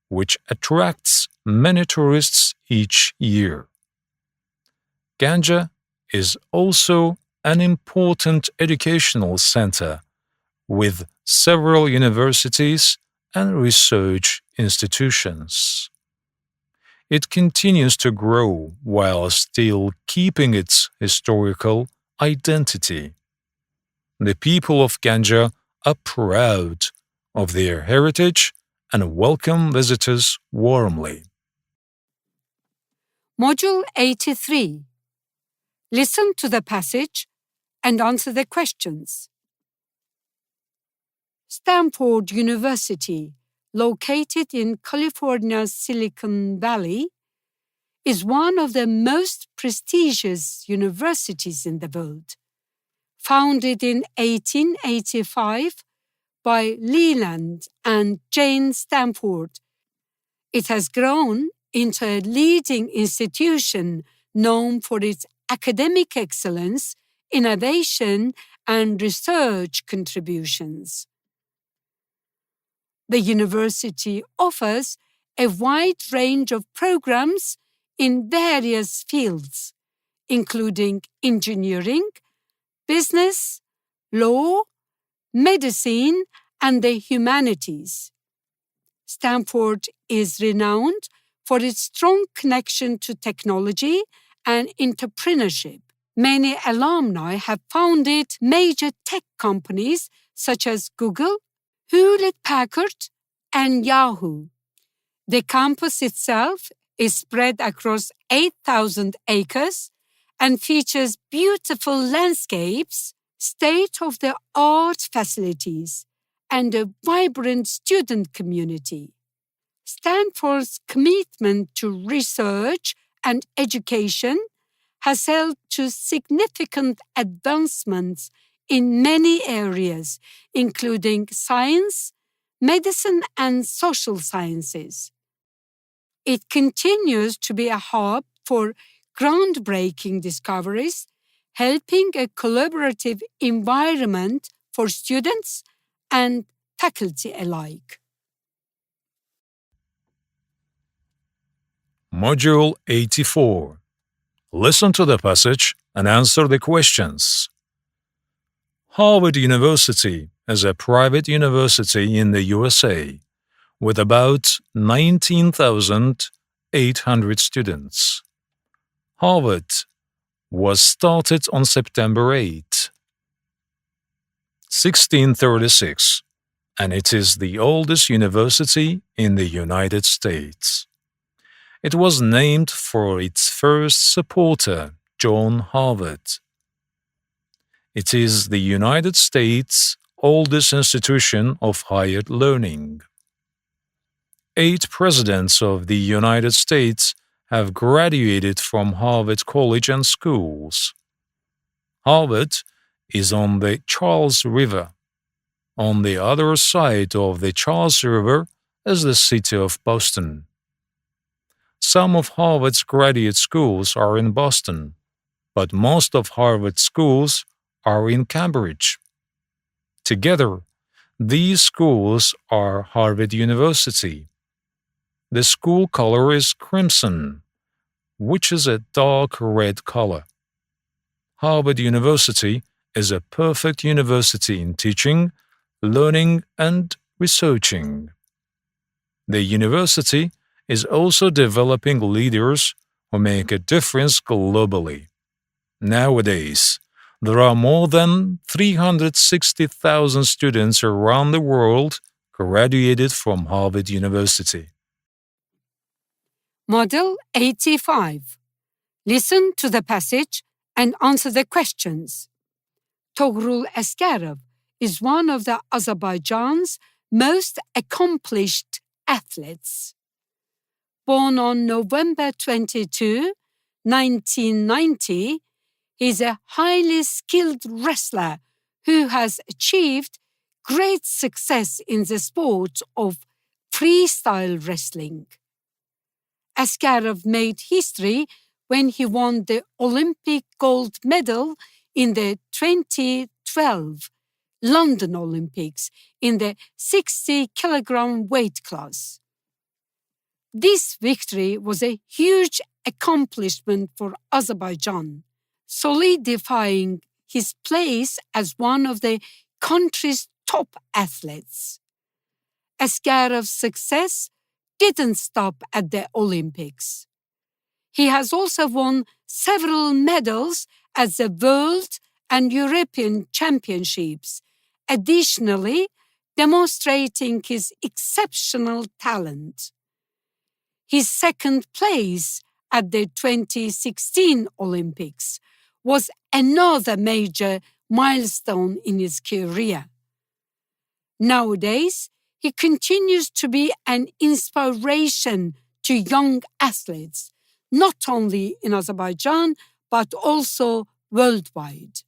which attracts many tourists each year. Ganja is also an important educational center with several universities and research institutions. It continues to grow while still keeping its historical identity. The people of Ganja are proud of their heritage and welcome visitors warmly. Module 83. Listen to the passage and answer the questions. Stanford University, located in California's Silicon Valley, is one of the most prestigious universities in the world. Founded in 1885 by Leland and Jane Stanford, it has grown into a leading institution known for its academic excellence, innovation, and research contributions. The university offers a wide range of programs in various fields, including engineering, business, law, medicine, and the humanities. Stanford is renowned for its strong connection to technology and entrepreneurship. Many alumni have founded major tech companies such as Google, Hewlett-Packard, and Yahoo. The campus itself is spread across 8,000 acres and features beautiful landscapes, state-of-the-art facilities, and a vibrant student community. Stanford's commitment to research and education has led to significant advancements in many areas, including science, medicine, and social sciences. It continues to be a hub for groundbreaking discoveries, helping a collaborative environment for students and faculty alike. Module 84. Listen to the passage and answer the questions. Harvard University is a private university in the USA with about 19,800 students. Harvard was started on September 8, 1636, and it is the oldest university in the United States. It was named for its first supporter, John Harvard. It is the United States' oldest institution of higher learning. 8 presidents of the United States have graduated from Harvard College and schools. Harvard is on the Charles River. On the other side of the Charles River is the city of Boston. Some of Harvard's graduate schools are in Boston, but most of Harvard's schools are in Cambridge. Together, these schools are Harvard University. The school color is crimson, which is a dark red color. Harvard University is a perfect university in teaching, learning, and researching. The university is also developing leaders who make a difference globally. Nowadays, there are more than 360,000 students around the world graduated from Harvard University. Model 85. Listen to the passage and answer the questions. Toghrul Askarov is one of the Azerbaijan's most accomplished athletes. Born on November 22, 1990, he is a highly skilled wrestler who has achieved great success in the sport of freestyle wrestling. Askarov made history when he won the Olympic gold medal in the 2012 London Olympics in the 60-kilogram weight class. This victory was a huge accomplishment for Azerbaijan, solidifying his place as one of the country's top athletes. Askarov's success didn't stop at the Olympics. He has also won several medals at the World and European Championships, additionally demonstrating his exceptional talent. His second place at the 2016 Olympics was another major milestone in his career. Nowadays, he continues to be an inspiration to young athletes, not only in Azerbaijan, but also worldwide.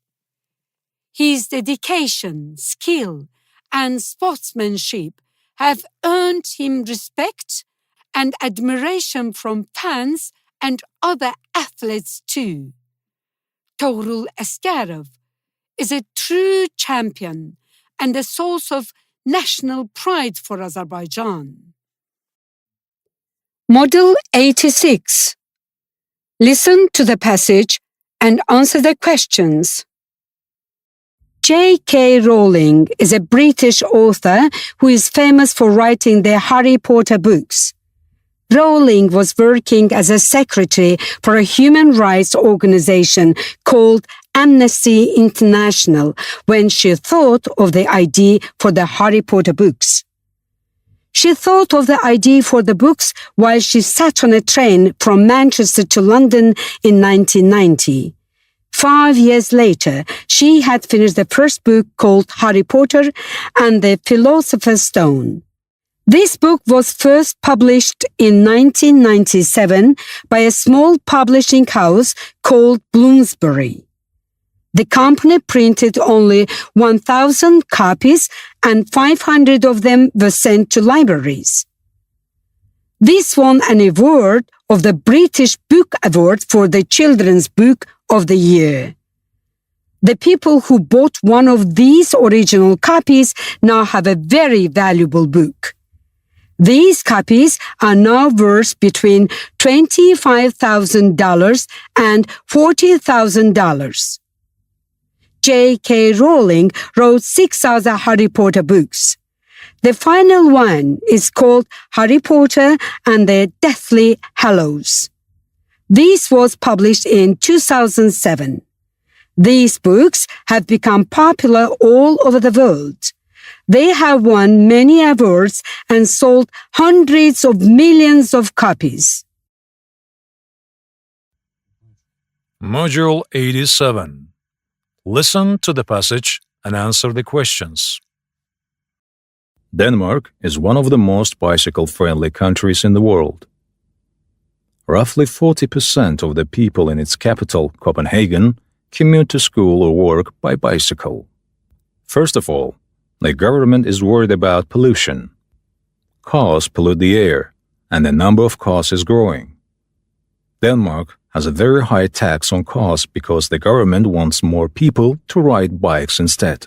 His dedication, skill, and sportsmanship have earned him respect and admiration from fans and other athletes too. Toghrul Askarov is a true champion and a source of national pride for Azerbaijan. Model 86. Listen to the passage and answer the questions. J.K. Rowling is a British author who is famous for writing the Harry Potter books. Rowling was working as a secretary for a human rights organization called Amnesty International when she thought of the idea for the Harry Potter books. She thought of the idea for the books while she sat on a train from Manchester to London in 1990. 5 years later, she had finished the first book called Harry Potter and the Philosopher's Stone. This book was first published in 1997 by a small publishing house called Bloomsbury. The company printed only 1,000 copies and 500 of them were sent to libraries. This won an award of the British Book Award for the Children's Book of the Year. The people who bought one of these original copies now have a very valuable book. These copies are now worth between $25,000 and $40,000. J.K. Rowling wrote 6 other Harry Potter books. The final one is called Harry Potter and the Deathly Hallows. This was published in 2007. These books have become popular all over the world. They have won many awards and sold hundreds of millions of copies. Module 87. Listen to the passage and answer the questions. Denmark is one of the most bicycle-friendly countries in the world. Roughly 40% of the people in its capital, Copenhagen, commute to school or work by bicycle. First of all, the government is worried about pollution. Cars pollute the air, and the number of cars is growing. Denmark has a very high tax on cars because the government wants more people to ride bikes instead.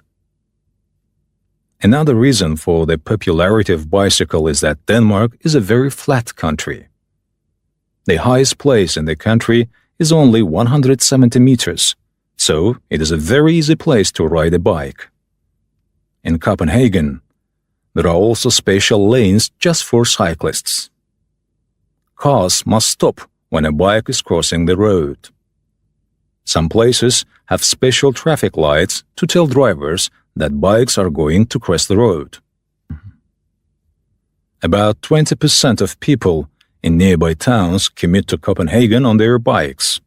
Another reason for the popularity of bicycle is that Denmark is a very flat country. The highest place in the country is only 170 meters, so it is a very easy place to ride a bike. In Copenhagen, there are also special lanes just for cyclists. Cars must stop when a bike is crossing the road. Some places have special traffic lights to tell drivers that bikes are going to cross the road. About 20% of people in nearby towns commute to Copenhagen on their bikes.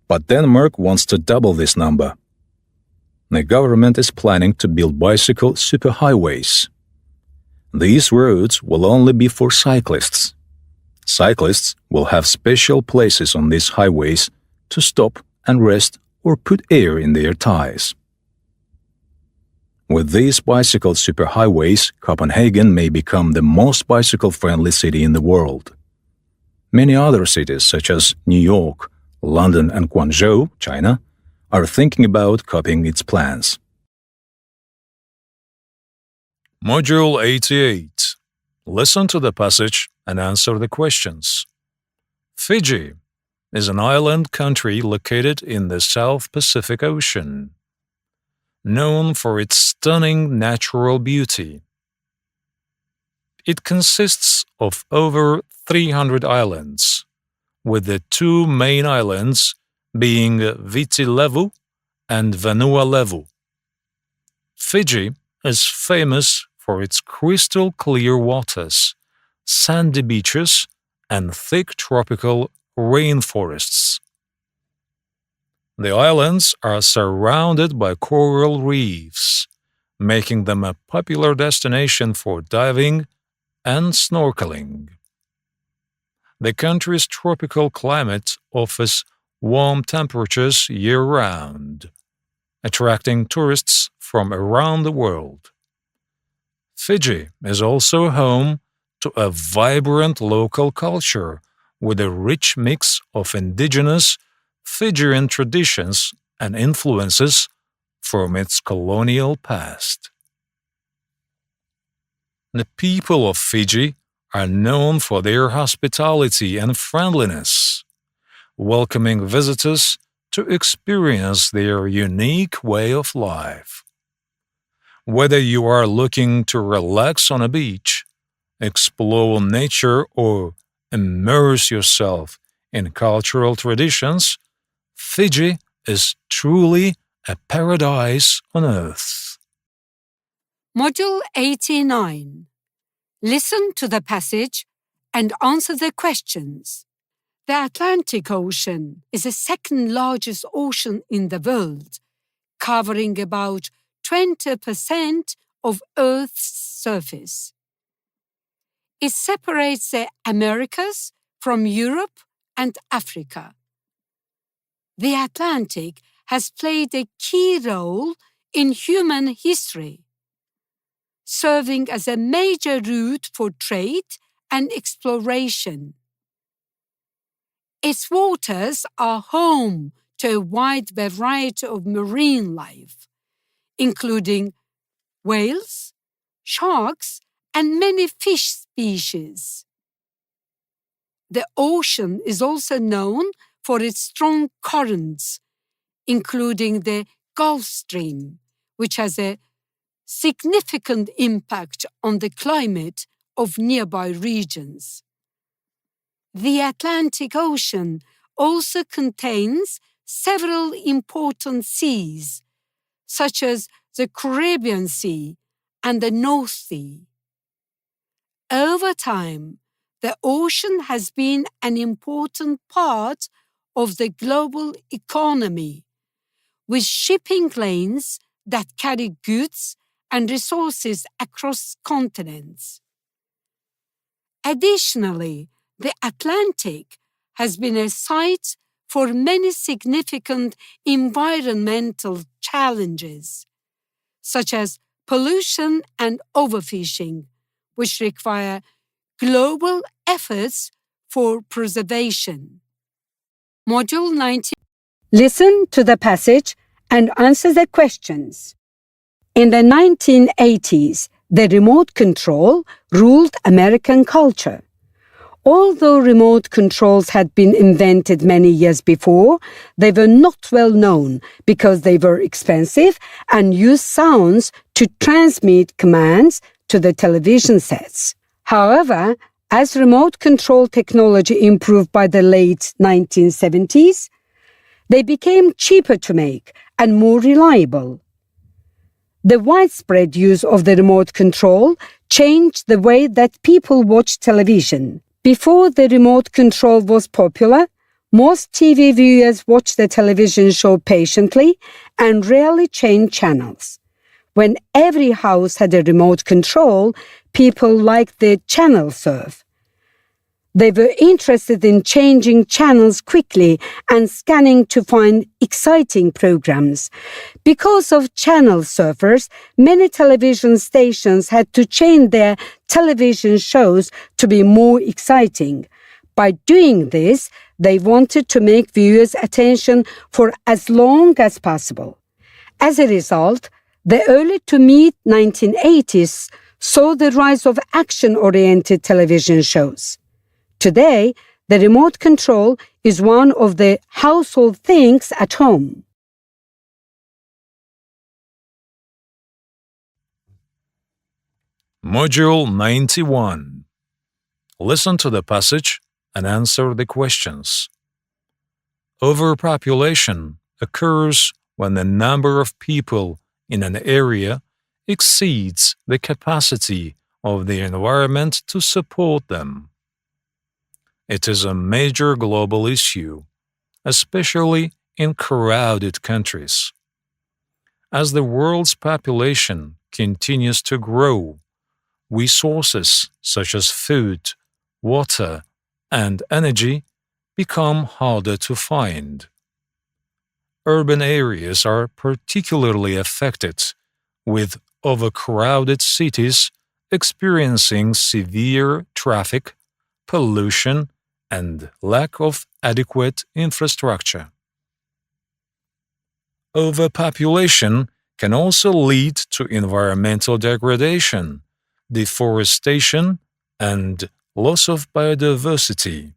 But Denmark wants to double this number. The government is planning to build bicycle superhighways. These roads will only be for cyclists. Cyclists will have special places on these highways to stop and rest or put air in their tires. With these bicycle superhighways, Copenhagen may become the most bicycle-friendly city in the world. Many other cities, such as New York, London, and Guangzhou, China, are thinking about copying its plans. Module 88. Listen to the passage and answer the questions. Fiji is an island country located in the South Pacific Ocean, known for its stunning natural beauty. It consists of over 300 islands, with the two main islands being Viti Levu and Vanua Levu. Fiji is famous for its crystal clear waters, sandy beaches, and thick tropical rainforests. The islands are surrounded by coral reefs, making them a popular destination for diving and snorkeling. The country's tropical climate offers warm temperatures year-round, attracting tourists from around the world. Fiji is also home to a vibrant local culture with a rich mix of indigenous Fijian traditions and influences from its colonial past. The people of Fiji are known for their hospitality and friendliness, welcoming visitors to experience their unique way of life. Whether you are looking to relax on a beach, explore nature, or immerse yourself in cultural traditions, Fiji is truly a paradise on earth. Module 89. Listen to the passage and answer the questions. The Atlantic Ocean is the second largest ocean in the world, covering about 20% of Earth's surface. It separates the Americas from Europe and Africa. The Atlantic has played a key role in human history, serving as a major route for trade and exploration. Its waters are home to a wide variety of marine life, including whales, sharks, and many fish species. The ocean is also known for its strong currents, including the Gulf Stream, which has a significant impact on the climate of nearby regions. The Atlantic Ocean also contains several important seas, such as the Caribbean Sea and the North Sea. Over time, the ocean has been an important part of the global economy, with shipping lanes that carry goods and resources across continents. Additionally, the Atlantic has been a site for many significant environmental challenges, such as pollution and overfishing, which require global efforts for preservation. Module 19. Listen to the passage and answer the questions. In the 1980s, the remote control ruled American culture. Although remote controls had been invented many years before, they were not well known because they were expensive and used sounds to transmit commands to the television sets. However, as remote control technology improved by the late 1970s, they became cheaper to make and more reliable. The widespread use of the remote control changed the way that people watch television. Before the remote control was popular, most TV viewers watched the television show patiently and rarely changed channels. When every house had a remote control, people liked the channel surf. They were interested in changing channels quickly and scanning to find exciting programs. Because of channel surfers, many television stations had to change their television shows to be more exciting. By doing this, they wanted to make viewers' attention for as long as possible. As a result, the early to mid-1980s saw the rise of action-oriented television shows. Today, the remote control is one of the household things at home. Module 91. Listen to the passage and answer the questions. Overpopulation occurs when the number of people in an area exceeds the capacity of the environment to support them. It is a major global issue, especially in crowded countries. As the world's population continues to grow, resources such as food, water, and energy become harder to find. Urban areas are particularly affected, with overcrowded cities experiencing severe traffic, pollution, and lack of adequate infrastructure. Overpopulation can also lead to environmental degradation, deforestation, and loss of biodiversity.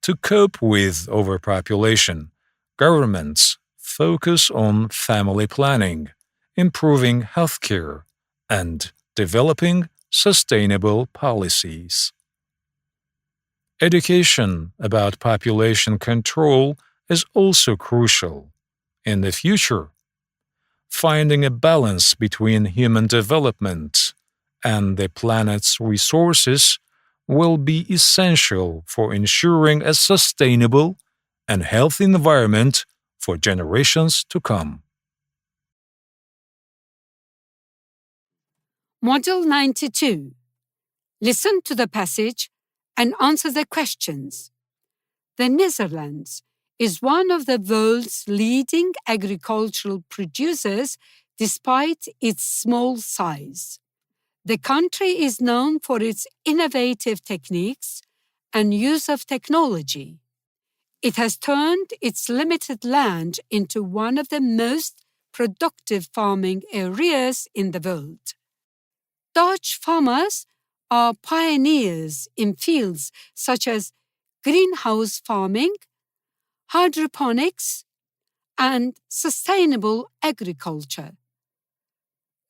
To cope with overpopulation, governments focus on family planning, improving healthcare, and developing sustainable policies. Education about population control is also crucial. In the future, finding a balance between human development and the planet's resources will be essential for ensuring a sustainable and healthy environment for generations to come. Module 92. Listen to the passage and answer the questions. The Netherlands is one of the world's leading agricultural producers despite its small size. The country is known for its innovative techniques and use of technology. It has turned its limited land into one of the most productive farming areas in the world. Dutch farmers are pioneers in fields such as greenhouse farming, hydroponics, and sustainable agriculture.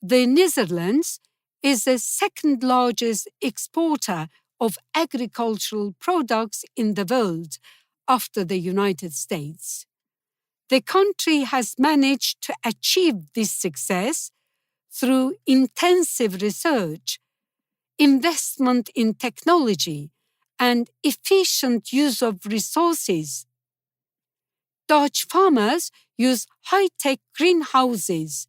The Netherlands is the second largest exporter of agricultural products in the world after the United States. The country has managed to achieve this success through intensive research, investment in technology, and efficient use of resources. Dutch farmers use high-tech greenhouses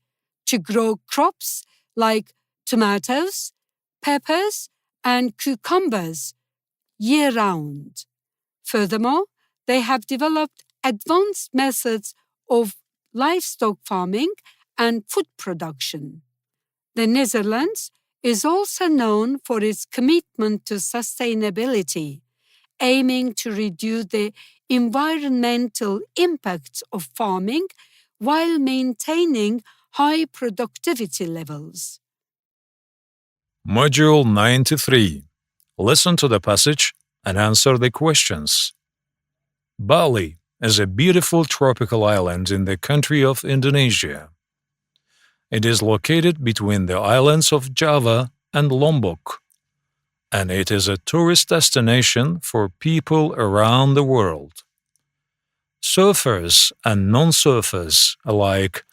to grow crops like tomatoes, peppers, and cucumbers year-round. Furthermore, they have developed advanced methods of livestock farming and food production. The Netherlands is also known for its commitment to sustainability aiming to reduce the environmental impacts of farming while maintaining high productivity levels. Module 93. Listen to the passage and answer the questions. Bali is a beautiful tropical island in the country of Indonesia. It is located between the islands of Java and Lombok, and it is a tourist destination for people around the world. Surfers and non-surfers alike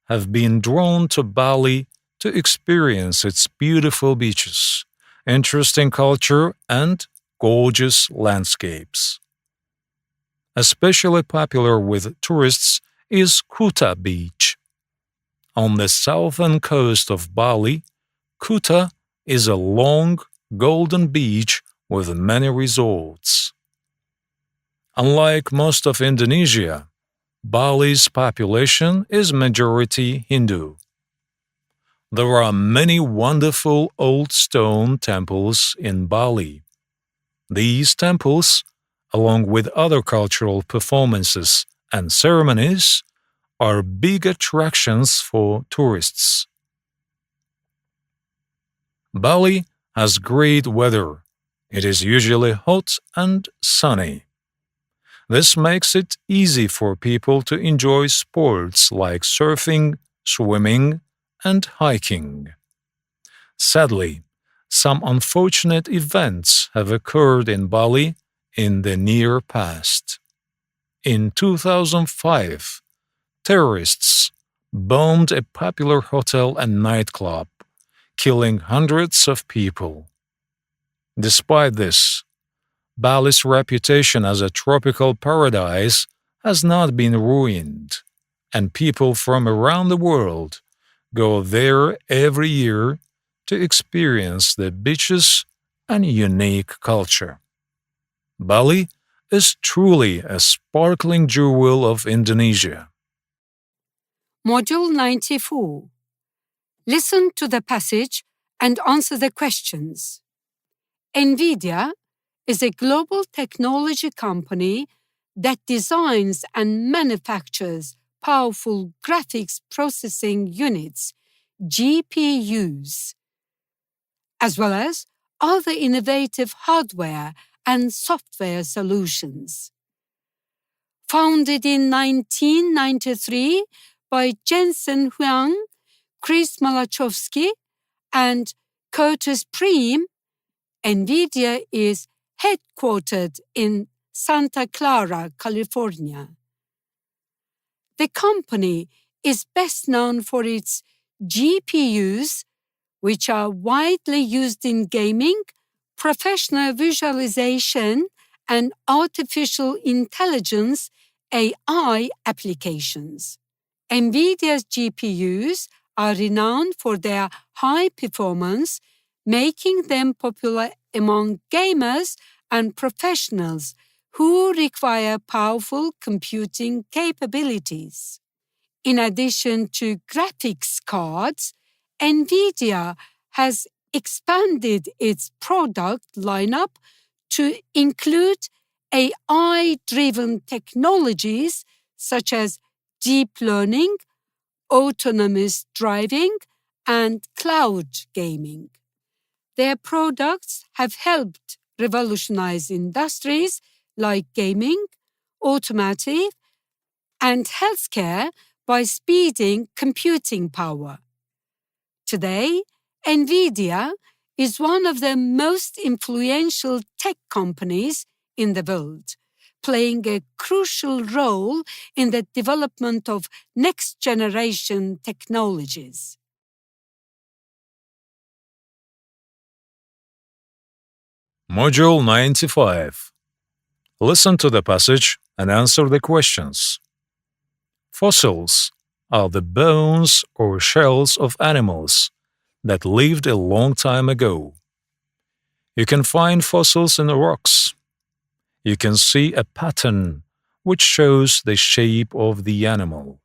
have been drawn to Bali to experience its beautiful beaches, interesting culture, and gorgeous landscapes. Especially popular with tourists is Kuta Beach. On the southern coast of Bali, Kuta is a long, golden beach with many resorts. Unlike most of Indonesia, Bali's population is majority Hindu. There are many wonderful old stone temples in Bali. These temples, along with other cultural performances and ceremonies, are big attractions for tourists. Bali has great weather. It is usually hot and sunny. This makes it easy for people to enjoy sports like surfing, swimming, and hiking. Sadly, some unfortunate events have occurred in Bali in the near past. In 2005, terrorists bombed a popular hotel and nightclub, killing hundreds of people. Despite this, Bali's reputation as a tropical paradise has not been ruined, and people from around the world go there every year to experience the beaches and unique culture. Bali is truly a sparkling jewel of Indonesia. Module 94. Listen to the passage and answer the questions. NVIDIA is a global technology company that designs and manufactures powerful graphics processing units, GPUs, as well as other innovative hardware and software solutions. Founded in 1993 by Jensen Huang, Chris Malachowski, and Curtis Preem, NVIDIA is headquartered in Santa Clara, California. The company is best known for its GPUs, which are widely used in gaming, professional visualization, and artificial intelligence AI applications. NVIDIA's GPUs are renowned for their high performance, making them popular among gamers and professionals who require powerful computing capabilities. In addition to graphics cards, NVIDIA has expanded its product lineup to include AI-driven technologies such as deep learning, autonomous driving, and cloud gaming. Their products have helped revolutionize industries like gaming, automotive, and healthcare by speeding computing power. Today, NVIDIA is one of the most influential tech companies in the world, playing a crucial role in the development of next-generation technologies. Module 95. Listen to the passage and answer the questions. Fossils are the bones or shells of animals that lived a long time ago. You can find fossils in the rocks. You can see a pattern which shows the shape of the animal.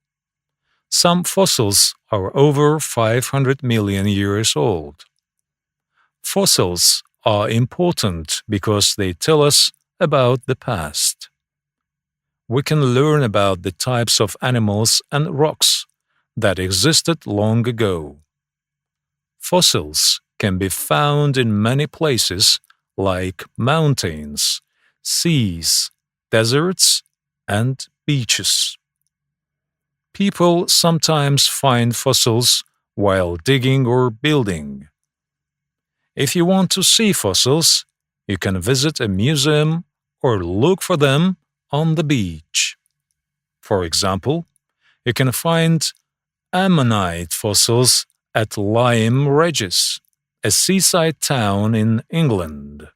Some fossils are over 500 million years old. Fossils are important because they tell us about the past. We can learn about the types of animals and rocks that existed long ago. Fossils can be found in many places like mountains, seas, deserts, and beaches. People sometimes find fossils while digging or building. If you want to see fossils, you can visit a museum or look for them on the beach. For example, you can find ammonite fossils at Lyme Regis, a seaside town in England.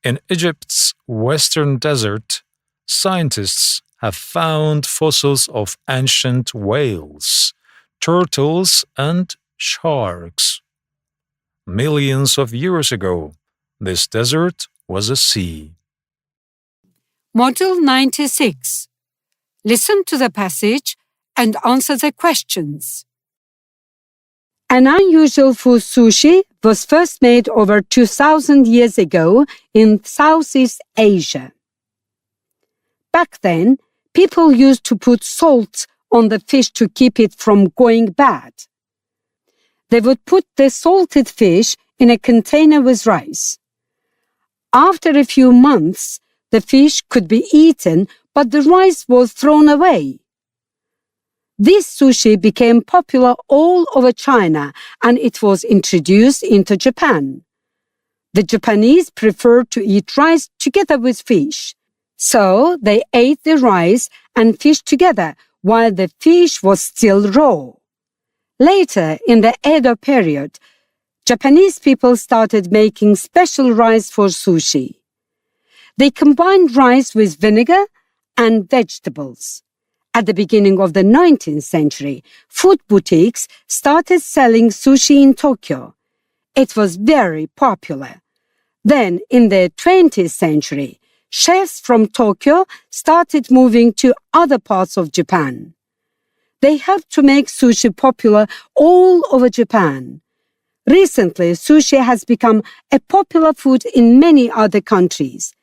In Egypt's western desert, scientists have found fossils of ancient whales, turtles, and sharks. Millions of years ago, this desert was a sea. Module 96. Listen to the passage and answer the questions. An unusual food, sushi, was first made over 2,000 years ago in Southeast Asia. Back then, people used to put salt on the fish to keep it from going bad. They would put the salted fish in a container with rice. After a few months, the fish could be eaten, but the rice was thrown away. This sushi became popular all over China and it was introduced into Japan. The Japanese preferred to eat rice together with fish, so they ate the rice and fish together while the fish was still raw. Later, in the Edo period, Japanese people started making special rice for sushi. They combined rice with vinegar and vegetables. At the beginning of the 19th century, food boutiques started selling sushi in Tokyo. It was very popular. Then, in the 20th century, chefs from Tokyo started moving to other parts of Japan. They helped to make sushi popular all over Japan. Recently, sushi has become a popular food in many other countries.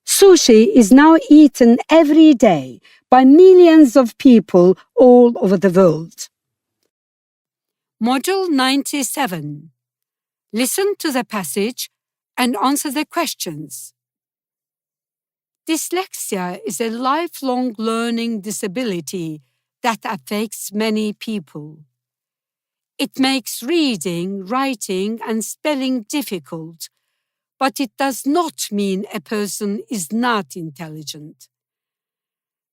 Sushi is now eaten every day by millions of people all over the world. Module 97. Listen to the passage and answer the questions. Dyslexia is a lifelong learning disability that affects many people. It makes reading, writing, and spelling difficult, but it does not mean a person is not intelligent.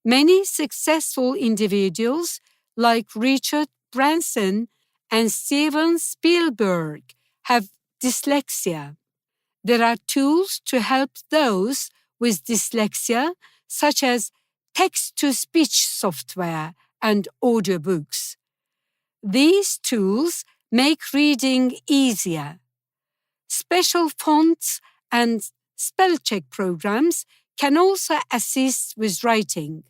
Many successful individuals like Richard Branson and Steven Spielberg have dyslexia. There are tools to help those with dyslexia, such as text-to-speech software and audiobooks. These tools make reading easier. Special fonts and spell check programs can also assist with writing.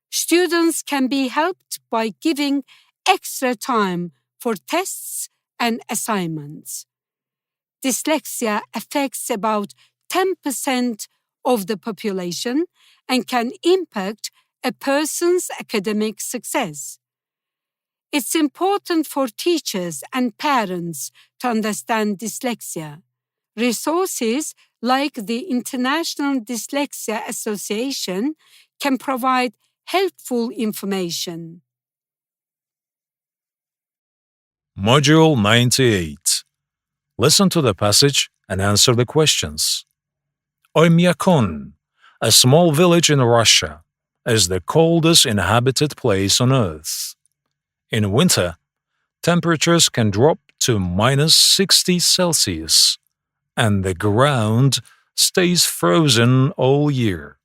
Students can be helped by giving extra time for tests and assignments. Dyslexia affects about 10% of the population and can impact a person's academic success. It's important for teachers and parents to understand dyslexia. Resources like the International Dyslexia Association can provide helpful information. Module 98. Listen to the passage and answer the questions. Oymyakon, a small village in Russia, is the coldest inhabited place on Earth. In winter, temperatures can drop to -60 Celsius, and the ground stays frozen all year.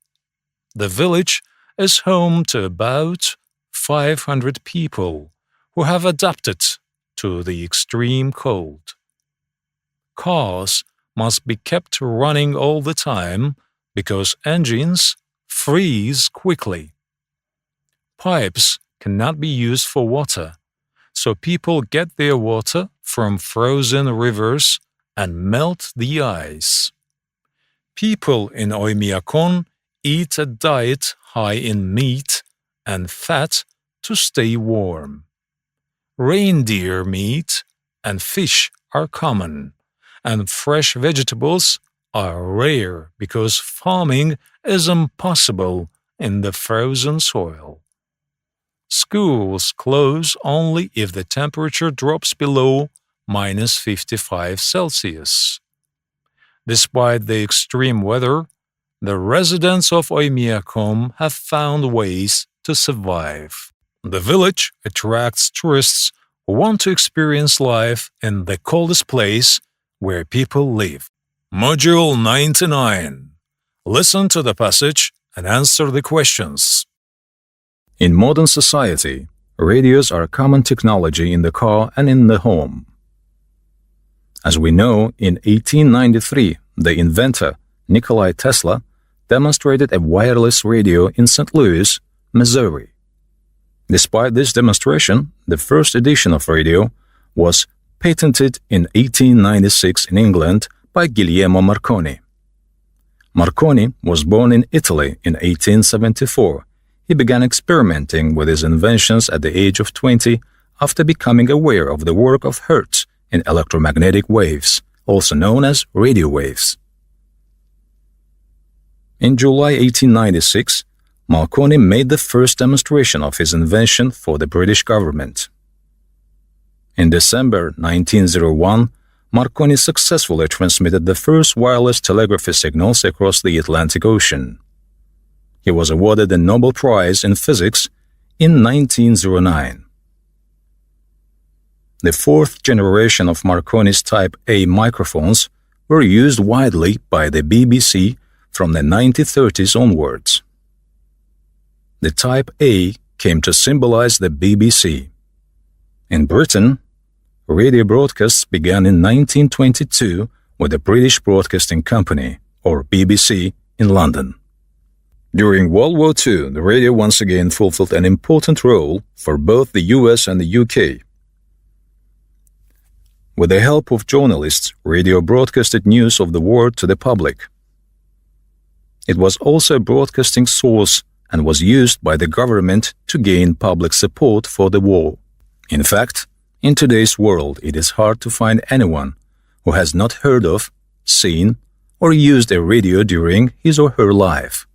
The village is home to about 500 people who have adapted to the extreme cold. Cars must be kept running all the time because engines freeze quickly. Pipes cannot be used for water, so people get their water from frozen rivers and melt the ice. People in Oymyakon eat a diet high in meat and fat to stay warm. Reindeer meat and fish are common, and fresh vegetables are rare because farming is impossible in the frozen soil. Schools close only if the temperature drops below -55 Celsius. Despite the extreme weather, the residents of Oymyakon have found ways to survive. The village attracts tourists who want to experience life in the coldest place where people live. Module 99. Listen to the passage and answer the questions. In modern society, radios are a common technology in the car and in the home. As we know, in 1893, the inventor, Nikola Tesla, demonstrated a wireless radio in St. Louis, Missouri. Despite this demonstration, the first edition of radio was patented in 1896 in England by Guglielmo Marconi. Marconi was born in Italy in 1874. He began experimenting with his inventions at the age of 20 after becoming aware of the work of Hertz in electromagnetic waves, also known as radio waves. In July 1896, Marconi made the first demonstration of his invention for the British government. In December 1901, Marconi successfully transmitted the first wireless telegraphy signals across the Atlantic Ocean. He was awarded the Nobel Prize in Physics in 1909. The fourth generation of Marconi's Type A microphones were used widely by the BBC from the 1930s onwards. The Type A came to symbolize the BBC. In Britain, radio broadcasts began in 1922 with the British Broadcasting Company, or BBC, in London. During World War II, the radio once again fulfilled an important role for both the US and the UK. With the help of journalists, radio broadcasted news of the war to the public. It was also a broadcasting source and was used by the government to gain public support for the war. In fact, in today's world, it is hard to find anyone who has not heard of, seen, or used a radio during his or her life.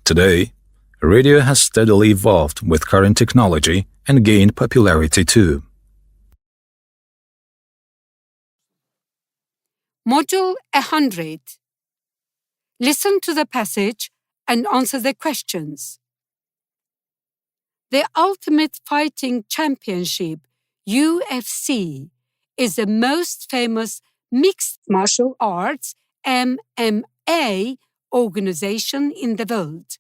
Today, radio has steadily evolved with current technology and gained popularity too. Module 100. Listen to the passage and answer the questions. The Ultimate Fighting Championship, UFC, is the most famous mixed martial arts MMA organization in the world.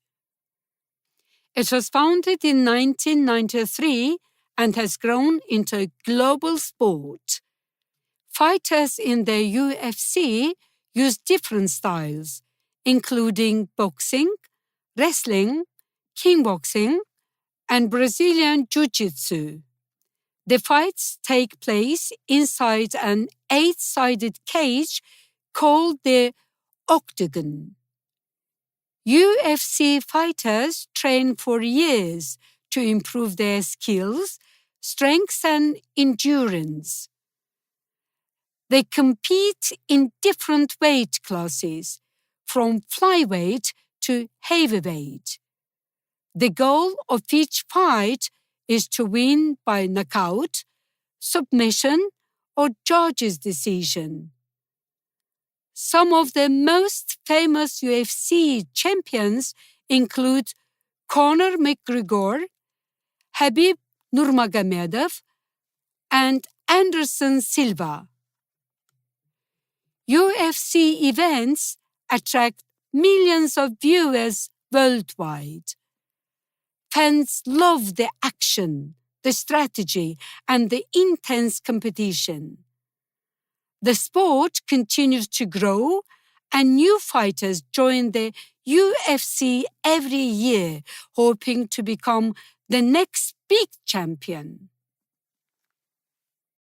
It was founded in 1993 and has grown into a global sport. Fighters in the UFC use different styles, including boxing, wrestling, kickboxing, and Brazilian Jiu-Jitsu. The fights take place inside an 8-sided cage called the octagon. UFC fighters train for years to improve their skills, strength, and endurance. They compete in different weight classes, from flyweight to heavyweight. The goal of each fight is to win by knockout, submission, or judge's decision. Some of the most famous UFC champions include Conor McGregor, Khabib Nurmagomedov, and Anderson Silva. UFC events attract millions of viewers worldwide. Fans love the action, the strategy, and the intense competition. The sport continues to grow, and new fighters join the UFC every year, hoping to become the next big champion.